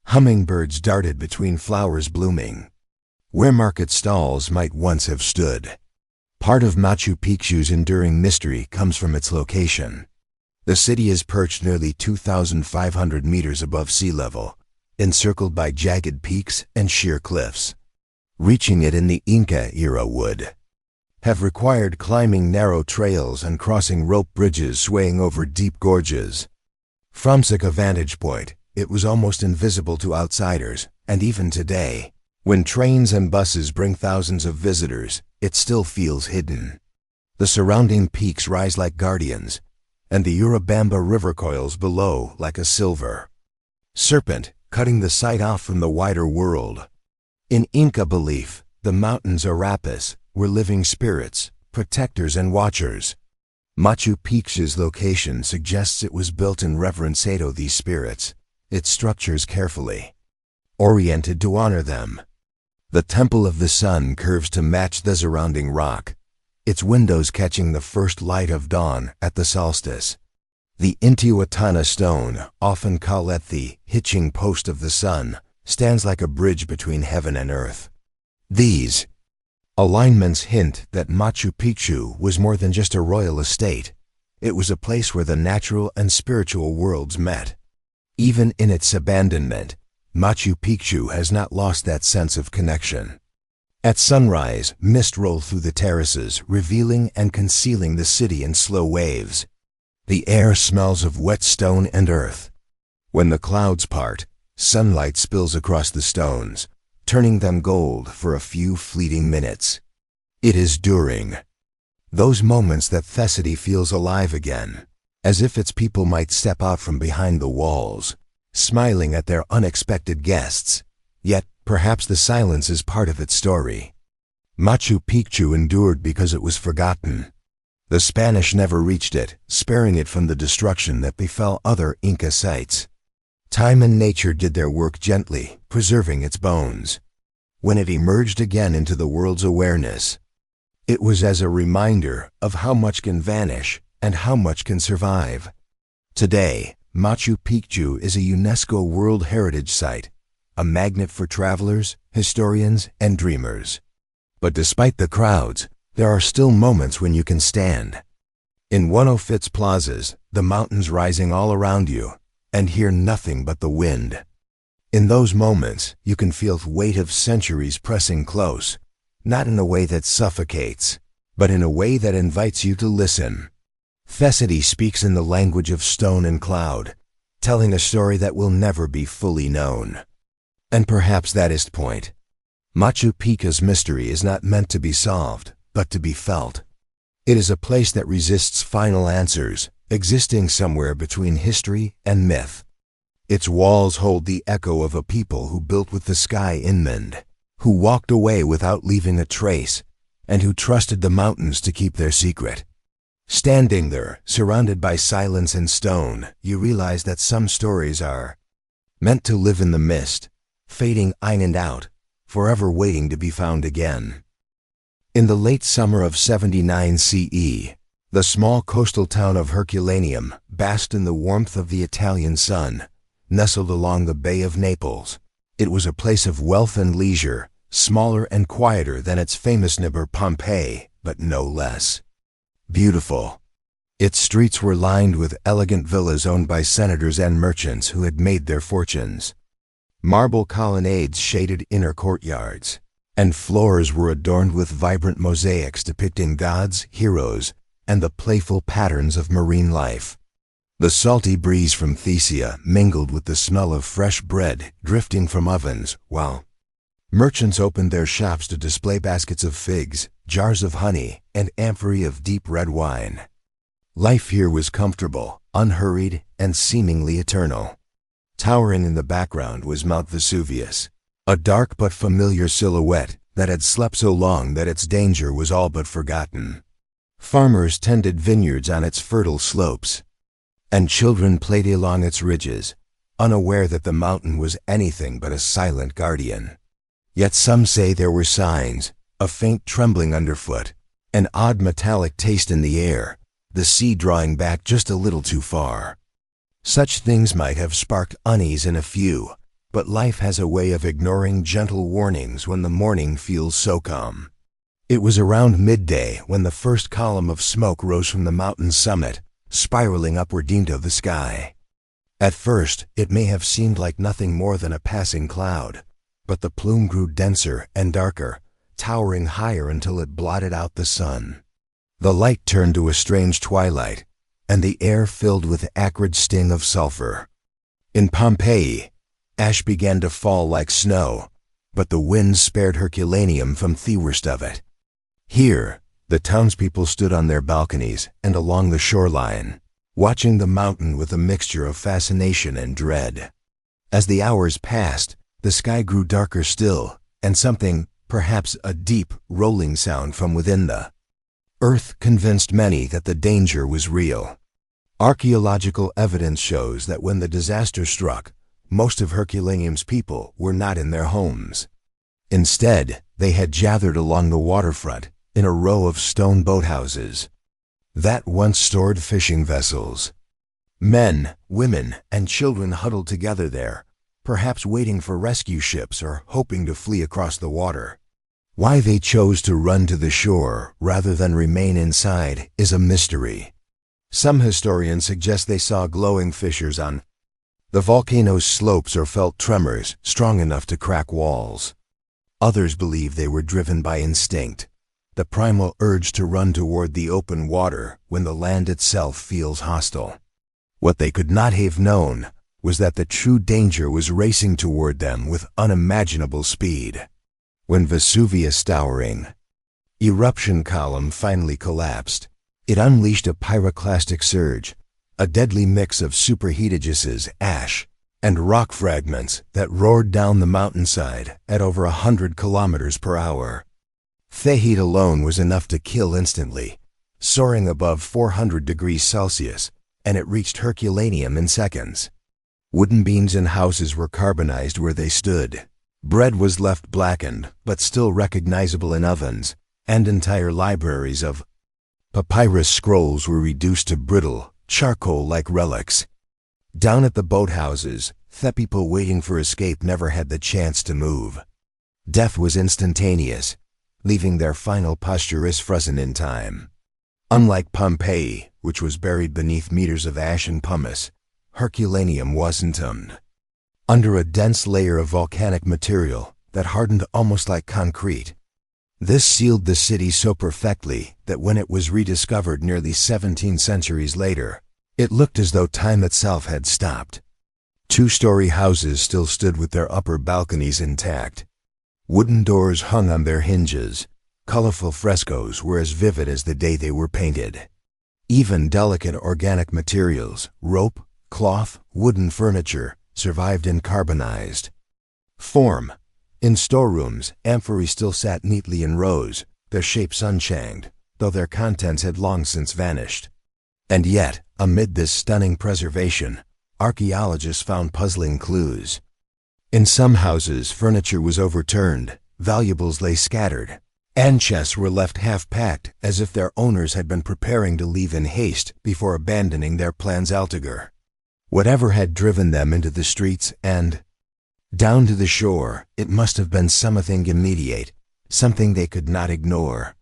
Hummingbirds darted between flowers blooming, where market stalls might once have stood. Part of Machu Picchu's enduring mystery comes from its location. The city is perched nearly 2,500 meters above sea level, encircled by jagged peaks and sheer cliffs. Reaching it in the Inca era would have required climbing narrow trails and crossing rope bridges swaying over deep gorges. From such a vantage point, it was almost invisible to outsiders, and even today, when trains and buses bring thousands of visitors, it still feels hidden. The surrounding peaks rise like guardians, and the Urubamba River coils below like a silver serpent, cutting the sight off from the wider world. In Inca belief, the mountains Arapis were living spirits, protectors and watchers. Machu Picchu's location suggests it was built in reverence to these spirits, its structures carefully oriented to honor them. The Temple of the Sun curves to match the surrounding rock, its windows catching the first light of dawn at the solstice. The Intihuatana stone, often called the hitching post of the sun, stands like a bridge between heaven and earth. These alignments hint that Machu Picchu was more than just a royal estate. It was a place where the natural and spiritual worlds met. Even in its abandonment, Machu Picchu has not lost that sense of connection. At sunrise, mist rolled through the terraces, revealing and concealing the city in slow waves. The air smells of wet stone and earth. When the clouds part, sunlight spills across the stones, turning them gold for a few fleeting minutes. It is during those moments that Thessaly feels alive again, as if its people might step out from behind the walls, smiling at their unexpected guests. Yet, perhaps the silence is part of its story. Machu Picchu endured because it was forgotten. The Spanish never reached it, sparing it from the destruction that befell other Inca sites. Time and nature did their work gently, preserving its bones. When it emerged again into the world's awareness, it was as a reminder of how much can vanish and how much can survive. Today, Machu Picchu is a UNESCO World Heritage Site, a magnet for travelers, historians, and dreamers. But despite the crowds, there are still moments when you can stand in one of its plazas, the mountains rising all around you, and hear nothing but the wind. In those moments, you can feel the weight of centuries pressing close, not in a way that suffocates, but in a way that invites you to listen. Thessaly speaks in the language of stone and cloud, telling a story that will never be fully known. And perhaps that is the point. Machu Picchu's mystery is not meant to be solved, but to be felt. It is a place that resists final answers, existing somewhere between history and myth. Its walls hold the echo of a people who built with the sky in mind, who walked away without leaving a trace, and who trusted the mountains to keep their secret. Standing there, surrounded by silence and stone, you realize that some stories are meant to live in the mist, fading in and out, forever waiting to be found again. In the late summer of 79 CE, the small coastal town of Herculaneum basked in the warmth of the Italian sun, nestled along the Bay of Naples. It was a place of wealth and leisure, smaller and quieter than its famous neighbor Pompeii, but no less beautiful. Its streets were lined with elegant villas owned by senators and merchants who had made their fortunes. Marble colonnades shaded inner courtyards, and floors were adorned with vibrant mosaics depicting gods, heroes, and the playful patterns of marine life. The salty breeze from Thesia mingled with the smell of fresh bread drifting from ovens, while merchants opened their shops to display baskets of figs, jars of honey, and amphorae of deep red wine. Life here was comfortable, unhurried, and seemingly eternal. Towering in the background was Mount Vesuvius, a dark but familiar silhouette that had slept so long that its danger was all but forgotten. Farmers tended vineyards on its fertile slopes, and children played along its ridges, unaware that the mountain was anything but a silent guardian. Yet some say there were signs, a faint trembling underfoot, an odd metallic taste in the air, the sea drawing back just a little too far. Such things might have sparked unease in a few, but life has a way of ignoring gentle warnings when the morning feels so calm. It was around midday when the first column of smoke rose from the mountain's summit, spiraling upward into the sky. At first, it may have seemed like nothing more than a passing cloud, but the plume grew denser and darker, towering higher until it blotted out the sun. The light turned to a strange twilight, and the air filled with acrid sting of sulfur. In Pompeii, ash began to fall like snow, but the wind spared Herculaneum from the worst of it. Here, the townspeople stood on their balconies and along the shoreline, watching the mountain with a mixture of fascination and dread. As the hours passed, the sky grew darker still, and something, perhaps a deep, rolling sound from within the earth convinced many that the danger was real. Archaeological evidence shows that when the disaster struck, most of Herculaneum's people were not in their homes. Instead, they had gathered along the waterfront in a row of stone boathouses that once stored fishing vessels. Men, women, and children huddled together there, perhaps waiting for rescue ships or hoping to flee across the water. Why they chose to run to the shore rather than remain inside is a mystery. Some historians suggest they saw glowing fissures on the volcano's slopes or felt tremors strong enough to crack walls. Others believe they were driven by instinct, the primal urge to run toward the open water when the land itself feels hostile. What they could not have known was that the true danger was racing toward them with unimaginable speed. When Vesuvius' towering eruption column finally collapsed, it unleashed a pyroclastic surge, a deadly mix of superheated gases, ash, and rock fragments that roared down the mountainside at over 100 kilometers per hour. The heat alone was enough to kill instantly, soaring above 400 degrees Celsius, and it reached Herculaneum in seconds. Wooden beams and houses were carbonized where they stood. Bread was left blackened, but still recognizable in ovens, and entire libraries of papyrus scrolls were reduced to brittle, charcoal-like relics. Down at the boathouses, the people waiting for escape never had the chance to move. Death was instantaneous, leaving their final postures frozen in time. Unlike Pompeii, which was buried beneath meters of ash and pumice, Herculaneum was entombed under a dense layer of volcanic material that hardened almost like concrete. This sealed the city so perfectly that when it was rediscovered nearly 17 centuries later, it looked as though time itself had stopped. Two-story houses still stood with their upper balconies intact. Wooden doors hung on their hinges. Colorful frescoes were as vivid as the day they were painted. Even delicate organic materials, rope, cloth, wooden furniture, survived in carbonized form. In storerooms, amphorae still sat neatly in rows, their shapes unchanged, though their contents had long since vanished. And yet, amid this stunning preservation, archaeologists found puzzling clues. In some houses, furniture was overturned, valuables lay scattered, and chests were left half-packed as if their owners had been preparing to leave in haste before abandoning their plans altogether. Whatever had driven them into the streets and down to the shore, it must have been something immediate, something they could not ignore.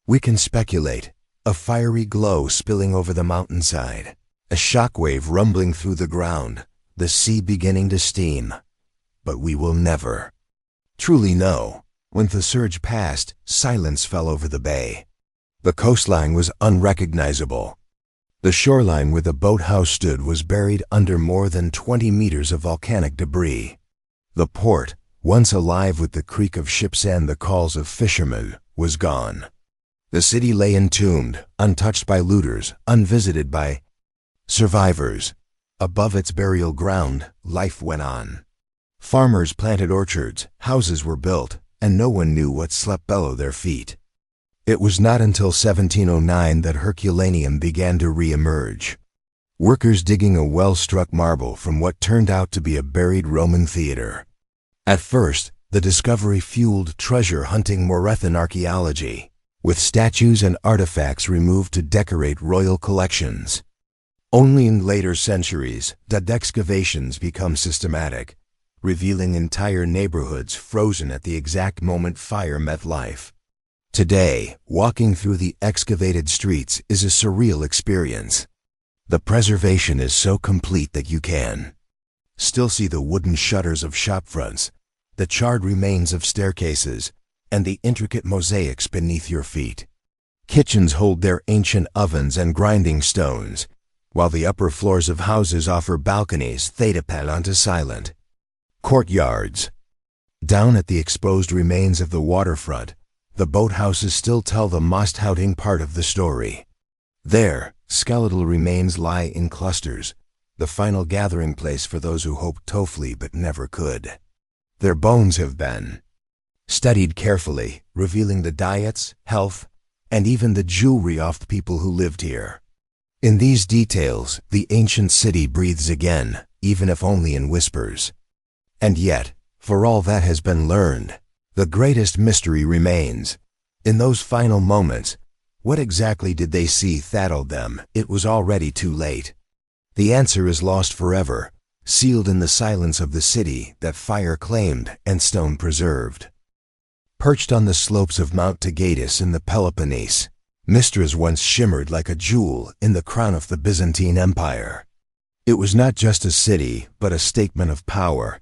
We can speculate. A fiery glow spilling over the mountainside, a shockwave rumbling through the ground, the sea beginning to steam. But we will never truly know. When the surge passed, silence fell over the bay. The coastline was unrecognizable. The shoreline where the boathouse stood was buried under more than 20 meters of volcanic debris. The port, once alive with the creak of ships and the calls of fishermen, was gone. The city lay entombed, untouched by looters, unvisited by survivors. Above its burial ground, life went on. Farmers planted orchards, houses were built, and no one knew what slept below their feet. It was not until 1709 that Herculaneum began to re-emerge. Workers digging a well-struck marble from what turned out to be a buried Roman theater. At first, the discovery fueled treasure-hunting Morethan archaeology, with statues and artifacts removed to decorate royal collections. Only in later centuries did excavations become systematic, revealing entire neighborhoods frozen at the exact moment fire met life. Today, walking through the excavated streets is a surreal experience. The preservation is so complete that you can still see the wooden shutters of shopfronts, the charred remains of staircases, and the intricate mosaics beneath your feet. Kitchens hold their ancient ovens and grinding stones, while the upper floors of houses offer balconies that depend onto silent courtyards. Down at the exposed remains of the waterfront, the boathouses still tell the most haunting part of the story. There, skeletal remains lie in clusters, the final gathering place for those who hoped to flee but never could. Their bones have been studied carefully, revealing the diets, health, and even the jewelry of the people who lived here. In these details, the ancient city breathes again, even if only in whispers. And yet, for all that has been learned, the greatest mystery remains. In those final moments, what exactly did they see that told them it was already too late? The answer is lost forever, sealed in the silence of the city that fire claimed and stone preserved. Perched on the slopes of Mount Taygetus in the Peloponnese, Mystras once shimmered like a jewel in the crown of the Byzantine Empire. It was not just a city, but a statement of power,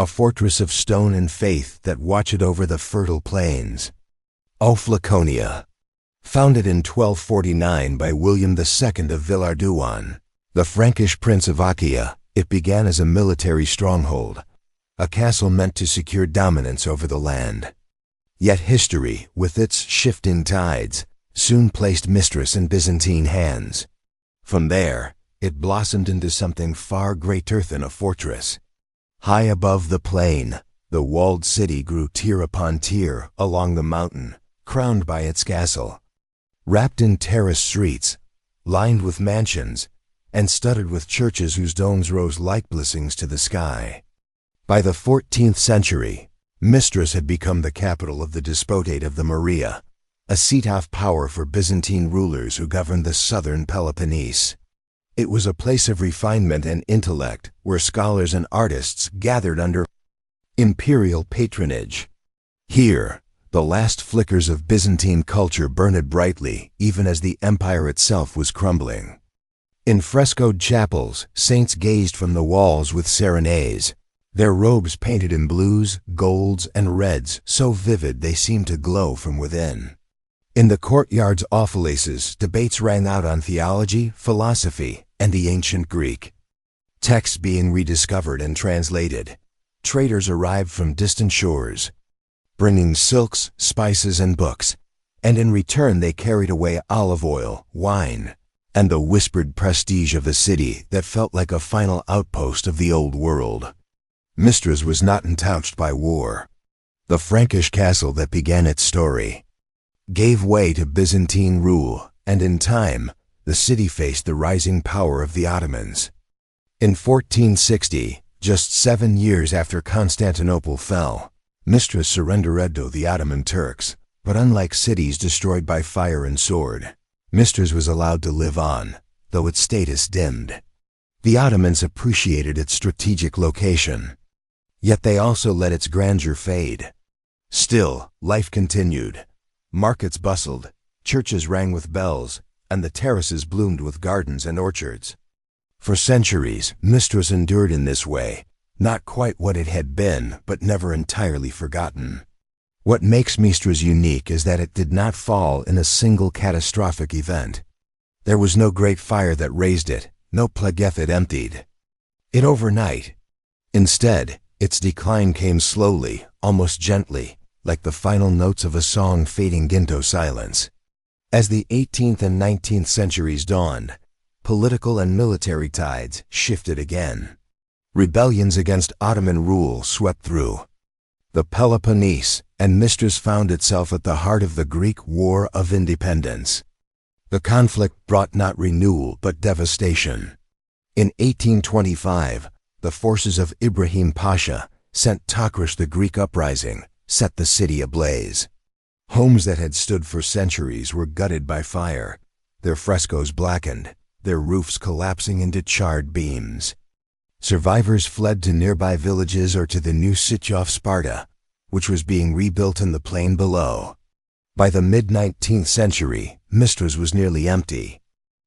a fortress of stone and faith that watched over the fertile plains. of Laconia. Founded in 1249 by William II of Villardouin, the Frankish Prince of Achaia, It began as a military stronghold, a castle meant to secure dominance over the land. Yet history, with its shifting tides, soon placed Mistras in Byzantine hands. From there, it blossomed into something far greater than a fortress. High above the plain, the walled city grew tier upon tier along the mountain, crowned by its castle. Wrapped in terraced streets, lined with mansions, and studded with churches whose domes rose like blessings to the sky. By the 14th century, Mistras had become the capital of the Despotate of the Morea, a seat of power for Byzantine rulers who governed the southern Peloponnese. It was a place of refinement and intellect where scholars and artists gathered under imperial patronage. Here, the last flickers of Byzantine culture burned brightly even as the empire itself was crumbling. In frescoed chapels, saints gazed from the walls with serenades, their robes painted in blues, golds, and reds so vivid they seemed to glow from within. In the courtyard's offices, debates rang out on theology, philosophy, and the ancient Greek. Texts being rediscovered and translated, traders arrived from distant shores, bringing silks, spices, and books, and in return they carried away olive oil, wine, and the whispered prestige of a city that felt like a final outpost of the old world. Mistras was not untouched by war. The Frankish castle that began its story gave way to Byzantine rule, and in time, the city faced the rising power of the Ottomans. In 1460, just 7 years after Constantinople fell, Mistras surrendered to the Ottoman Turks, but unlike cities destroyed by fire and sword, Mistras was allowed to live on, though its status dimmed. The Ottomans appreciated its strategic location, yet they also let its grandeur fade. Still, life continued. Markets bustled, churches rang with bells, and the terraces bloomed with gardens and orchards. For centuries, Mistras endured in this way, not quite what it had been, but never entirely forgotten. What makes Mistras unique is that it did not fall in a single catastrophic event. There was no great fire that razed it, no plague it emptied it overnight. Instead, its decline came slowly, almost gently, like the final notes of a song fading into silence. As the 18th and 19th centuries dawned, political and military tides shifted again. Rebellions against Ottoman rule swept through the Peloponnese, and Mistras found itself at the heart of the Greek War of Independence. The conflict brought not renewal but devastation. In 1825, the forces of Ibrahim Pasha sent Takrish the Greek uprising, set the city ablaze. Homes that had stood for centuries were gutted by fire, their frescoes blackened, their roofs collapsing into charred beams. Survivors fled to nearby villages or to the new city of Sparta, which was being rebuilt in the plain below. By the mid-19th century, Mistras was nearly empty.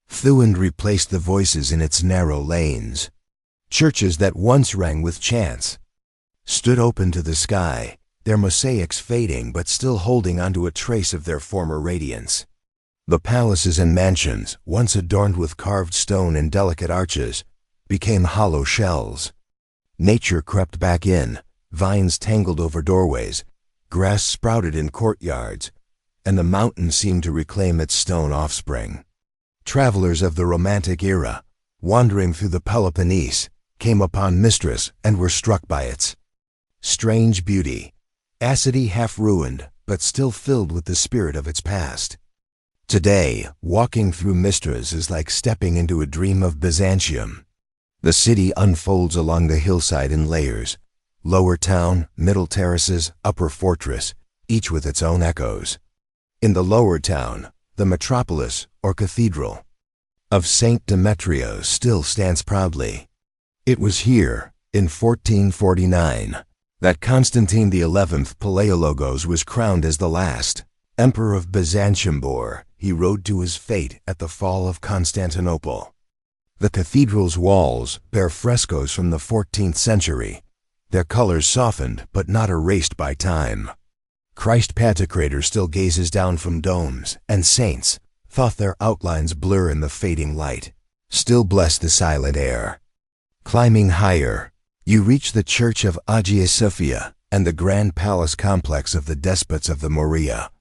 Thuand replaced the voices in its narrow lanes. Churches that once rang with chants stood open to the sky, their mosaics fading but still holding onto a trace of their former radiance. The palaces and mansions, once adorned with carved stone and delicate arches, became hollow shells. Nature crept back in, vines tangled over doorways, grass sprouted in courtyards, and the mountain seemed to reclaim its stone offspring. Travelers of the Romantic era, wandering through the Peloponnese, came upon Mistras and were struck by its strange beauty, acidy half-ruined, but still filled with the spirit of its past. Today, walking through Mistras is like stepping into a dream of Byzantium. The city unfolds along the hillside in layers, lower town, middle terraces, upper fortress, each with its own echoes. In the lower town, the metropolis, or cathedral, of St. Demetrios still stands proudly. It was here, in 1449, that Constantine XI Palaiologos was crowned as the last Emperor of Byzantium. He rode to his fate at the fall of Constantinople. The cathedral's walls bear frescoes from the 14th century, their colors softened but not erased by time. Christ Pantocrator still gazes down from domes, and saints, though their outlines blur in the fading light, still bless the silent air. Climbing higher, you reach the Church of Hagia Sophia and the grand palace complex of the despots of the Morea.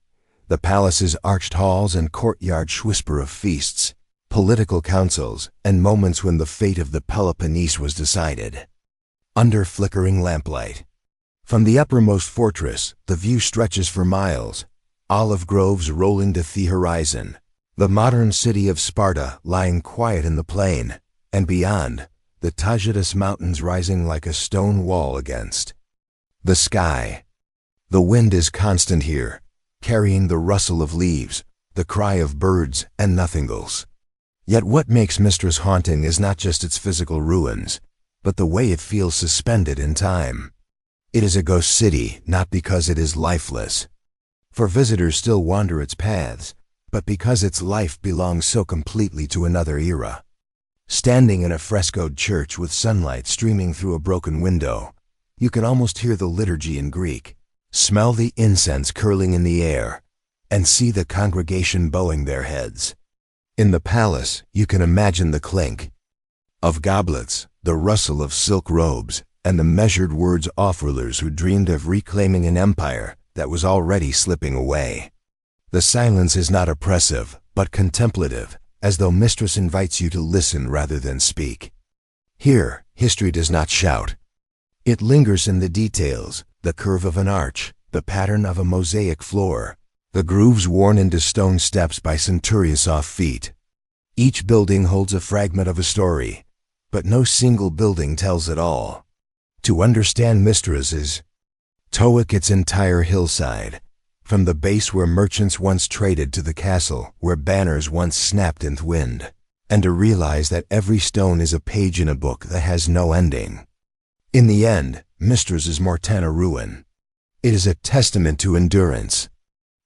The palace's arched halls and courtyards whisper of feasts, political councils, and moments when the fate of the Peloponnese was decided. Under flickering lamplight. From the uppermost fortress, the view stretches for miles, olive groves rolling to the horizon, the modern city of Sparta lying quiet in the plain, and beyond, the Tacitus Mountains rising like a stone wall against the sky. The wind is constant here, carrying the rustle of leaves, the cry of birds and nothingals. Yet what makes Mystras haunting is not just its physical ruins, but the way it feels suspended in time. It is a ghost city not because it is lifeless, for visitors still wander its paths, but because its life belongs so completely to another era. Standing in a frescoed church with sunlight streaming through a broken window, you can almost hear the liturgy in Greek, smell the incense curling in the air, and see the congregation bowing their heads. In the palace, you can imagine the clink of goblets, the rustle of silk robes, and the measured words of rulers who dreamed of reclaiming an empire that was already slipping away. The silence is not oppressive, but contemplative, as though Mystras invites you to listen rather than speak. Here, history does not shout. It lingers in the details, the curve of an arch, the pattern of a mosaic floor, the grooves worn into stone steps by centurious feet. Each building holds a fragment of a story, but no single building tells it all. To understand Mystras is to walk its entire hillside, from the base where merchants once traded to the castle where banners once snapped in the wind, and to realize that every stone is a page in a book that has no ending. In the end, Mystras is more than a ruin. It is a testament to endurance.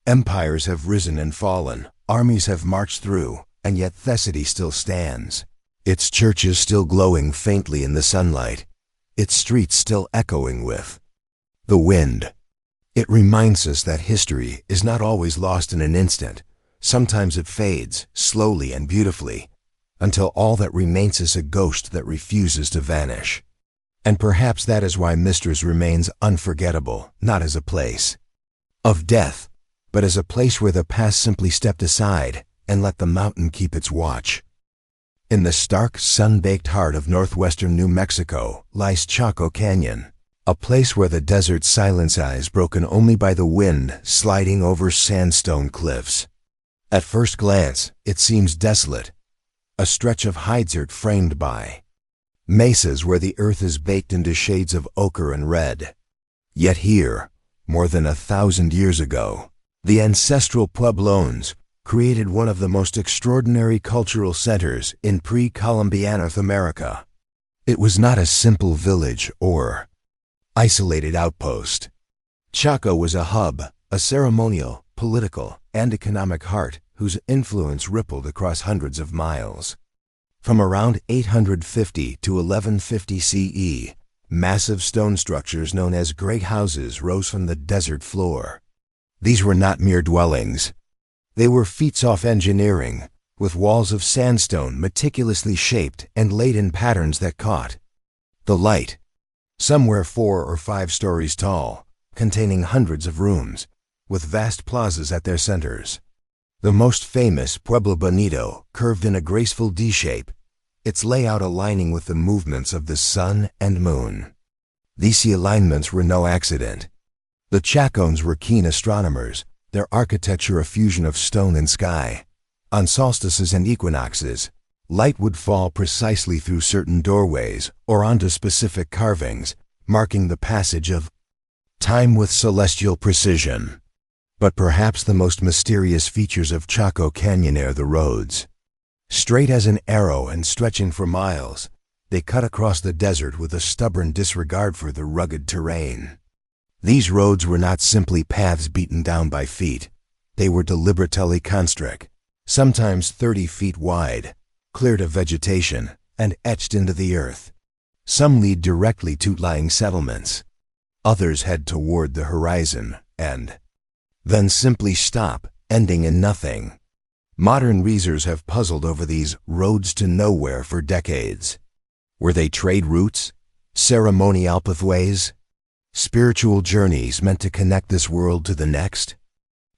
Empires have risen and fallen, armies have marched through, and yet the city still stands. Its churches still glowing faintly in the sunlight, its streets still echoing with the wind. It reminds us that history is not always lost in an instant. Sometimes it fades, slowly and beautifully, until all that remains is a ghost that refuses to vanish. And perhaps that is why Mystras remains unforgettable, not as a place of death, but as a place where the past simply stepped aside and let the mountain keep its watch. In the stark, sun-baked heart of northwestern New Mexico lies Chaco Canyon, a place where the desert silence is broken only by the wind sliding over sandstone cliffs. At first glance, it seems desolate, a stretch of high desert framed by mesas where the earth is baked into shades of ochre and red. Yet here, more than 1,000 years ago, the ancestral Pueblones created one of the most extraordinary cultural centers in pre-Columbian North America. It was not a simple village or isolated outpost. Chaco was a hub, a ceremonial, political, and economic heart whose influence rippled across hundreds of miles. From around 850 to 1150 CE, massive stone structures known as great houses rose from the desert floor. These were not mere dwellings. They were feats of engineering, with walls of sandstone meticulously shaped and laid in patterns that caught the light. Some were 4 or 5 stories tall, containing hundreds of rooms, with vast plazas at their centers. The most famous, Pueblo Bonito, curved in a graceful D shape, its layout aligning with the movements of the sun and moon. These alignments were no accident. The Chacones were keen astronomers, their architecture a fusion of stone and sky. On solstices and equinoxes, light would fall precisely through certain doorways or onto specific carvings, marking the passage of time with celestial precision. But perhaps the most mysterious features of Chaco Canyon are the roads. Straight as an arrow and stretching for miles, they cut across the desert with a stubborn disregard for the rugged terrain. These roads were not simply paths beaten down by feet. They were deliberately constructed, sometimes 30 feet wide, cleared of vegetation, and etched into the earth. Some lead directly to lying settlements. Others head toward the horizon and then simply stop, ending in nothing. Modern researchers have puzzled over these roads to nowhere for decades. Were they trade routes? Ceremonial pathways? Spiritual journeys meant to connect this world to the next?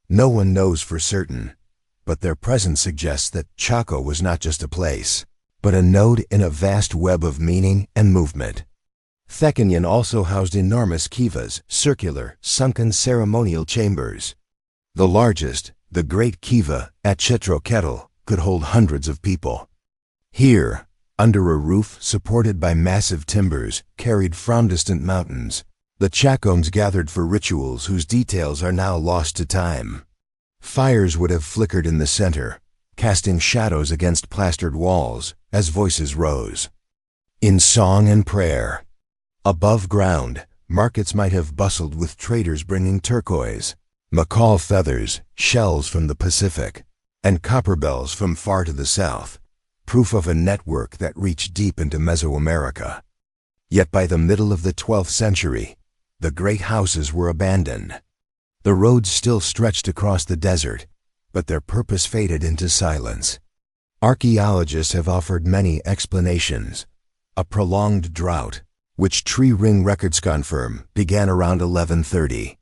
No one knows for certain, but their presence suggests that Chaco was not just a place, but a node in a vast web of meaning and movement. Thecanyon also housed enormous kivas, circular, sunken ceremonial chambers. The largest, the Great Kiva at Chitroquetl, could hold hundreds of people. Here, under a roof supported by massive timbers carried from distant mountains, the Chacones gathered for rituals whose details are now lost to time. Fires would have flickered in the center, casting shadows against plastered walls as voices rose. In song and prayer. Above ground, markets might have bustled with traders bringing turquoise, macaw feathers, shells from the Pacific, and copper bells from far to the south, proof of a network that reached deep into Mesoamerica. Yet by the middle of the 12th century, the great houses were abandoned. The roads still stretched across the desert, but their purpose faded into silence. Archaeologists have offered many explanations. A prolonged drought, which tree ring records confirm, began around 1130.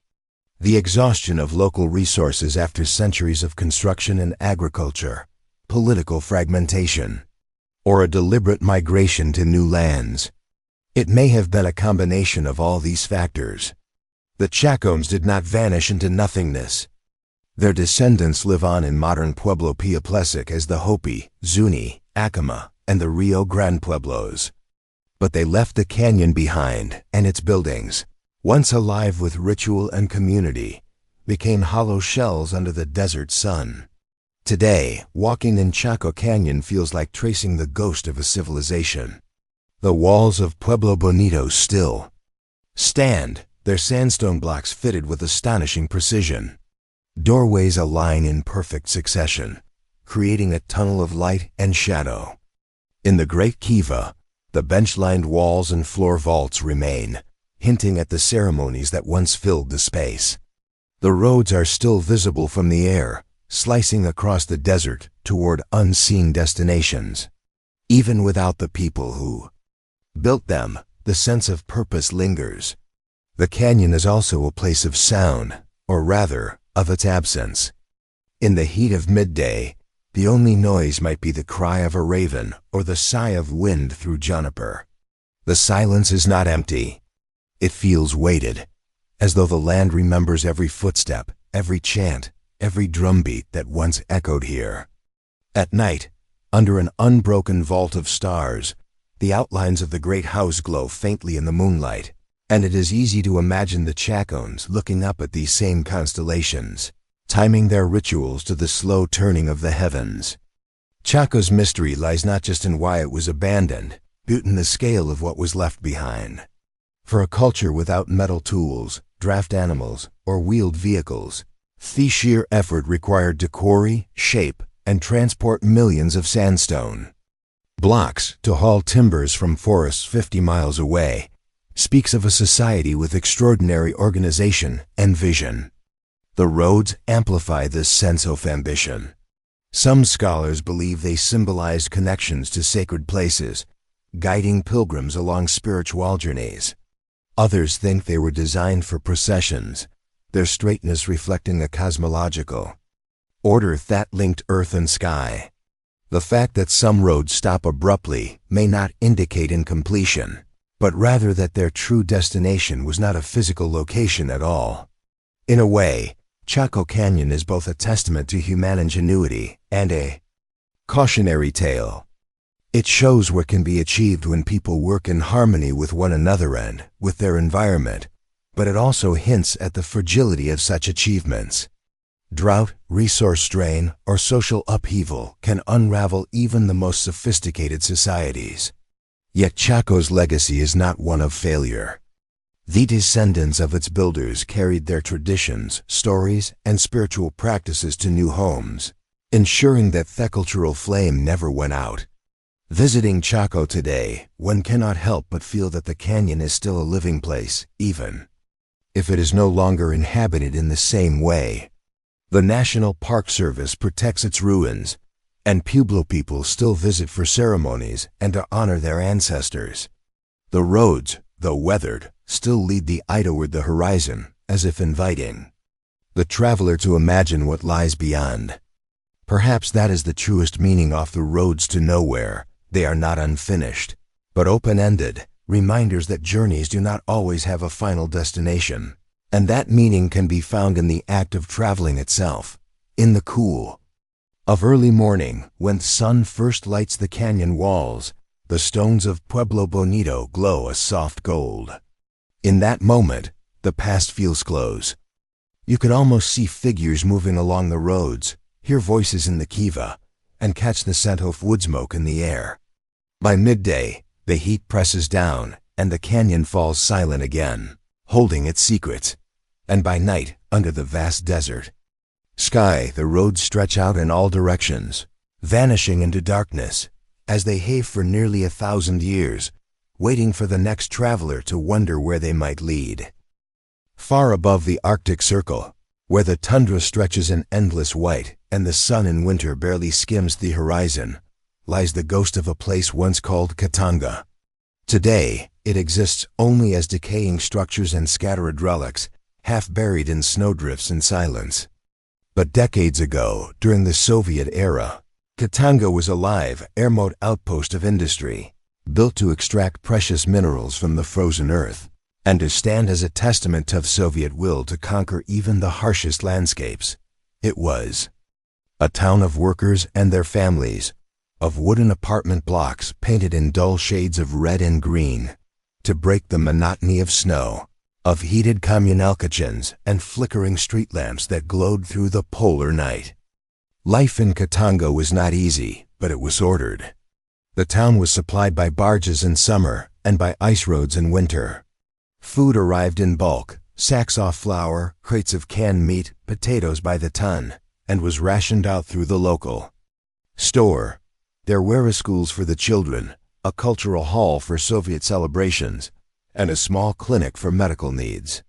The exhaustion of local resources after centuries of construction and agriculture, political fragmentation, or a deliberate migration to new lands. It may have been a combination of all these factors. The Chacones did not vanish into nothingness. Their descendants live on in modern Pueblo Pieplesic as the Hopi, Zuni, Acoma, and the Rio Grande Pueblos. But they left the canyon behind, and its buildings, once alive with ritual and community, became hollow shells under the desert sun. Today, walking in Chaco Canyon feels like tracing the ghost of a civilization. The walls of Pueblo Bonito still stand, their sandstone blocks fitted with astonishing precision. Doorways align in perfect succession, creating a tunnel of light and shadow. In the Great Kiva, the bench-lined walls and floor vaults remain, hinting at the ceremonies that once filled the space. The roads are still visible from the air, slicing across the desert toward unseen destinations. Even without the people who built them, the sense of purpose lingers. The canyon is also a place of sound, or rather, of its absence. In the heat of midday, the only noise might be the cry of a raven or the sigh of wind through juniper. The silence is not empty. It feels weighted, as though the land remembers every footstep, every chant, every drumbeat that once echoed here. At night, under an unbroken vault of stars, the outlines of the great house glow faintly in the moonlight, and it is easy to imagine the Chacones looking up at these same constellations, timing their rituals to the slow turning of the heavens. Chaco's mystery lies not just in why it was abandoned, but in the scale of what was left behind. For a culture without metal tools, draft animals, or wheeled vehicles, the sheer effort required to quarry, shape, and transport millions of sandstone blocks to haul timbers from forests 50 miles away speaks of a society with extraordinary organization and vision. The roads amplify this sense of ambition. Some scholars believe they symbolized connections to sacred places, guiding pilgrims along spiritual journeys. Others think they were designed for processions, their straightness reflecting a cosmological order that linked earth and sky. The fact that some roads stop abruptly may not indicate incompletion, but rather that their true destination was not a physical location at all. In a way, Chaco Canyon is both a testament to human ingenuity and a cautionary tale. It shows what can be achieved when people work in harmony with one another and with their environment, but it also hints at the fragility of such achievements. Drought, resource strain, or social upheaval can unravel even the most sophisticated societies. Yet Chaco's legacy is not one of failure. The descendants of its builders carried their traditions, stories, and spiritual practices to new homes, ensuring that the cultural flame never went out. Visiting Chaco today, one cannot help but feel that the canyon is still a living place, even if it is no longer inhabited in the same way. The National Park Service protects its ruins, and Pueblo people still visit for ceremonies and to honor their ancestors. The roads, though weathered, still lead the eye toward the horizon, as if inviting the traveler to imagine what lies beyond. Perhaps that is the truest meaning of the roads to nowhere. They are not unfinished, but open-ended, reminders that journeys do not always have a final destination, and that meaning can be found in the act of traveling itself, in the cool of early morning when the sun first lights the canyon walls. The stones of Pueblo Bonito glow a soft gold. In that moment, the past feels close. You can almost see figures moving along the roads, hear voices in the kiva, and catch the scent of wood smoke in the air. By midday, the heat presses down, and the canyon falls silent again, holding its secrets. And by night, under the vast desert sky, the roads stretch out in all directions, vanishing into darkness, as they have for nearly 1,000 years, waiting for the next traveler to wonder where they might lead. Far above the Arctic Circle, where the tundra stretches in endless white and the sun in winter barely skims the horizon, lies the ghost of a place once called Katanga. Today, it exists only as decaying structures and scattered relics, half buried in snowdrifts and silence. But decades ago, during the Soviet era, Katanga was a live, remote outpost of industry, built to extract precious minerals from the frozen earth, and to stand as a testament to the Soviet will to conquer even the harshest landscapes. It was a town of workers and their families, of wooden apartment blocks painted in dull shades of red and green, to break the monotony of snow, of heated communal kitchens and flickering street lamps that glowed through the polar night. Life in Katanga was not easy, but it was ordered. The town was supplied by barges in summer and by ice roads in winter. Food arrived in bulk, sacks of flour, crates of canned meat, potatoes by the ton, and was rationed out through the local store. There were schools for the children, a cultural hall for Soviet celebrations, and a small clinic for medical needs.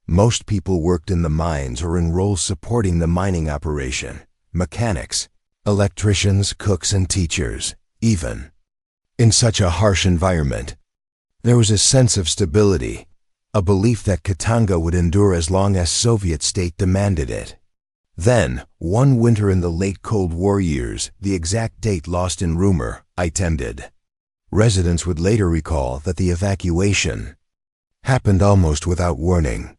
Most people worked in the mines or in roles supporting the mining operation: mechanics, electricians, cooks, and teachers. Even in such a harsh environment, there was a sense of stability, a belief that Katanga would endure as long as Soviet state demanded it. Then, one winter in the late Cold War years, the exact date lost in rumor, attended. Residents would later recall that the evacuation happened almost without warning.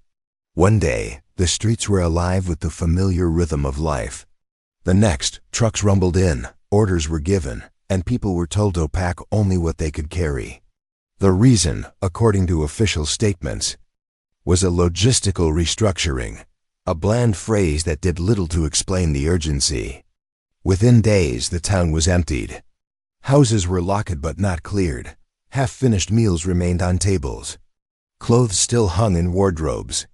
One day, the streets were alive with the familiar rhythm of life. The next, trucks rumbled in, orders were given, and people were told to pack only what they could carry. The reason, according to official statements, was a logistical restructuring, a bland phrase that did little to explain the urgency. Within days, the town was emptied. Houses were locked but not cleared. Half-finished meals remained on tables. Clothes still hung in wardrobes.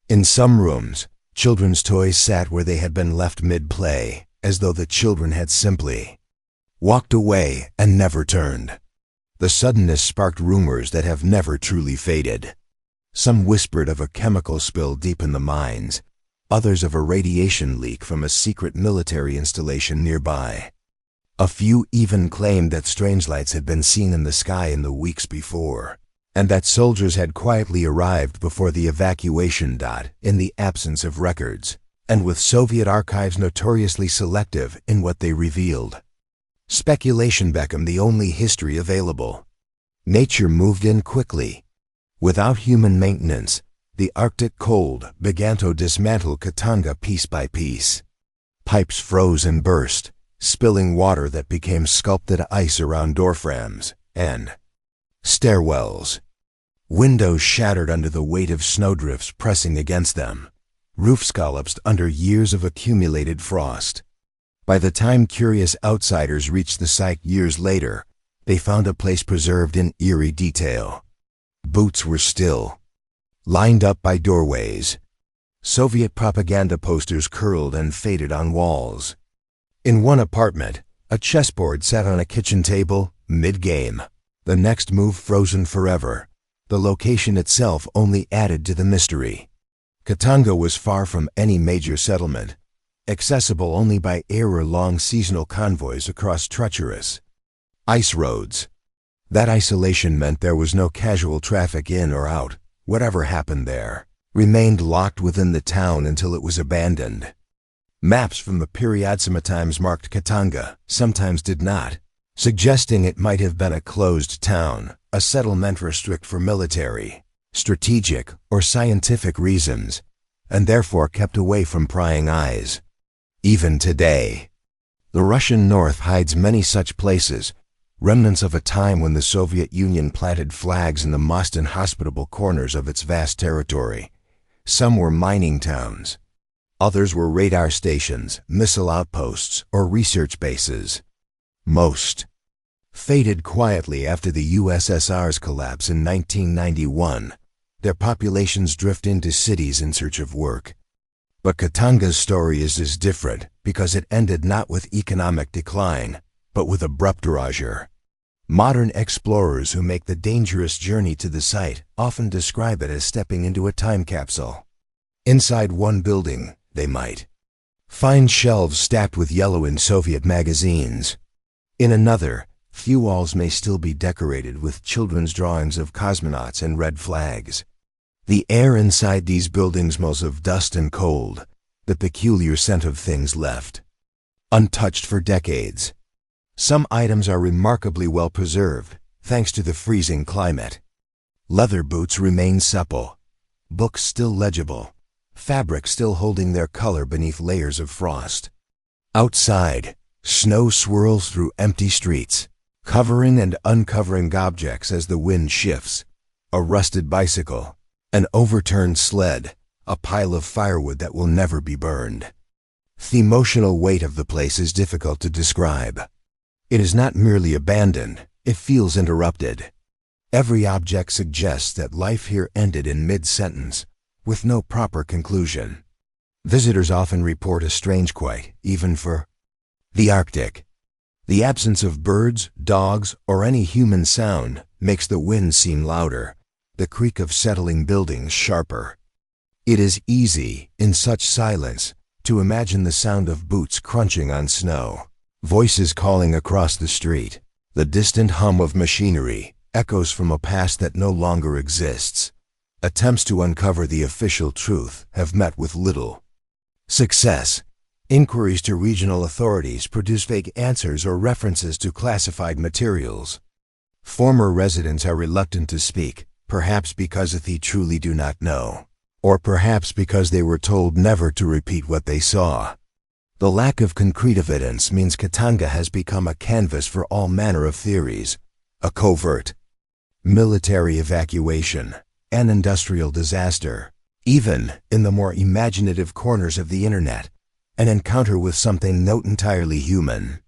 In some rooms, children's toys sat where they had been left mid-play, as though the children had simply walked away and never turned. The suddenness sparked rumors that have never truly faded. Some whispered of a chemical spill deep in the mines, others of a radiation leak from a secret military installation nearby. A few even claimed that strange lights had been seen in the sky in the weeks before, and that soldiers had quietly arrived before the evacuation. In the absence of records, and with Soviet archives notoriously selective in what they revealed, speculation became the only history available. Nature moved in quickly. Without human maintenance, the Arctic cold began to dismantle Katanga piece by piece. Pipes froze and burst, spilling water that became sculpted ice around door frames and stairwells. Windows shattered under the weight of snowdrifts pressing against them. Roofs collapsed under years of accumulated frost. By the time curious outsiders reached the site years later, they found a place preserved in eerie detail. Boots were still lined up by doorways. Soviet propaganda posters curled and faded on walls. In one apartment, a chessboard sat on a kitchen table, mid-game. The next move frozen forever. The location itself only added to the mystery. Katanga was far from any major settlement. accessible only by air or long seasonal convoys across treacherous ice roads. That isolation meant there was no casual traffic in or out. Whatever happened there remained locked within the town until it was abandoned. Maps from the Periodisma times marked Katanga, sometimes did not, suggesting it might have been a closed town, a settlement restricted for military, strategic, or scientific reasons, and therefore kept away from prying eyes. Even today, the Russian North hides many such places, remnants of a time when the Soviet Union planted flags in the most inhospitable corners of its vast territory. Some were mining towns. Others were radar stations, missile outposts, or research bases. Most faded quietly after the USSR's collapse in 1991. Their populations drift into cities in search of work. But Katanga's story is different because it ended not with economic decline, but with abrupt erasure. Modern explorers who make the dangerous journey to the site often describe it as stepping into a time capsule. Inside one building, they might find shelves stacked with yellow and Soviet magazines. In another, few walls may still be decorated with children's drawings of cosmonauts and red flags. The air inside these buildings smells of dust and cold, the peculiar scent of things left untouched for decades. Some items are remarkably well preserved, thanks to the freezing climate. Leather boots remain supple, books still legible, fabrics still holding their color beneath layers of frost. Outside, snow swirls through empty streets, covering and uncovering objects as the wind shifts. A rusted bicycle, an overturned sled, a pile of firewood that will never be burned. The emotional weight of the place is difficult to describe. It is not merely abandoned, it feels interrupted. Every object suggests that life here ended in mid-sentence, with no proper conclusion. Visitors often report a strange quiet, even for the Arctic. The absence of birds, dogs, or any human sound makes the wind seem louder, the creak of settling buildings sharper. It is easy, in such silence, to imagine the sound of boots crunching on snow, voices calling across the street. The distant hum of machinery echoes from a past that no longer exists. Attempts to uncover the official truth have met with little success. Inquiries to regional authorities produce vague answers or references to classified materials. Former residents are reluctant to speak, perhaps because they truly do not know, or perhaps because they were told never to repeat what they saw. The lack of concrete evidence means Katanga has become a canvas for all manner of theories: a covert military evacuation, an industrial disaster, even, in the more imaginative corners of the internet, an encounter with something not entirely human.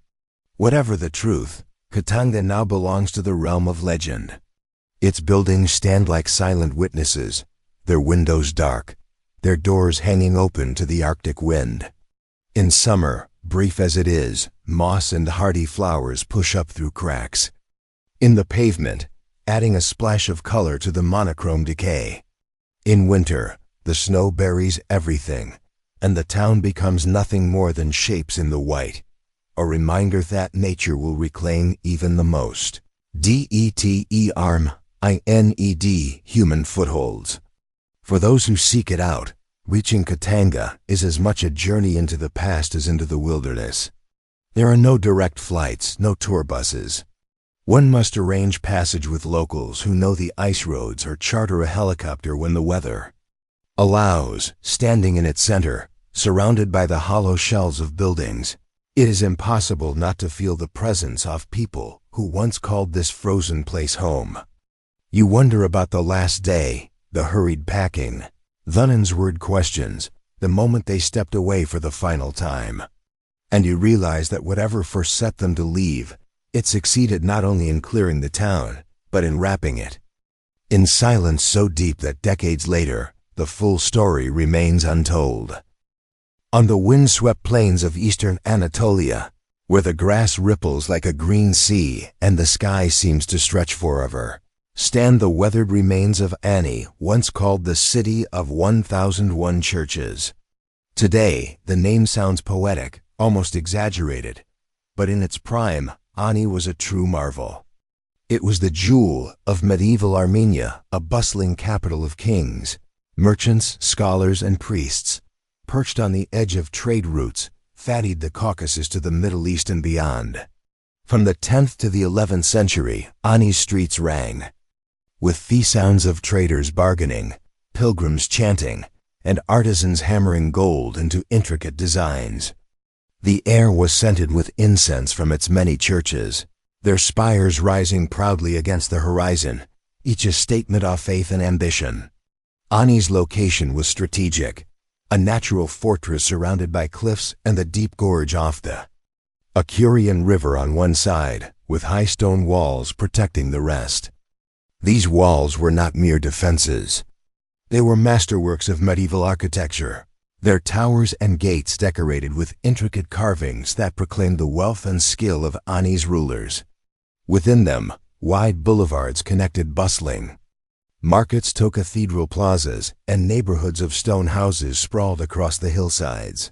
Whatever the truth, Katanga now belongs to the realm of legend. Its buildings stand like silent witnesses, their windows dark, their doors hanging open to the Arctic wind. In summer, brief as it is, moss and hardy flowers push up through cracks in the pavement, adding a splash of color to the monochrome decay. In winter, the snow buries everything, and the town becomes nothing more than shapes in the white, a reminder that nature will reclaim even the most determined human footholds. For those who seek it out, reaching Katanga is as much a journey into the past as into the wilderness. There are no direct flights, no tour buses. One must arrange passage with locals who know the ice roads or charter a helicopter when the weather allows. Standing in its center, surrounded by the hollow shells of buildings, it is impossible not to feel the presence of people who once called this frozen place home. You wonder about the last day, the hurried packing, the unanswered questions, the moment they stepped away for the final time. And you realize that whatever first set them to leave, it succeeded not only in clearing the town, but in wrapping it in silence so deep that decades later, the full story remains untold. On the wind-swept plains of eastern Anatolia, where the grass ripples like a green sea and the sky seems to stretch forever, stand the weathered remains of Ani, once called the City of 1001 Churches. Today, the name sounds poetic, almost exaggerated, but in its prime, Ani was a true marvel. It was the jewel of medieval Armenia, a bustling capital of kings, merchants, scholars, and priests. Perched on the edge of trade routes, fattied the Caucasus to the Middle East and beyond. From the 10th to the 11th century, Ani's streets rang with the sounds of traders bargaining, pilgrims chanting, and artisans hammering gold into intricate designs. The air was scented with incense from its many churches, their spires rising proudly against the horizon, each a statement of faith and ambition. Ani's location was strategic, a natural fortress surrounded by cliffs and the deep gorge off the Akurian River on one side, with high stone walls protecting the rest. These walls were not mere defenses. They were masterworks of medieval architecture, their towers and gates decorated with intricate carvings that proclaimed the wealth and skill of Ani's rulers. Within them, wide boulevards connected bustling markets to cathedral plazas, and neighborhoods of stone houses sprawled across the hillsides.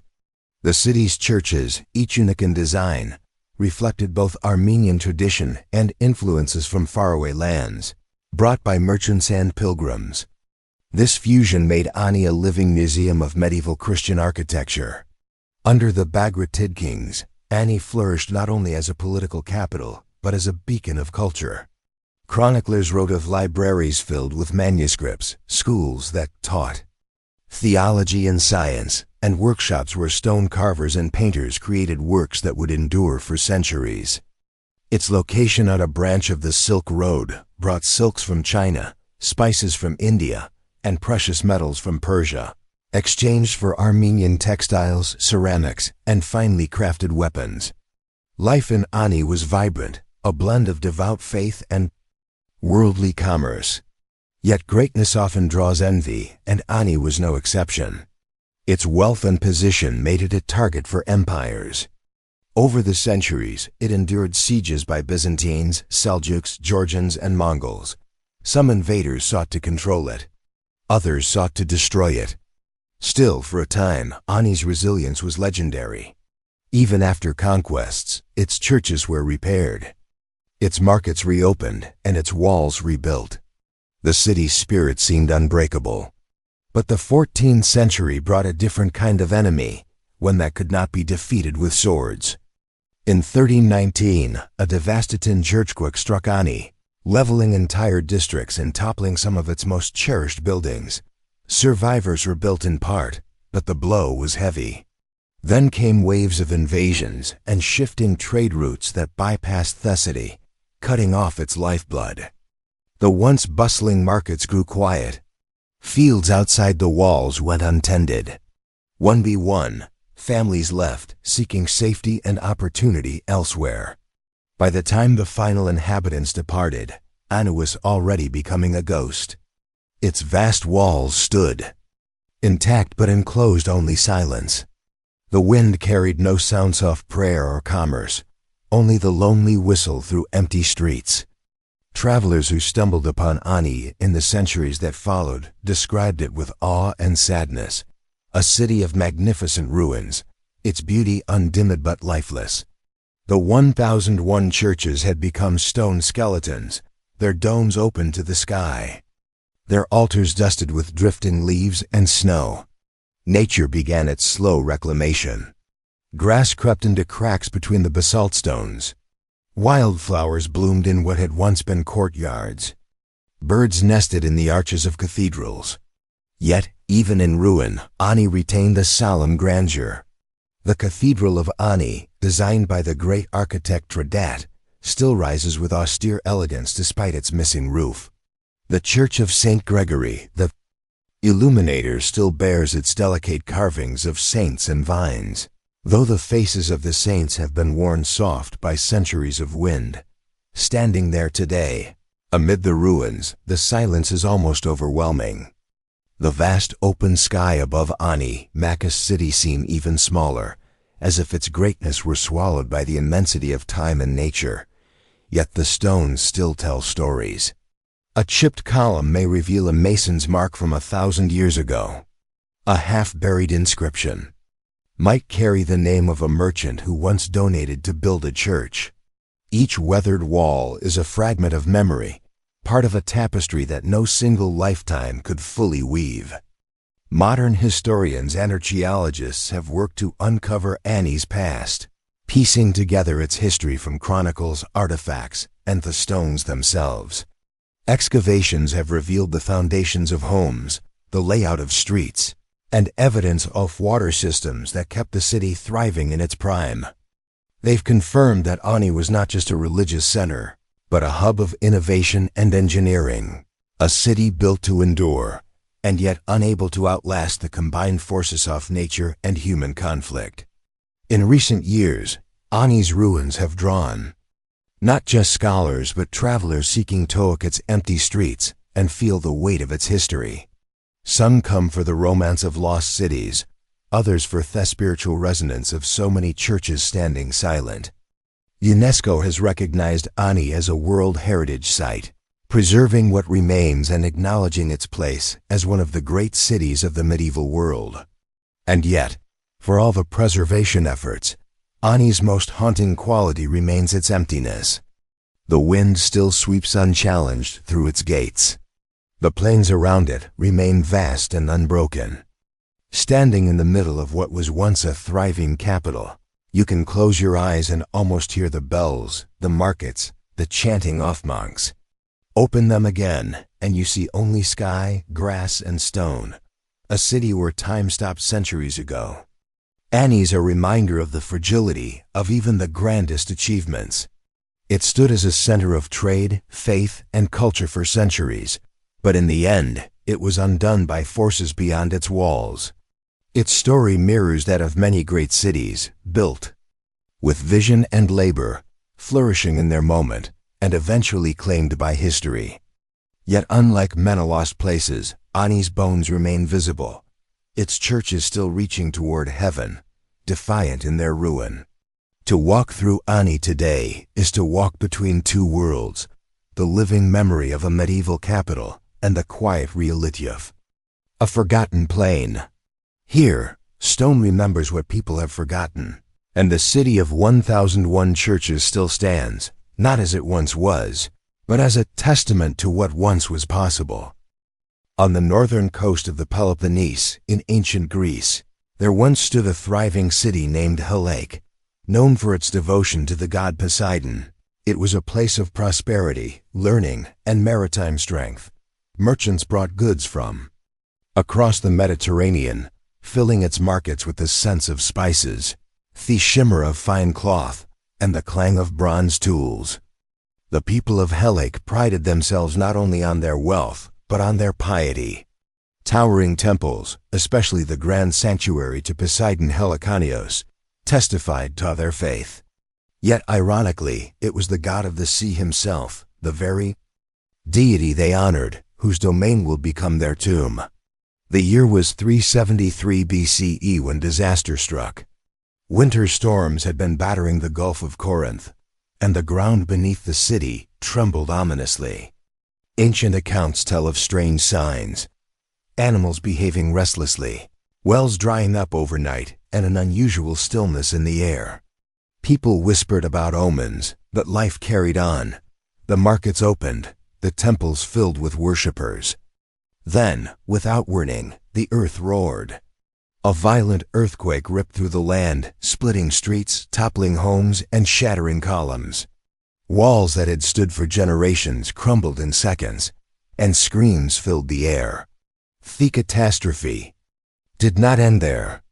The city's churches, each unique in design, reflected both Armenian tradition and influences from faraway lands, brought by merchants and pilgrims. This fusion made Ani a living museum of medieval Christian architecture. Under the Bagratid kings, Ani flourished not only as a political capital, but as a beacon of culture. Chroniclers wrote of libraries filled with manuscripts, schools that taught theology and science, and workshops where stone carvers and painters created works that would endure for centuries. Its location on a branch of the Silk Road brought silks from China, spices from India, and precious metals from Persia, exchanged for Armenian textiles, ceramics, and finely crafted weapons. Life in Ani was vibrant, a blend of devout faith and worldly commerce. Yet greatness often draws envy, and Ani was no exception. Its wealth and position made it a target for empires. Over the centuries, it endured sieges by Byzantines, Seljuks, Georgians, and Mongols. Some invaders sought to control it. Others sought to destroy it. Still, for a time, Ani's resilience was legendary. Even after conquests, its churches were repaired, its markets reopened, and its walls rebuilt. The city's spirit seemed unbreakable. But the 14th century brought a different kind of enemy, one that could not be defeated with swords. In 1319, a devastating earthquake struck Ani, leveling entire districts and toppling some of its most cherished buildings. Survivors rebuilt in part, but the blow was heavy. Then came waves of invasions and shifting trade routes that bypassed Thessaly, cutting off its lifeblood. The once bustling markets grew quiet. Fields outside the walls went untended. One by one, families left, seeking safety and opportunity elsewhere. By the time the final inhabitants departed, Ani was already becoming a ghost. Its vast walls stood, intact but enclosed only silence. The wind carried no sounds of prayer or commerce, only the lonely whistle through empty streets. Travelers who stumbled upon Ani in the centuries that followed described it with awe and sadness, a city of magnificent ruins, its beauty undimmed but lifeless. The 1,001 churches had become stone skeletons, their domes open to the sky, their altars dusted with drifting leaves and snow. Nature began its slow reclamation. Grass crept into cracks between the basalt stones. Wildflowers bloomed in what had once been courtyards. Birds nested in the arches of cathedrals. Yet, even in ruin, Ani retained a solemn grandeur. The Cathedral of Ani, designed by the great architect Tredat, still rises with austere elegance despite its missing roof. The Church of St. Gregory, the Illuminator, still bears its delicate carvings of saints and vines, though the faces of the saints have been worn soft by centuries of wind. Standing there today, amid the ruins, the silence is almost overwhelming. The vast open sky above Ani makes a city seem even smaller, as if its greatness were swallowed by the immensity of time and nature. Yet the stones still tell stories. A chipped column may reveal a mason's mark from 1,000 years ago, a half-buried inscription, might carry the name of a merchant who once donated to build a church. Each weathered wall is a fragment of memory, part of a tapestry that no single lifetime could fully weave. Modern historians and archaeologists have worked to uncover Ani's past, piecing together its history from chronicles, artifacts, and the stones themselves. Excavations have revealed the foundations of homes, the layout of streets, and evidence of water systems that kept the city thriving in its prime. They've confirmed that Ani was not just a religious center, but a hub of innovation and engineering, a city built to endure, and yet unable to outlast the combined forces of nature and human conflict. In recent years, Ani's ruins have drawn not just scholars but travelers seeking to walk its empty streets and feel the weight of its history. Some come for the romance of lost cities, others for the spiritual resonance of so many churches standing silent. UNESCO has recognized Ani as a World Heritage Site, preserving what remains and acknowledging its place as one of the great cities of the medieval world. And yet, for all the preservation efforts, Ani's most haunting quality remains its emptiness. The wind still sweeps unchallenged through its gates. The plains around it remain vast and unbroken. Standing in the middle of what was once a thriving capital, you can close your eyes and almost hear the bells, the markets, the chanting of monks. Open them again, and you see only sky, grass, and stone, a city where time stopped centuries ago. Ani's a reminder of the fragility of even the grandest achievements. It stood as a center of trade, faith, and culture for centuries, but in the end, it was undone by forces beyond its walls. Its story mirrors that of many great cities, built with vision and labor, flourishing in their moment, and eventually claimed by history. Yet unlike many lost places, Ani's bones remain visible. Its church is still reaching toward heaven, defiant in their ruin. To walk through Ani today is to walk between two worlds, the living memory of a medieval capital and the quiet reality of a forgotten plain. Here, stone remembers what people have forgotten, and the city of 1001 churches still stands, not as it once was, but as a testament to what once was possible. On the northern coast of the Peloponnese, in ancient Greece, there once stood a thriving city named Helike, known for its devotion to the god Poseidon. It was a place of prosperity, learning, and maritime strength. Merchants brought goods from across the Mediterranean, filling its markets with the scents of spices, the shimmer of fine cloth, and the clang of bronze tools. The people of Helike prided themselves not only on their wealth, but on their piety. Towering temples, especially the grand sanctuary to Poseidon Helikonios, testified to their faith. Yet ironically, it was the god of the sea himself, the very deity they honored, whose domain will become their tomb. The year was 373 BCE when disaster struck. Winter storms had been battering the Gulf of Corinth, and the ground beneath the city trembled ominously. Ancient accounts tell of strange signs: animals behaving restlessly, wells drying up overnight, and an unusual stillness in the air. People whispered about omens, but life carried on. The markets opened, the temples filled with worshippers. Then, without warning, the earth roared. A violent earthquake ripped through the land, splitting streets, toppling homes, and shattering columns. Walls that had stood for generations crumbled in seconds, and screams filled the air. The catastrophe did not end there.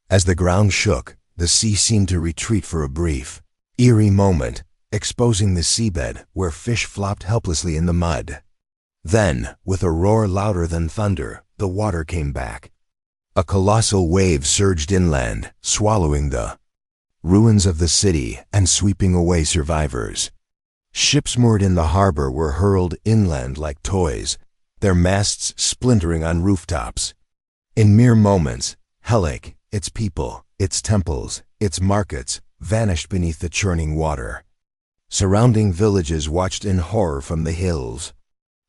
As the ground shook, the sea seemed to retreat for a brief, eerie moment, exposing the seabed where fish flopped helplessly in the mud. Then, with a roar louder than thunder, the water came back. A colossal wave surged inland, swallowing the ruins of the city and sweeping away survivors. Ships moored in the harbor were hurled inland like toys, their masts splintering on rooftops. In mere moments, Helike, its people, its temples, its markets, vanished beneath the churning water. Surrounding villages watched in horror from the hills.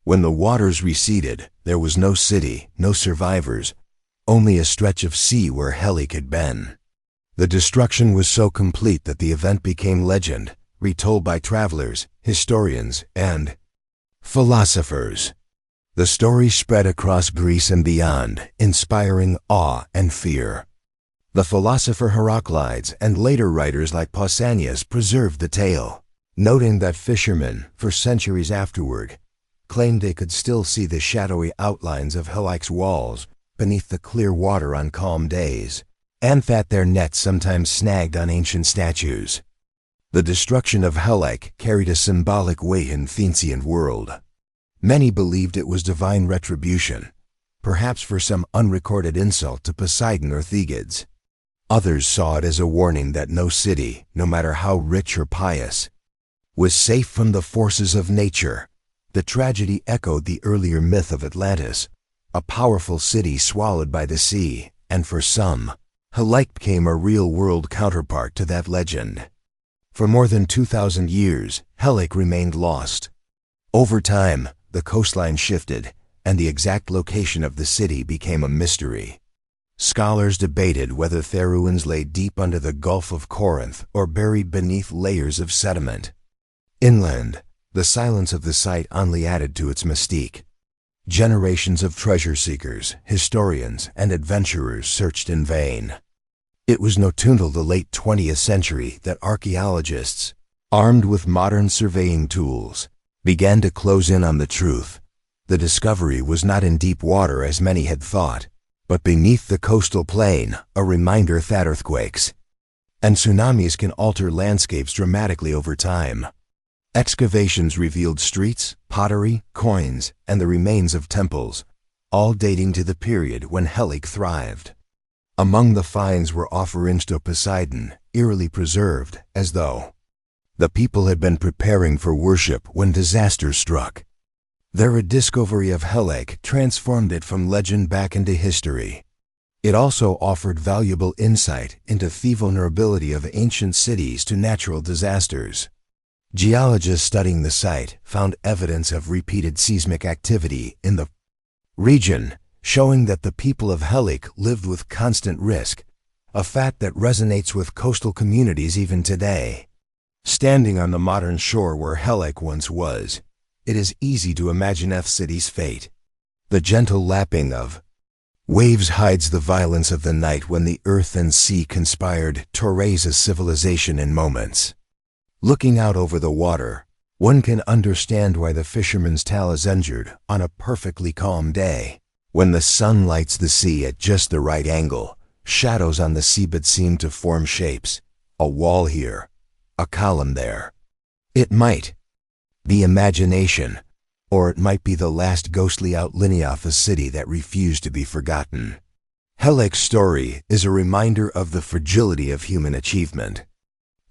When the waters receded, there was no city, no survivors, only a stretch of sea where Helike had been. The destruction was so complete that the event became legend, retold by travelers, historians, and philosophers. The story spread across Greece and beyond, inspiring awe and fear. The philosopher Heraclides and later writers like Pausanias preserved the tale, noting that fishermen, for centuries afterward, claimed they could still see the shadowy outlines of Helike's walls beneath the clear water on calm days, and that their nets sometimes snagged on ancient statues. The destruction of Helike carried a symbolic weight in the ancient world. Many believed it was divine retribution, perhaps for some unrecorded insult to Poseidon or Thegids. Others saw it as a warning that no city, no matter how rich or pious, was safe from the forces of nature. The tragedy echoed the earlier myth of Atlantis, a powerful city swallowed by the sea, and for some, Helike became a real-world counterpart to that legend. For more than 2,000 years, Helike remained lost. Over time, the coastline shifted, and the exact location of the city became a mystery. Scholars debated whether the ruins lay deep under the Gulf of Corinth or buried beneath layers of sediment. Inland, the silence of the site only added to its mystique. Generations of treasure seekers, historians, and adventurers searched in vain. It was not until the late 20th century that archaeologists, armed with modern surveying tools, began to close in on the truth. The discovery was not in deep water as many had thought, but beneath the coastal plain, a reminder that earthquakes and tsunamis can alter landscapes dramatically over time. Excavations revealed streets, pottery, coins, and the remains of temples, all dating to the period when Helike thrived. Among the finds were offerings to Poseidon, eerily preserved, as though the people had been preparing for worship when disaster struck. Their discovery of Helike transformed it from legend back into history. It also offered valuable insight into the vulnerability of ancient cities to natural disasters. Geologists studying the site found evidence of repeated seismic activity in the region, showing that the people of Helike lived with constant risk, a fact that resonates with coastal communities even today. Standing on the modern shore where Helike once was, it is easy to imagine the city's fate. The gentle lapping of waves hides the violence of the night when the earth and sea conspired to raise a civilization in moments. Looking out over the water, one can understand why the fisherman's tale is injured on a perfectly calm day. When the sun lights the sea at just the right angle, shadows on the seabed seem to form shapes, a wall here, a column there. It might be imagination, or it might be the last ghostly outline of a city that refused to be forgotten. Helike's story is a reminder of the fragility of human achievement.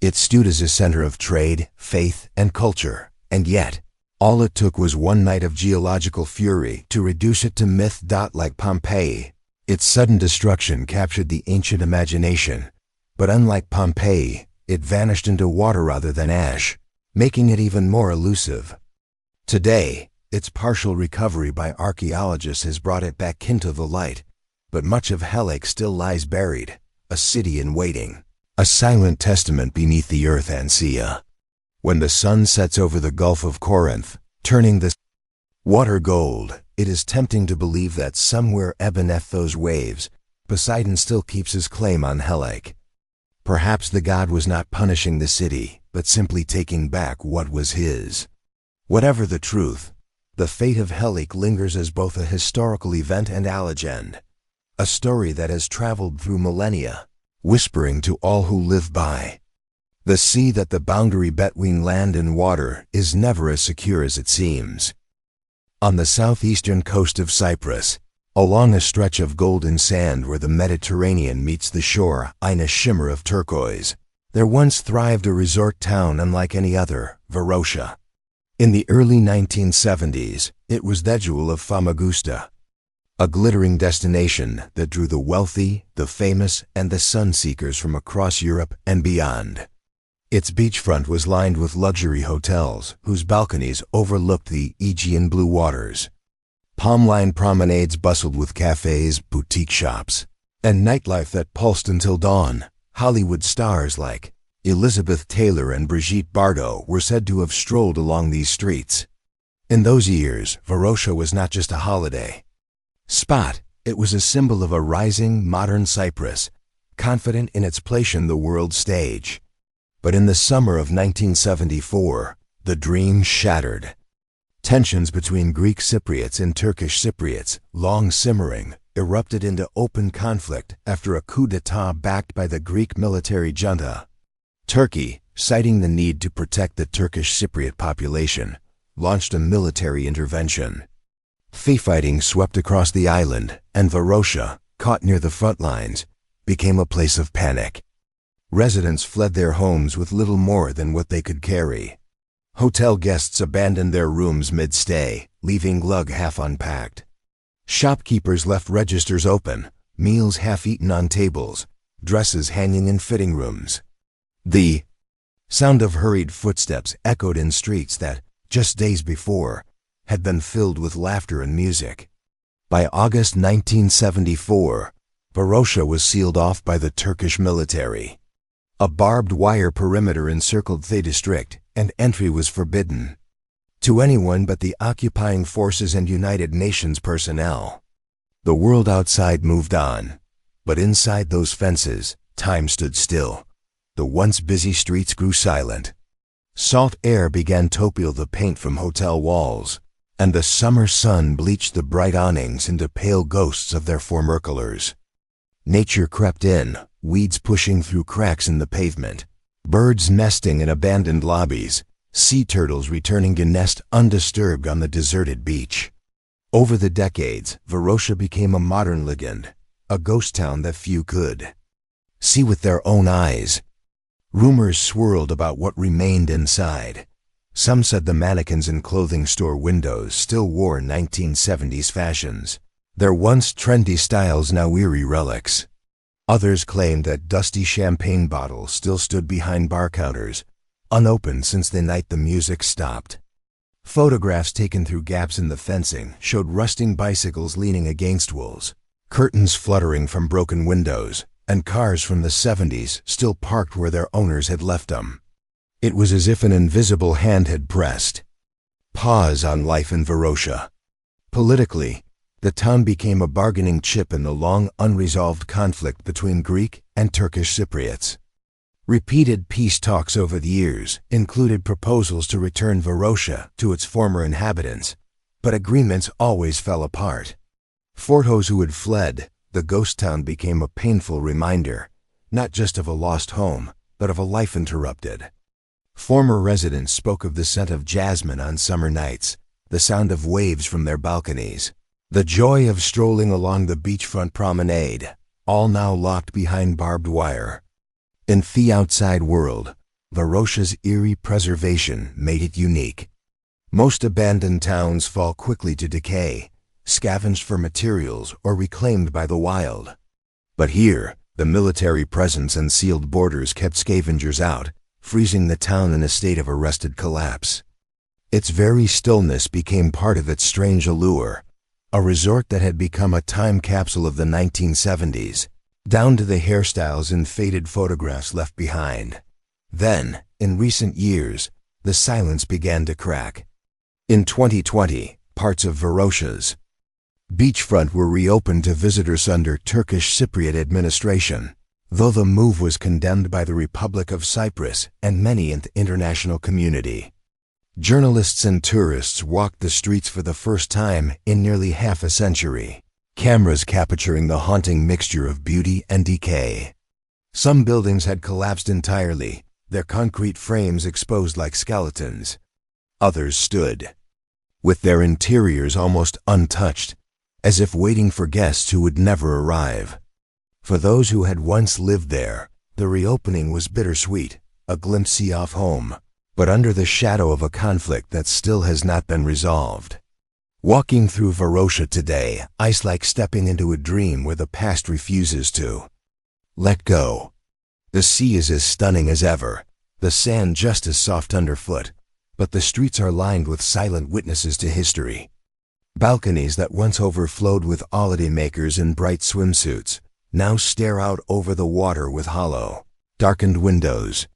It stood as a center of trade, faith, and culture, and yet, all it took was one night of geological fury to reduce it to myth. Like Pompeii, its sudden destruction captured the ancient imagination, but unlike Pompeii, it vanished into water rather than ash, making it even more elusive. Today, its partial recovery by archaeologists has brought it back into the light, but much of Helike still lies buried, a city in waiting, a silent testament beneath the earth and sea. When the sun sets over the Gulf of Corinth, turning the water gold, it is tempting to believe that somewhere beneath those waves, Poseidon still keeps his claim on Helike. Perhaps the god was not punishing the city, but simply taking back what was his. Whatever the truth, the fate of Helike lingers as both a historical event and a legend, a story that has traveled through millennia, whispering to all who live by the sea that the boundary between land and water is never as secure as it seems. On the southeastern coast of Cyprus, along a stretch of golden sand where the Mediterranean meets the shore in a shimmer of turquoise, there once thrived a resort town unlike any other, Varosha. In the early 1970s, it was the jewel of Famagusta, a glittering destination that drew the wealthy, the famous, and the sun-seekers from across Europe and beyond. Its beachfront was lined with luxury hotels whose balconies overlooked the Aegean blue waters. Palm-lined promenades bustled with cafes, boutique shops, and nightlife that pulsed until dawn. Hollywood stars like Elizabeth Taylor and Brigitte Bardot were said to have strolled along these streets. In those years, Varosha was not just a holiday spot, it was a symbol of a rising, modern Cyprus, confident in its place in the world stage. But in the summer of 1974, the dream shattered. Tensions between Greek Cypriots and Turkish Cypriots, long simmering, erupted into open conflict after a coup d'etat backed by the Greek military junta. Turkey, citing the need to protect the Turkish Cypriot population, launched a military intervention. Fighting swept across the island, and Varosha, caught near the front lines, became a place of panic. Residents fled their homes with little more than what they could carry. Hotel guests abandoned their rooms mid-stay, leaving lug half unpacked. Shopkeepers left registers open, meals half-eaten on tables, dresses hanging in fitting rooms. The sound of hurried footsteps echoed in streets that, just days before, had been filled with laughter and music. By August 1974, Varosha was sealed off by the Turkish military. A barbed wire perimeter encircled the district, and entry was forbidden to anyone but the occupying forces and United Nations personnel. The world outside moved on, but inside those fences, time stood still. The once busy streets grew silent. Salt air began to peel the paint from hotel walls, and the summer sun bleached the bright awnings into pale ghosts of their former colors. Nature crept in, weeds pushing through cracks in the pavement, birds nesting in abandoned lobbies, sea turtles returning to nest undisturbed on the deserted beach. Over the decades, Varosha became a modern legend, a ghost town that few could see with their own eyes. Rumors swirled about what remained inside. Some said the mannequins in clothing store windows still wore 1970s fashions, their once trendy styles now eerie relics. Others claimed that dusty champagne bottles still stood behind bar counters, unopened since the night the music stopped. Photographs taken through gaps in the fencing showed rusting bicycles leaning against walls, curtains fluttering from broken windows, and cars from the 70s still parked where their owners had left them. It was as if an invisible hand had pressed pause on life in Varosha. Politically, the town became a bargaining chip in the long unresolved conflict between Greek and Turkish Cypriots. Repeated peace talks over the years included proposals to return Varosha to its former inhabitants, but agreements always fell apart. For those who had fled, the ghost town became a painful reminder, not just of a lost home, but of a life interrupted. Former residents spoke of the scent of jasmine on summer nights, the sound of waves from their balconies, the joy of strolling along the beachfront promenade, all now locked behind barbed wire. In the outside world, Varosha's eerie preservation made it unique. Most abandoned towns fall quickly to decay, scavenged for materials or reclaimed by the wild. But here, the military presence and sealed borders kept scavengers out, freezing the town in a state of arrested collapse. Its very stillness became part of its strange allure, a resort that had become a time capsule of the 1970s, down to the hairstyles and faded photographs left behind. Then, in recent years, the silence began to crack. In 2020, parts of Varosha's beachfront were reopened to visitors under Turkish Cypriot administration, though the move was condemned by the Republic of Cyprus and many in the international community. Journalists and tourists walked the streets for the first time in nearly half a century, cameras capturing the haunting mixture of beauty and decay. Some buildings had collapsed entirely, their concrete frames exposed like skeletons. Others stood, with their interiors almost untouched, as if waiting for guests who would never arrive. For those who had once lived there, the reopening was bittersweet, a glimpse of home, but under the shadow of a conflict that still has not been resolved. Walking through Varosha today, it's like stepping into a dream where the past refuses to let go. The sea is as stunning as ever, the sand just as soft underfoot, but the streets are lined with silent witnesses to history. Balconies that once overflowed with holidaymakers in bright swimsuits now stare out over the water with hollow, darkened windows.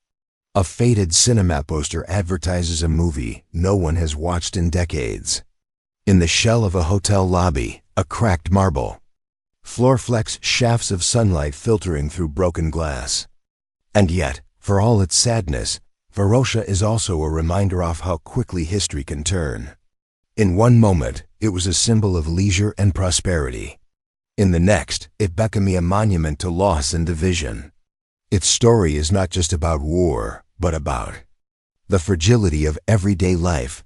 A faded cinema poster advertises a movie no one has watched in decades. In the shell of a hotel lobby, a cracked marble. Floor flecks shafts of sunlight filtering through broken glass. And yet, for all its sadness, Varosha is also a reminder of how quickly history can turn. In one moment, it was a symbol of leisure and prosperity. In the next, it became a monument to loss and division. Its story is not just about war, but about the fragility of everyday life.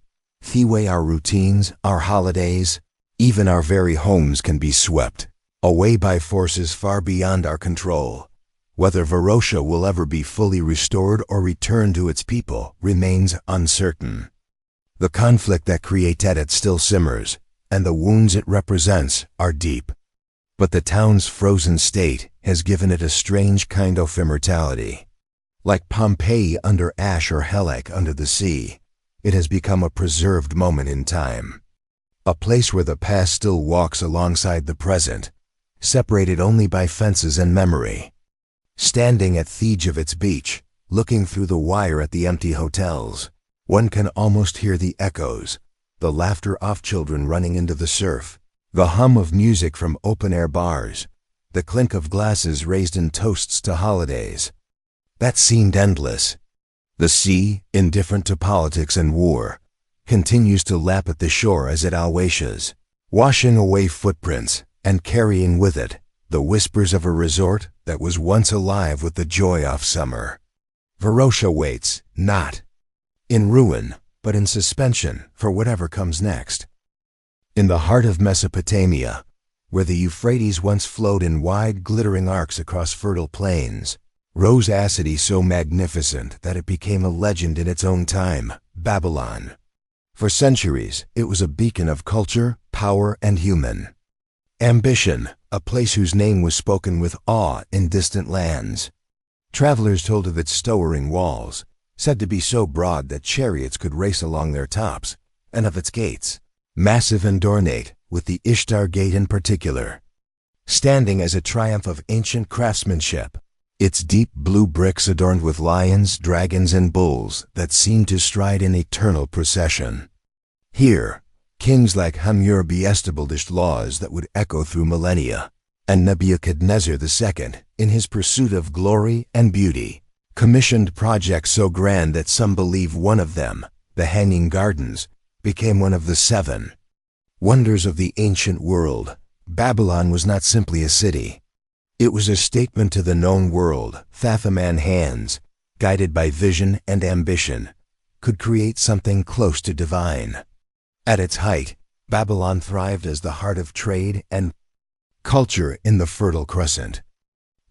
The way our routines, our holidays, even our very homes can be swept away by forces far beyond our control. Whether Varosha will ever be fully restored or return to its people remains uncertain. The conflict that created it still simmers, and the wounds it represents are deep. But the town's frozen state has given it a strange kind of immortality. Like Pompeii under ash or Helek under the sea, it has become a preserved moment in time. A place where the past still walks alongside the present, separated only by fences and memory. Standing at the edge of its beach, looking through the wire at the empty hotels, one can almost hear the echoes, the laughter of children running into the surf, the hum of music from open-air bars, the clink of glasses raised in toasts to holidays. That seemed endless. The sea, indifferent to politics and war, continues to lap at the shore as it always, washing away footprints and carrying with it the whispers of a resort that was once alive with the joy of summer. Varosha waits, not in ruin, but in suspension for whatever comes next. In the heart of Mesopotamia, where the Euphrates once flowed in wide, glittering arcs across fertile plains, rose a city so magnificent that it became a legend in its own time, Babylon. For centuries, it was a beacon of culture, power, and human ambition, a place whose name was spoken with awe in distant lands. Travelers told of its towering walls, said to be so broad that chariots could race along their tops, and of its gates, massive and ornate, with the Ishtar Gate in particular, standing as a triumph of ancient craftsmanship, its deep blue bricks adorned with lions, dragons, and bulls that seemed to stride in eternal procession. Here, kings like Hammurabi established laws that would echo through millennia, and Nebuchadnezzar II, in his pursuit of glory and beauty, commissioned projects so grand that some believe one of them, the Hanging Gardens, became one of the 7 wonders of the ancient world. Babylon was not simply a city. It was a statement to the known world that a man's hands, guided by vision and ambition, could create something close to divine. At its height, Babylon thrived as the heart of trade and culture in the Fertile Crescent.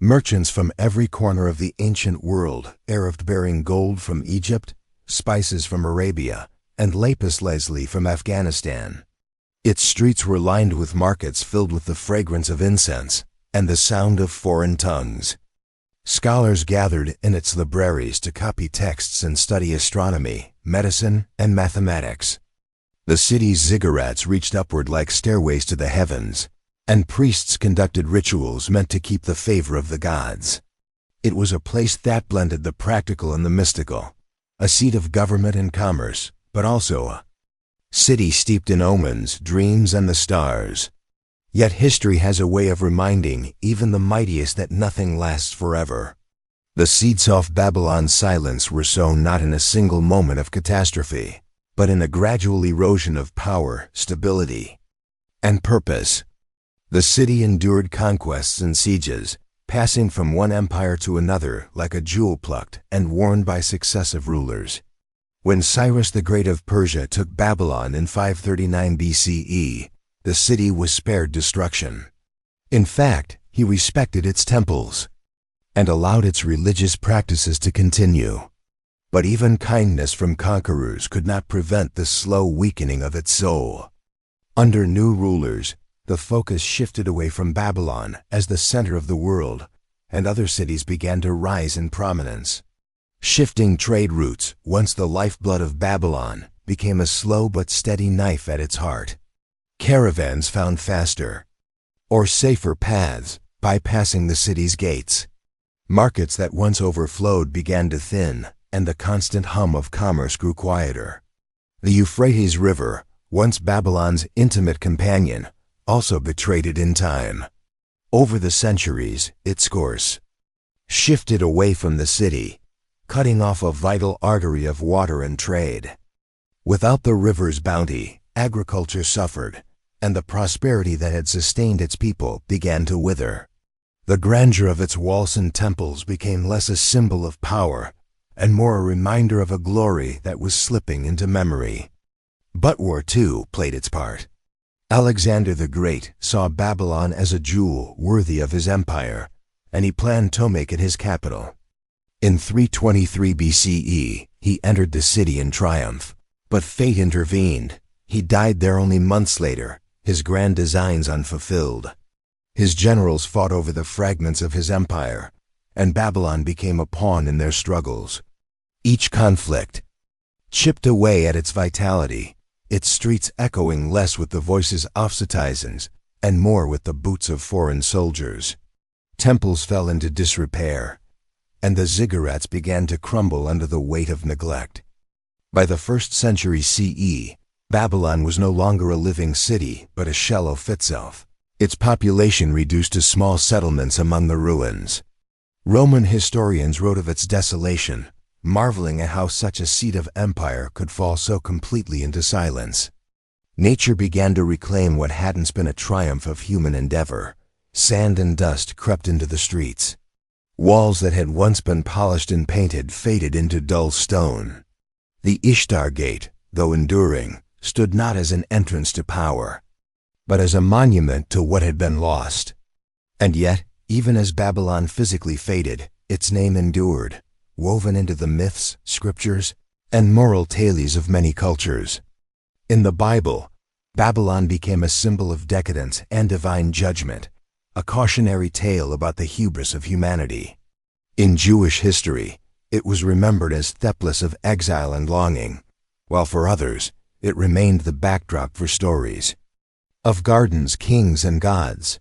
Merchants from every corner of the ancient world arrived bearing gold from Egypt, spices from Arabia, and lapis lazuli from Afghanistan. Its streets were lined with markets filled with the fragrance of incense and the sound of foreign tongues. Scholars gathered in its libraries to copy texts and study astronomy, medicine, and mathematics. The city's ziggurats reached upward like stairways to the heavens, and priests conducted rituals meant to keep the favor of the gods. It was a place that blended the practical and the mystical, a seat of government and commerce, but also a city steeped in omens, dreams, and the stars. Yet history has a way of reminding even the mightiest that nothing lasts forever. The seeds of Babylon's silence were sown not in a single moment of catastrophe, but in a gradual erosion of power, stability, and purpose. The city endured conquests and sieges, passing from one empire to another like a jewel plucked and worn by successive rulers. When Cyrus the Great of Persia took Babylon in 539 BCE, the city was spared destruction. In fact, he respected its temples and allowed its religious practices to continue. But even kindness from conquerors could not prevent the slow weakening of its soul. Under new rulers, the focus shifted away from Babylon as the center of the world, and other cities began to rise in prominence. Shifting trade routes, once the lifeblood of Babylon, became a slow but steady knife at its heart. Caravans found faster or safer paths bypassing the city's gates. Markets that once overflowed began to thin, and the constant hum of commerce grew quieter. The Euphrates River, once Babylon's intimate companion, also betrayed it in time. Over the centuries, its course shifted away from the city, cutting off a vital artery of water and trade. Without the river's bounty, agriculture suffered, and the prosperity that had sustained its people began to wither. The grandeur of its walls and temples became less a symbol of power and more a reminder of a glory that was slipping into memory. But war, too, played its part. Alexander the Great saw Babylon as a jewel worthy of his empire, and he planned to make it his capital. In 323 BCE, he entered the city in triumph, but fate intervened. He died there only months later, his grand designs unfulfilled. His generals fought over the fragments of his empire, and Babylon became a pawn in their struggles. Each conflict chipped away at its vitality, its streets echoing less with the voices of citizens and more with the boots of foreign soldiers. Temples fell into disrepair, and the ziggurats began to crumble under the weight of neglect. By the 1st century CE, Babylon was no longer a living city, but a shell of itself, its population reduced to small settlements among the ruins. Roman historians wrote of its desolation, marveling at how such a seat of empire could fall so completely into silence. Nature began to reclaim what hadn't been a triumph of human endeavor. Sand and dust crept into the streets. Walls that had once been polished and painted faded into dull stone. The Ishtar Gate, though enduring, stood not as an entrance to power, but as a monument to what had been lost. And yet, even as Babylon physically faded, its name endured, woven into the myths, scriptures, and moral tales of many cultures. In the Bible, Babylon became a symbol of decadence and divine judgment, a cautionary tale about the hubris of humanity. In Jewish history, it was remembered as Theplis of exile and longing, while for others, it remained the backdrop for stories of gardens, kings, and gods.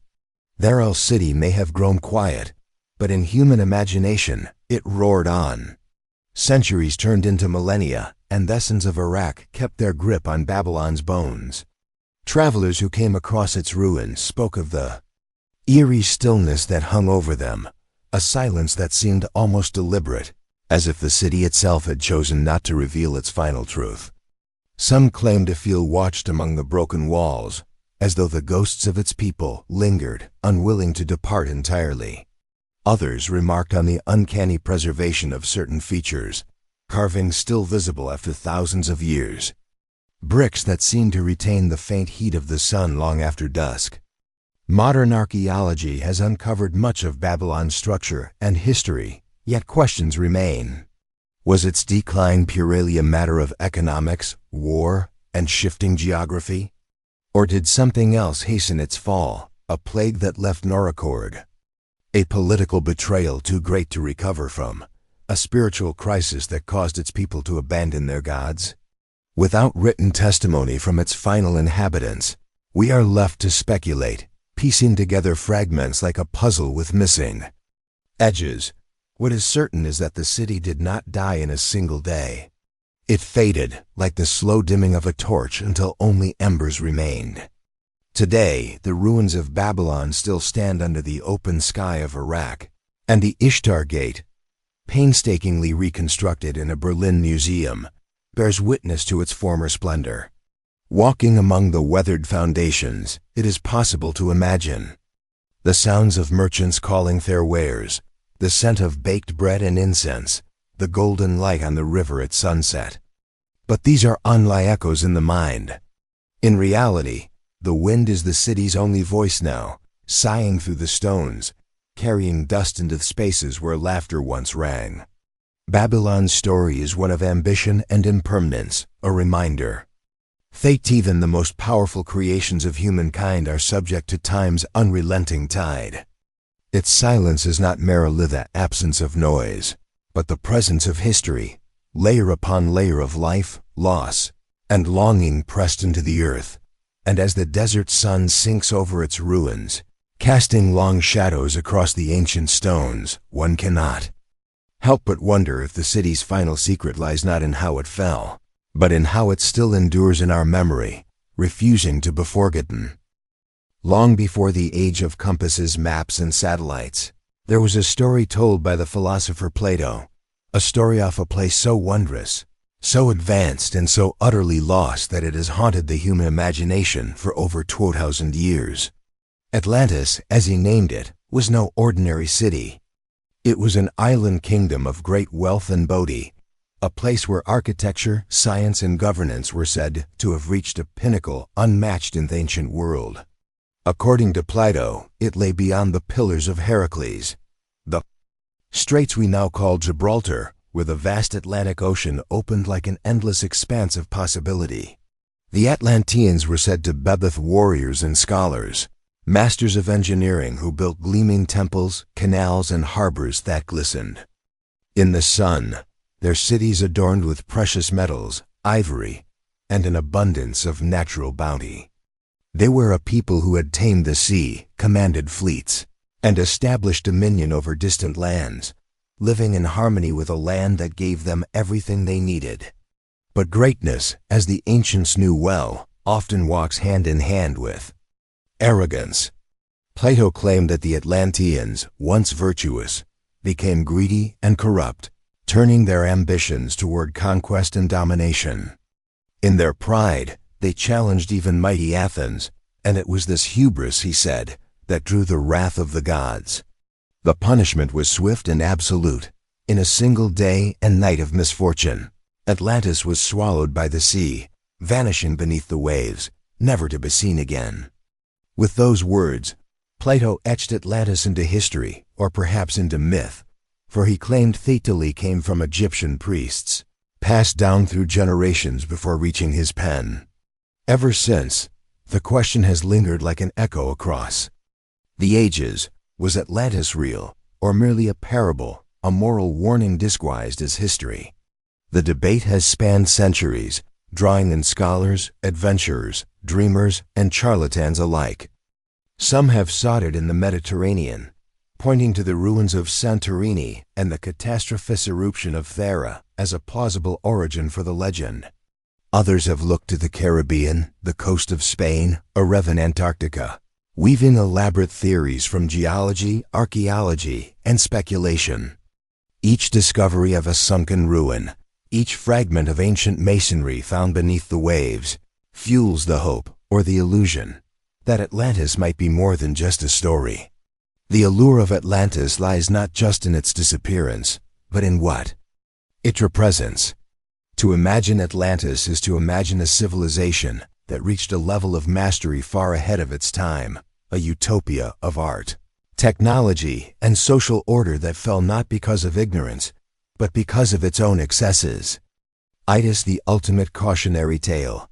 Their El City may have grown quiet, but in human imagination, it roared on. Centuries turned into millennia, and the essence of Iraq kept their grip on Babylon's bones. Travelers who came across its ruins spoke of the eerie stillness that hung over them, a silence that seemed almost deliberate, as if the city itself had chosen not to reveal its final truth. Some claimed to feel watched among the broken walls, as though the ghosts of its people lingered, unwilling to depart entirely. Others remarked on the uncanny preservation of certain features, carvings still visible after thousands of years, bricks that seemed to retain the faint heat of the sun long after dusk. Modern archaeology has uncovered much of Babylon's structure and history, yet questions remain. Was its decline purely a matter of economics, war, and shifting geography? Or did something else hasten its fall, a plague that left no record? A political betrayal too great to recover from, a spiritual crisis that caused its people to abandon their gods? Without written testimony from its final inhabitants, we are left to speculate, piecing together fragments like a puzzle with missing edges. What is certain is that the city did not die in a single day. It faded like the slow dimming of a torch until only embers remained. Today, the ruins of Babylon still stand under the open sky of Iraq, and the Ishtar Gate, painstakingly reconstructed in a Berlin museum, bears witness to its former splendor. Walking among the weathered foundations, it is possible to imagine the sounds of merchants calling their wares, the scent of baked bread and incense, the golden light on the river at sunset. But these are only echoes in the mind. In reality, the wind is the city's only voice now, sighing through the stones, carrying dust into the spaces where laughter once rang. Babylon's story is one of ambition and impermanence, a reminder. Fate, even the most powerful creations of humankind, are subject to time's unrelenting tide. Its silence is not merely the absence of noise, but the presence of history, layer upon layer of life, loss, and longing pressed into the earth. And as the desert sun sinks over its ruins, Casting long shadows across the ancient stones, one cannot help but wonder if the city's final secret lies not in how it fell, but in how it still endures in our memory, refusing to be forgotten. Long before the age of compasses, maps, and satellites, there was a story told by the philosopher Plato, a story of a place so wondrous, so advanced, and so utterly lost that it has haunted the human imagination for over 2,000 years. Atlantis, as he named it, was no ordinary city. It was an island kingdom of great wealth and beauty, a place where architecture, science, and governance were said to have reached a pinnacle unmatched in the ancient world. According to Plato, it lay beyond the Pillars of Heracles, the straits we now call Gibraltar, where the vast Atlantic Ocean opened like an endless expanse of possibility. The Atlanteans were said to be both warriors and scholars, masters of engineering who built gleaming temples, canals, and harbors that glistened in the sun, their cities adorned with precious metals, ivory, and an abundance of natural bounty. They were a people who had tamed the sea, commanded fleets, and established dominion over distant lands, living in harmony with a land that gave them everything they needed. But greatness, as the ancients knew well, often walks hand in hand with arrogance. Plato claimed that the Atlanteans, once virtuous, became greedy and corrupt, turning their ambitions toward conquest and domination. In their pride, they challenged even mighty Athens, and it was this hubris, he said, that drew the wrath of the gods. The punishment was swift and absolute. In a single day and night of misfortune, Atlantis was swallowed by the sea, vanishing beneath the waves, never to be seen again. With those words, Plato etched Atlantis into history, or perhaps into myth, for he claimed Thessaly came from Egyptian priests, passed down through generations before reaching his pen. Ever since, the question has lingered like an echo across the ages: was Atlantis real, or merely a parable, a moral warning disguised as history? The debate has spanned centuries, drawing in scholars, adventurers, dreamers, and charlatans alike. Some have sought it in the Mediterranean, pointing to the ruins of Santorini and the catastrophous eruption of Thera as a plausible origin for the legend. Others have looked to the Caribbean, the coast of Spain, or even Antarctica, weaving elaborate theories from geology, archaeology, and speculation. Each discovery of a sunken ruin, each fragment of ancient masonry found beneath the waves, fuels the hope, or the illusion, that Atlantis might be more than just a story. The allure of Atlantis lies not just in its disappearance, but in what it represents. To imagine Atlantis is to imagine a civilization that reached a level of mastery far ahead of its time, a utopia of art, technology, and social order that fell not because of ignorance, but because of its own excesses. It is the ultimate cautionary tale,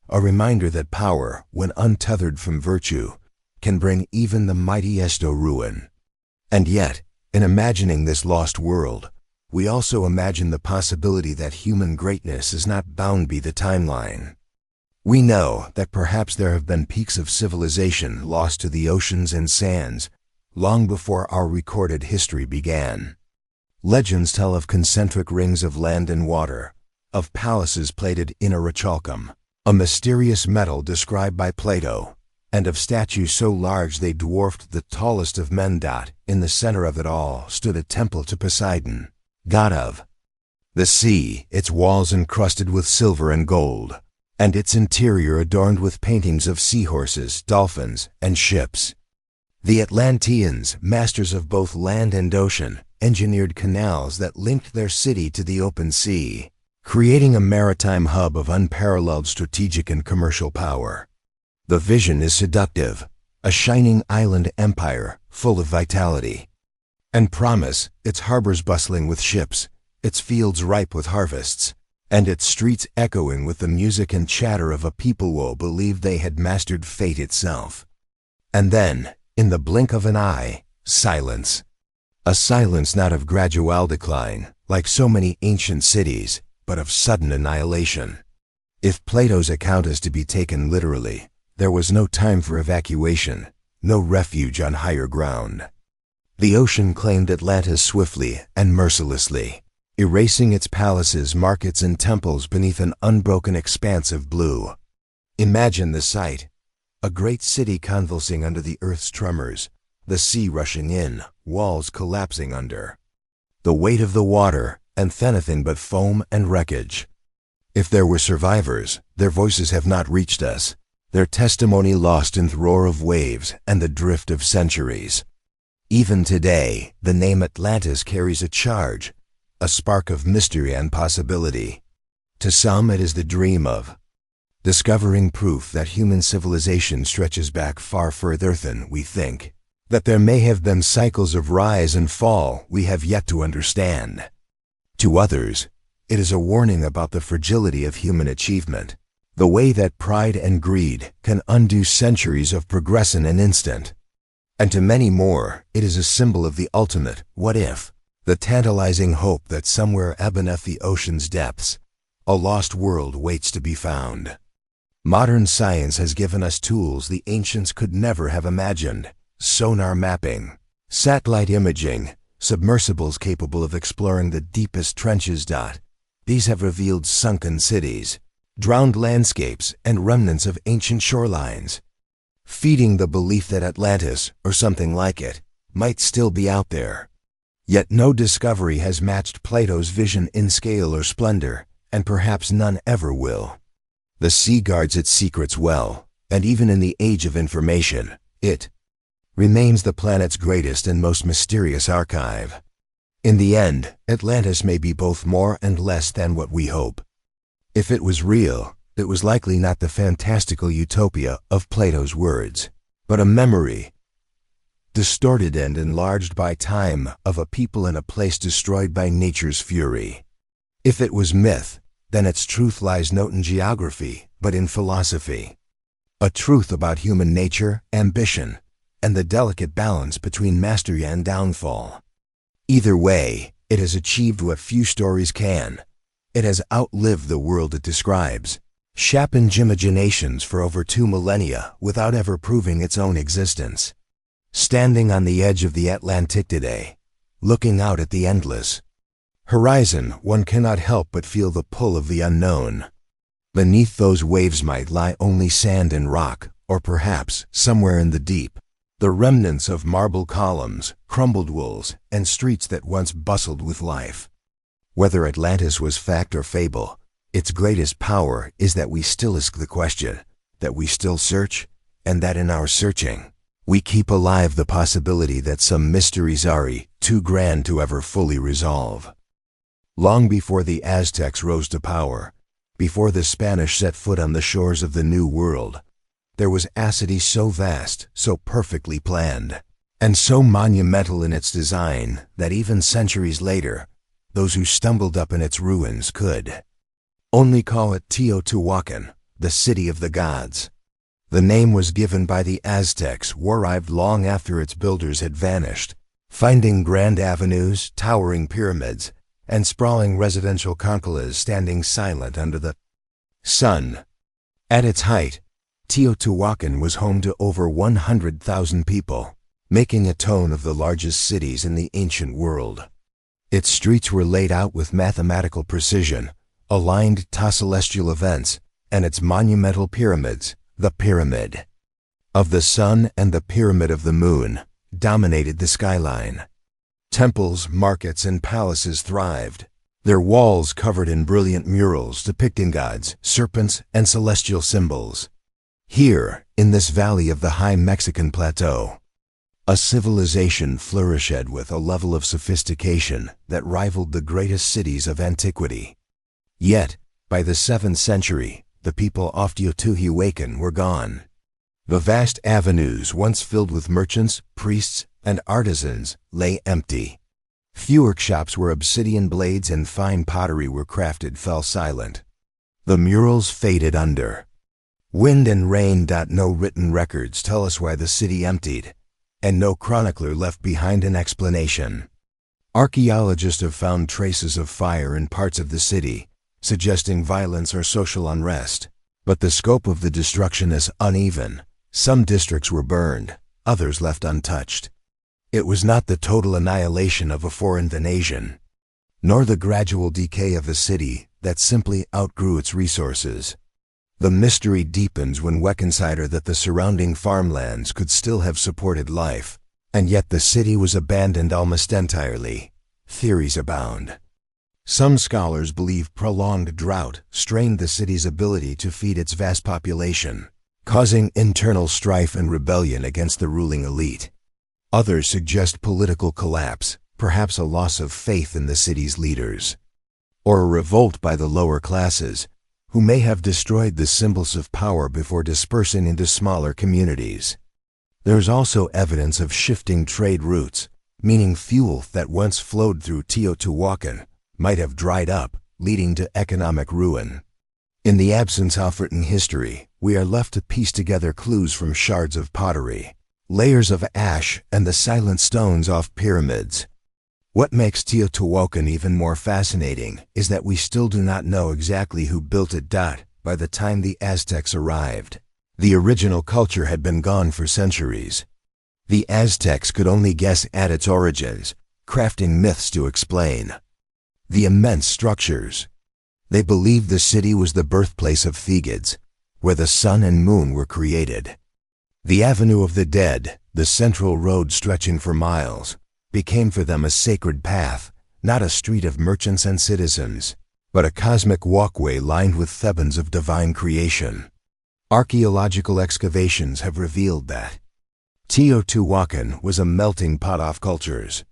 a reminder that power, when untethered from virtue, can bring even the mightiest to ruin. And yet, in imagining this lost world, we also imagine the possibility that human greatness is not bound by the timeline. We know that perhaps there have been peaks of civilization lost to the oceans and sands long before our recorded history began. Legends tell of concentric rings of land and water, of palaces plated in orichalcum, a mysterious metal described by Plato, and of statues so large they dwarfed the tallest of men. In the center of it all stood a temple to Poseidon, god of the sea, its walls encrusted with silver and gold, and its interior adorned with paintings of seahorses, dolphins, and ships. The Atlanteans, masters of both land and ocean, engineered canals that linked their city to the open sea, creating a maritime hub of unparalleled strategic and commercial power. The vision is seductive, a shining island empire full of vitality and promise, its harbors bustling with ships, its fields ripe with harvests, and its streets echoing with the music and chatter of a people who believed they had mastered fate itself. And then, in the blink of an eye, silence. A silence not of gradual decline, like so many ancient cities, but of sudden annihilation. If Plato's account is to be taken literally, there was no time for evacuation. no refuge on higher ground. The ocean claimed Atlantis swiftly and mercilessly, erasing its palaces, markets, and temples beneath an unbroken expanse of blue. Imagine the sight: a great city convulsing under the earth's tremors, the sea rushing in, walls collapsing under the weight of the water, and nothing but foam and wreckage. If there were survivors, their voices have not reached us, their testimony lost in the roar of waves and the drift of centuries. Even today, the name Atlantis carries a charge, a spark of mystery and possibility. To some, it is the dream of discovering proof that human civilization stretches back far further than we think, that there may have been cycles of rise and fall we have yet to understand. To others, it is a warning about the fragility of human achievement, the way that pride and greed can undo centuries of progress in an instant. And to many more, it is a symbol of the ultimate what if, the tantalizing hope that somewhere beneath the ocean's depths, a lost world waits to be found. Modern science has given us tools the ancients could never have imagined: sonar mapping, satellite imaging, submersibles capable of exploring the deepest trenches. These have revealed sunken cities, drowned landscapes, and remnants of ancient shorelines, feeding the belief that Atlantis, or something like it, might still be out there. Yet no discovery has matched Plato's vision in scale or splendor, and perhaps none ever will. The sea guards its secrets well, and even in the age of information, it remains the planet's greatest and most mysterious archive. In the end, Atlantis may be both more and less than what we hope. If it was real, it was likely not the fantastical utopia of Plato's words, but a memory, distorted and enlarged by time, of a people in a place destroyed by nature's fury. If it was myth, then its truth lies not in geography, but in philosophy. A truth about human nature, ambition, and the delicate balance between mastery and downfall. Either way, it has achieved what few stories can. It has outlived the world it describes, sharpened imaginations for over 2 millennia without ever proving its own existence. Standing on the edge of the Atlantic today, looking out at the endless horizon, one cannot help but feel the pull of the unknown. Beneath those waves might lie only sand and rock, or perhaps, somewhere in the deep, the remnants of marble columns, crumbled walls, and streets that once bustled with life. Whether Atlantis was fact or fable, its greatest power is that we still ask the question, that we still search, and that in our searching, we keep alive the possibility that some mysteries are too grand to ever fully resolve. Long before the Aztecs rose to power, before the Spanish set foot on the shores of the New World, there was a city so vast, so perfectly planned, and so monumental in its design that even centuries later, those who stumbled up in its ruins could only call it Teotihuacan, the city of the gods. The name was given by the Aztecs, who arrived long after its builders had vanished, finding grand avenues, towering pyramids, and sprawling residential concolas standing silent under the sun. At its height, Teotihuacan was home to over 100,000 people, making it one of the largest cities in the ancient world. Its streets were laid out with mathematical precision, aligned to celestial events, and its monumental pyramids, the Pyramid of the Sun and the Pyramid of the Moon, dominated the skyline. Temples, markets, and palaces thrived, their walls covered in brilliant murals depicting gods, serpents, and celestial symbols. Here, in this valley of the high Mexican plateau, a civilization flourished with a level of sophistication that rivaled the greatest cities of antiquity. Yet, by the 7th century, the people of Teotihuacan were gone. The vast avenues once filled with merchants, priests, and artisans lay empty. Few workshops where obsidian blades and fine pottery were crafted fell silent. The murals faded under wind and rain. No written records tell us why the city emptied, and no chronicler left behind an explanation. Archaeologists have found traces of fire in parts of the city, suggesting violence or social unrest, but the scope of the destruction is uneven. Some districts were burned, others left untouched. It was not the total annihilation of a foreign invasion, nor the gradual decay of a city that simply outgrew its resources. The mystery deepens when we consider that the surrounding farmlands could still have supported life, and yet the city was abandoned almost entirely. Theories abound. Some scholars believe prolonged drought strained the city's ability to feed its vast population, causing internal strife and rebellion against the ruling elite. Others suggest political collapse, perhaps a loss of faith in the city's leaders, or a revolt by the lower classes, who may have destroyed the symbols of power before dispersing into smaller communities. There is also evidence of shifting trade routes, meaning fuel that once flowed through Teotihuacan might have dried up, leading to economic ruin. In the absence of written history, we are left to piece together clues from shards of pottery, layers of ash, and the silent stones off pyramids. What makes Teotihuacan even more fascinating is that we still do not know exactly who built it. By the time the Aztecs arrived, the original culture had been gone for centuries. The Aztecs could only guess at its origins, crafting myths to explain the immense structures. They believed the city was the birthplace of Thegids, where the sun and moon were created. The Avenue of the Dead, the central road stretching for miles, became for them a sacred path, not a street of merchants and citizens, but a cosmic walkway lined with thebans of divine creation. Archaeological excavations have revealed that Teotihuacan was a melting pot of cultures.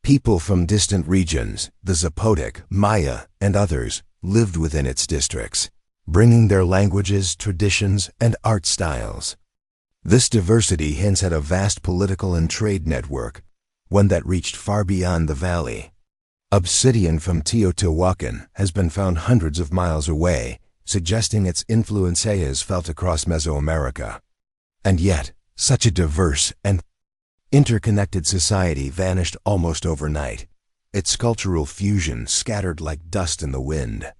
People from distant regions, the Zapotec, Maya, and others, lived within its districts, bringing their languages, traditions, and art styles. This diversity hints at a vast political and trade network, one that reached far beyond the valley. Obsidian from Teotihuacan has been found hundreds of miles away, suggesting its influence is felt across Mesoamerica. And yet, such a diverse and interconnected society vanished almost overnight, its cultural fusion scattered like dust in the wind.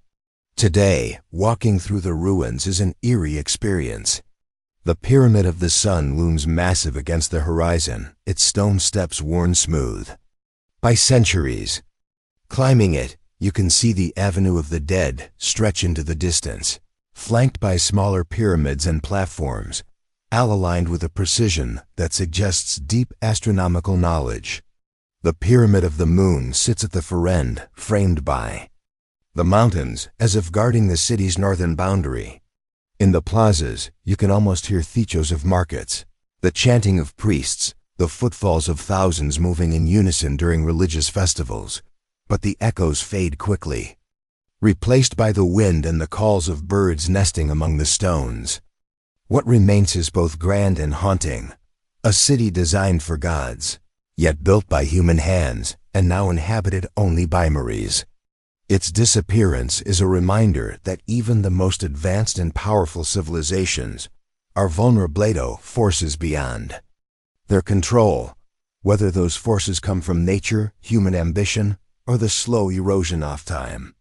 Today, walking through the ruins is an eerie experience. The Pyramid of the Sun looms massive against the horizon, its stone steps worn smooth by centuries. Climbing it, you can see the Avenue of the Dead stretch into the distance, flanked by smaller pyramids and platforms, all aligned with a precision that suggests deep astronomical knowledge. The Pyramid of the Moon sits at the far end, framed by the mountains, as if guarding the city's northern boundary. In the plazas, you can almost hear thichos of markets, the chanting of priests, the footfalls of thousands moving in unison during religious festivals. But the echoes fade quickly, replaced by the wind and the calls of birds nesting among the stones. What remains is both grand and haunting, a city designed for gods, yet built by human hands and now inhabited only by Maries. Its disappearance is a reminder that even the most advanced and powerful civilizations are vulnerable to forces beyond their control, whether those forces come from nature, human ambition, or the slow erosion of time.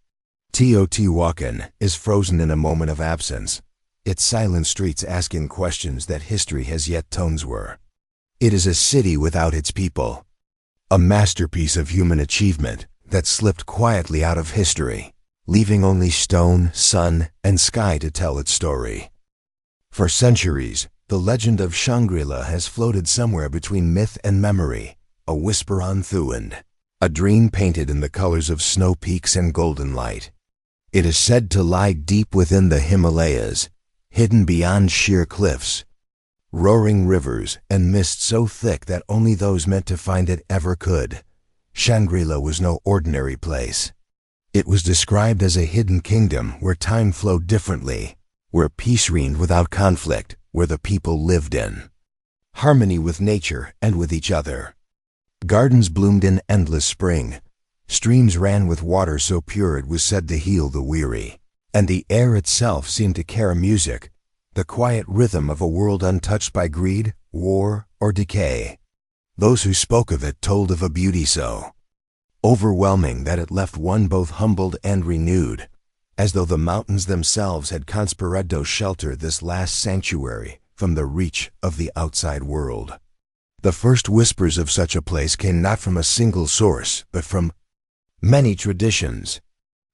Teotihuacan is frozen in a moment of absence, its silent streets asking questions that history has yet to answer. It is a city without its people, a masterpiece of human achievement that slipped quietly out of history, leaving only stone, sun, and sky to tell its story. For centuries, the legend of Shangri-La has floated somewhere between myth and memory, a whisper on Thuand, a dream painted in the colors of snow peaks and golden light. It is said to lie deep within the Himalayas, hidden beyond sheer cliffs, roaring rivers, and mist so thick that only those meant to find it ever could. Shangri-La was no ordinary place. It was described as a hidden kingdom where time flowed differently, where peace reigned without conflict, where the people lived in harmony with nature and with each other. Gardens bloomed in endless spring, streams ran with water so pure it was said to heal the weary, and the air itself seemed to carry music, the quiet rhythm of a world untouched by greed, war, or decay. Those who spoke of it told of a beauty so overwhelming that it left one both humbled and renewed, as though the mountains themselves had conspired to shelter this last sanctuary from the reach of the outside world. The first whispers of such a place came not from a single source, but from many traditions.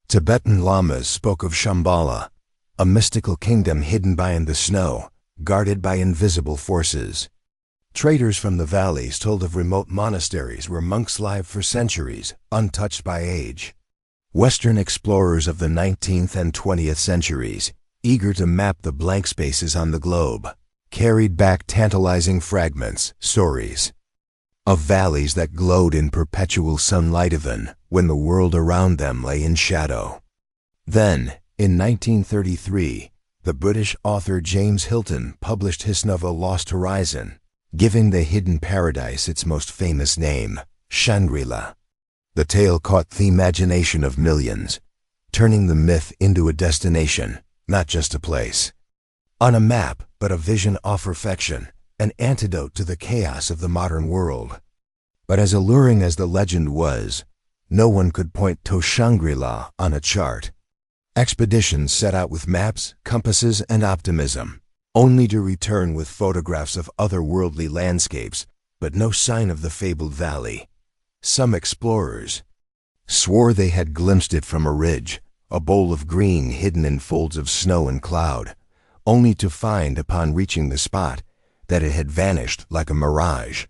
Tibetan lamas spoke of Shambhala, a mystical kingdom hidden by the snow, guarded by invisible forces. Traders from the valleys told of remote monasteries where monks lived for centuries, untouched by age. Western explorers of the 19th and 20th centuries, eager to map the blank spaces on the globe, carried back tantalizing fragments, stories, of valleys that glowed in perpetual sunlight even when the world around them lay in shadow. Then, in 1933, the British author James Hilton published his novel Lost Horizon, giving the hidden paradise its most famous name, Shangri-La. The tale caught the imagination of millions, turning the myth into a destination, not just a place. On a map, but a vision of perfection, an antidote to the chaos of the modern world. But as alluring as the legend was, no one could point to Shangri-La on a chart. Expeditions set out with maps, compasses, and optimism, only to return with photographs of otherworldly landscapes, but no sign of the fabled valley. Some explorers swore they had glimpsed it from a ridge, a bowl of green hidden in folds of snow and cloud, only to find upon reaching the spot that it had vanished like a mirage.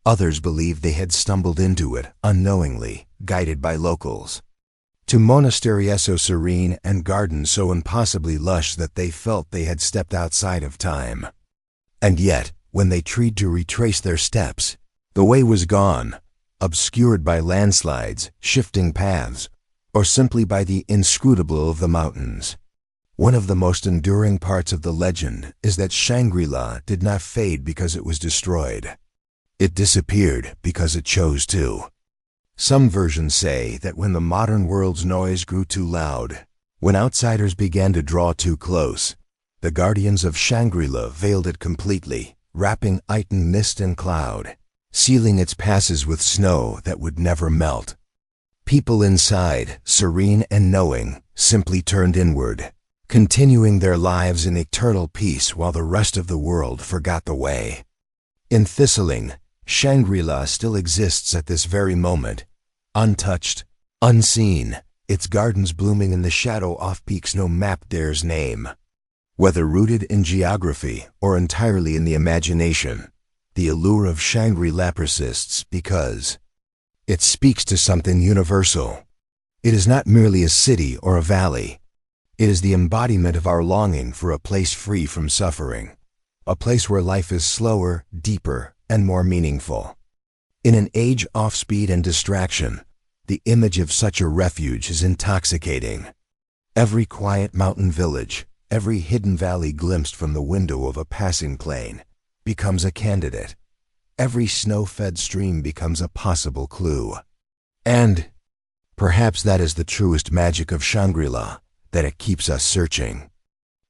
Others believed they had stumbled into it unknowingly, guided by locals, to monasteries so serene and gardens so impossibly lush that they felt they had stepped outside of time. And yet, when they tried to retrace their steps, the way was gone, obscured by landslides, shifting paths, or simply by the inscrutable of the mountains. One of the most enduring parts of the legend is that Shangri-La did not fade because it was destroyed. It disappeared because it chose to. Some versions say that when the modern world's noise grew too loud, when outsiders began to draw too close, the guardians of Shangri-La veiled it completely, wrapping it in mist and cloud, sealing its passes with snow that would never melt. People inside, serene and knowing, simply turned inward, continuing their lives in eternal peace while the rest of the world forgot the way. In Thistling, Shangri-La still exists at this very moment, untouched, unseen, its gardens blooming in the shadow off peaks no map dares name. Whether rooted in geography or entirely in the imagination, the allure of Shangri-La persists because it speaks to something universal. It is not merely a city or a valley. It is the embodiment of our longing for a place free from suffering, a place where life is slower, deeper, and more meaningful. In an age off speed and distraction, the image of such a refuge is intoxicating. Every quiet mountain village, every hidden valley glimpsed from the window of a passing plane, becomes a candidate. Every snow-fed stream becomes a possible clue. And perhaps that is the truest magic of Shangri-La, that it keeps us searching.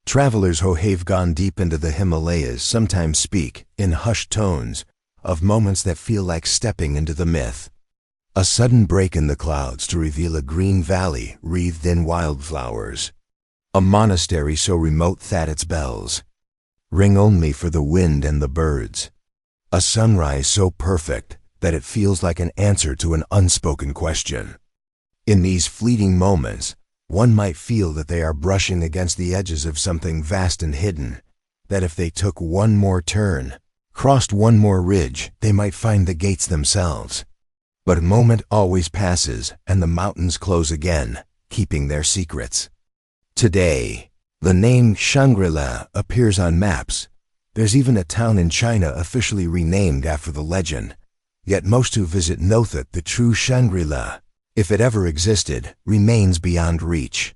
Travelers who have gone deep into the Himalayas sometimes speak, in hushed tones, of moments that feel like stepping into the myth. A sudden break in the clouds to reveal a green valley wreathed in wildflowers. A monastery so remote that its bells ring only for the wind and the birds. A sunrise so perfect that it feels like an answer to an unspoken question. In these fleeting moments, one might feel that they are brushing against the edges of something vast and hidden, that if they took one more turn, crossed one more ridge, they might find the gates themselves. But a moment always passes, and the mountains close again, keeping their secrets. Today, the name Shangri-La appears on maps. There's even a town in China officially renamed after the legend. Yet most who visit know that the true Shangri-La, if it ever existed, remains beyond reach.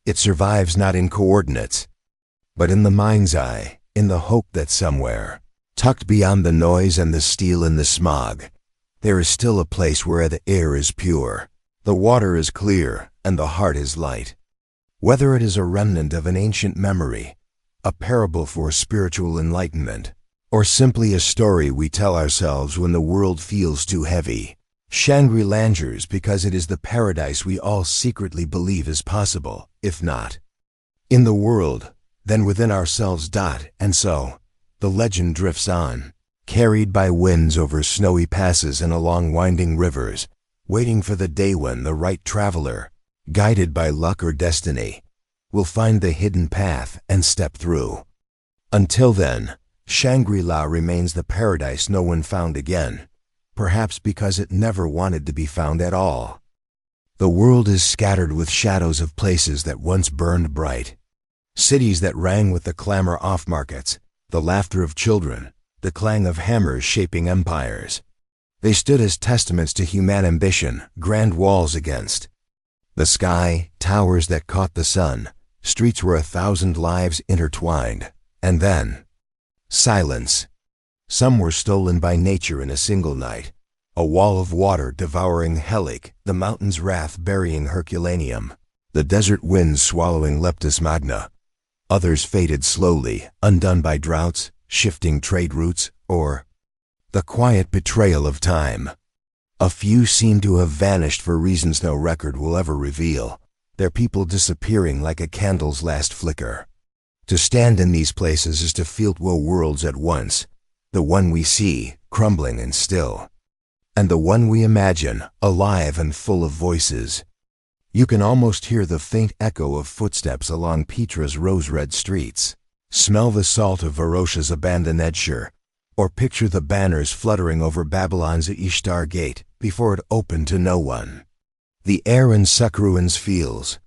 It survives not in coordinates, but in the mind's eye, in the hope that somewhere, tucked beyond the noise and the steel and the smog, there is still a place where the air is pure, the water is clear, and the heart is light. Whether it is a remnant of an ancient memory, a parable for spiritual enlightenment, or simply a story we tell ourselves when the world feels too heavy, Shangri-La endures because it is the paradise we all secretly believe is possible, if not in the world, then within ourselves. And so, the legend drifts on, carried by winds over snowy passes and along winding rivers, waiting for the day when the right traveler, guided by luck or destiny, will find the hidden path and step through. Until then, Shangri-La remains the paradise no one found again, perhaps because it never wanted to be found at all. The world is scattered with shadows of places that once burned bright. Cities that rang with the clamor off markets, the laughter of children, the clang of hammers shaping empires. They stood as testaments to human ambition, grand walls against the sky, towers that caught the sun, streets where 1,000 lives intertwined, and then silence. Some were stolen by nature in a single night. A wall of water devouring Helic, the mountain's wrath burying Herculaneum, the desert winds swallowing Leptis Magna. Others faded slowly, undone by droughts, shifting trade routes, or the quiet betrayal of time. A few seem to have vanished for reasons no record will ever reveal, their people disappearing like a candle's last flicker. To stand in these places is to feel 2 worlds at once, the one we see, crumbling and still, and the one we imagine, alive and full of voices. You can almost hear the faint echo of footsteps along Petra's rose-red streets, smell the salt of Varosha's abandoned Edshire, or picture the banners fluttering over Babylon's Ishtar Gate before it opened to no one. The air in Sakruin's feels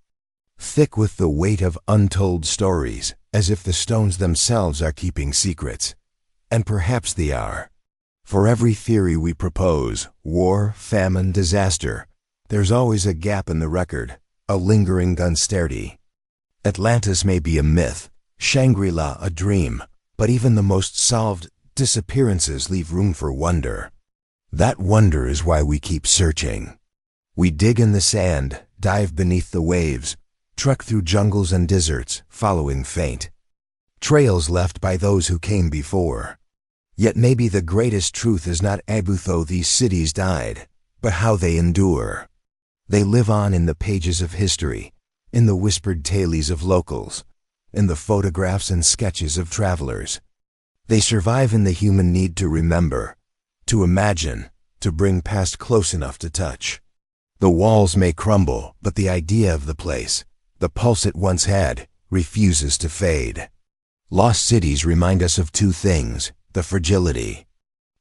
thick with the weight of untold stories, as if the stones themselves are keeping secrets. And perhaps they are. For every theory we propose, war, famine, disaster, there's always a gap in the record, a lingering uncertainty. Atlantis may be a myth, Shangri-La a dream, but even the most solved disappearances leave room for wonder. That wonder is why we keep searching. We dig in the sand, dive beneath the waves, trek through jungles and deserts, following faint trails left by those who came before. Yet maybe the greatest truth is not Abutho these cities died, but how they endure. They live on in the pages of history, in the whispered tales of locals, in the photographs and sketches of travelers. They survive in the human need to remember, to imagine, to bring past close enough to touch. The walls may crumble, but the idea of the place, the pulse it once had, refuses to fade. Lost cities remind us of 2 things, the fragility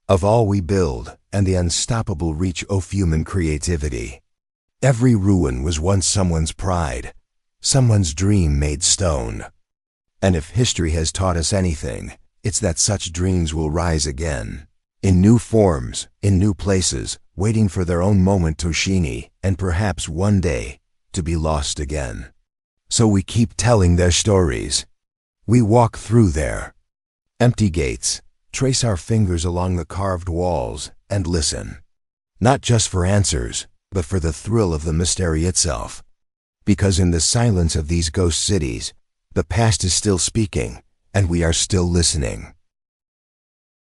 of all we build and the unstoppable reach of human creativity. Every ruin was once someone's pride, someone's dream made stone. And if history has taught us anything, it's that such dreams will rise again, in new forms, in new places, waiting for their own moment to shine, and perhaps one day, to be lost again. So we keep telling their stories. We walk through their empty gates, trace our fingers along the carved walls, and listen. Not just for answers, but for the thrill of the mystery itself. Because in the silence of these ghost cities, the past is still speaking, and we are still listening.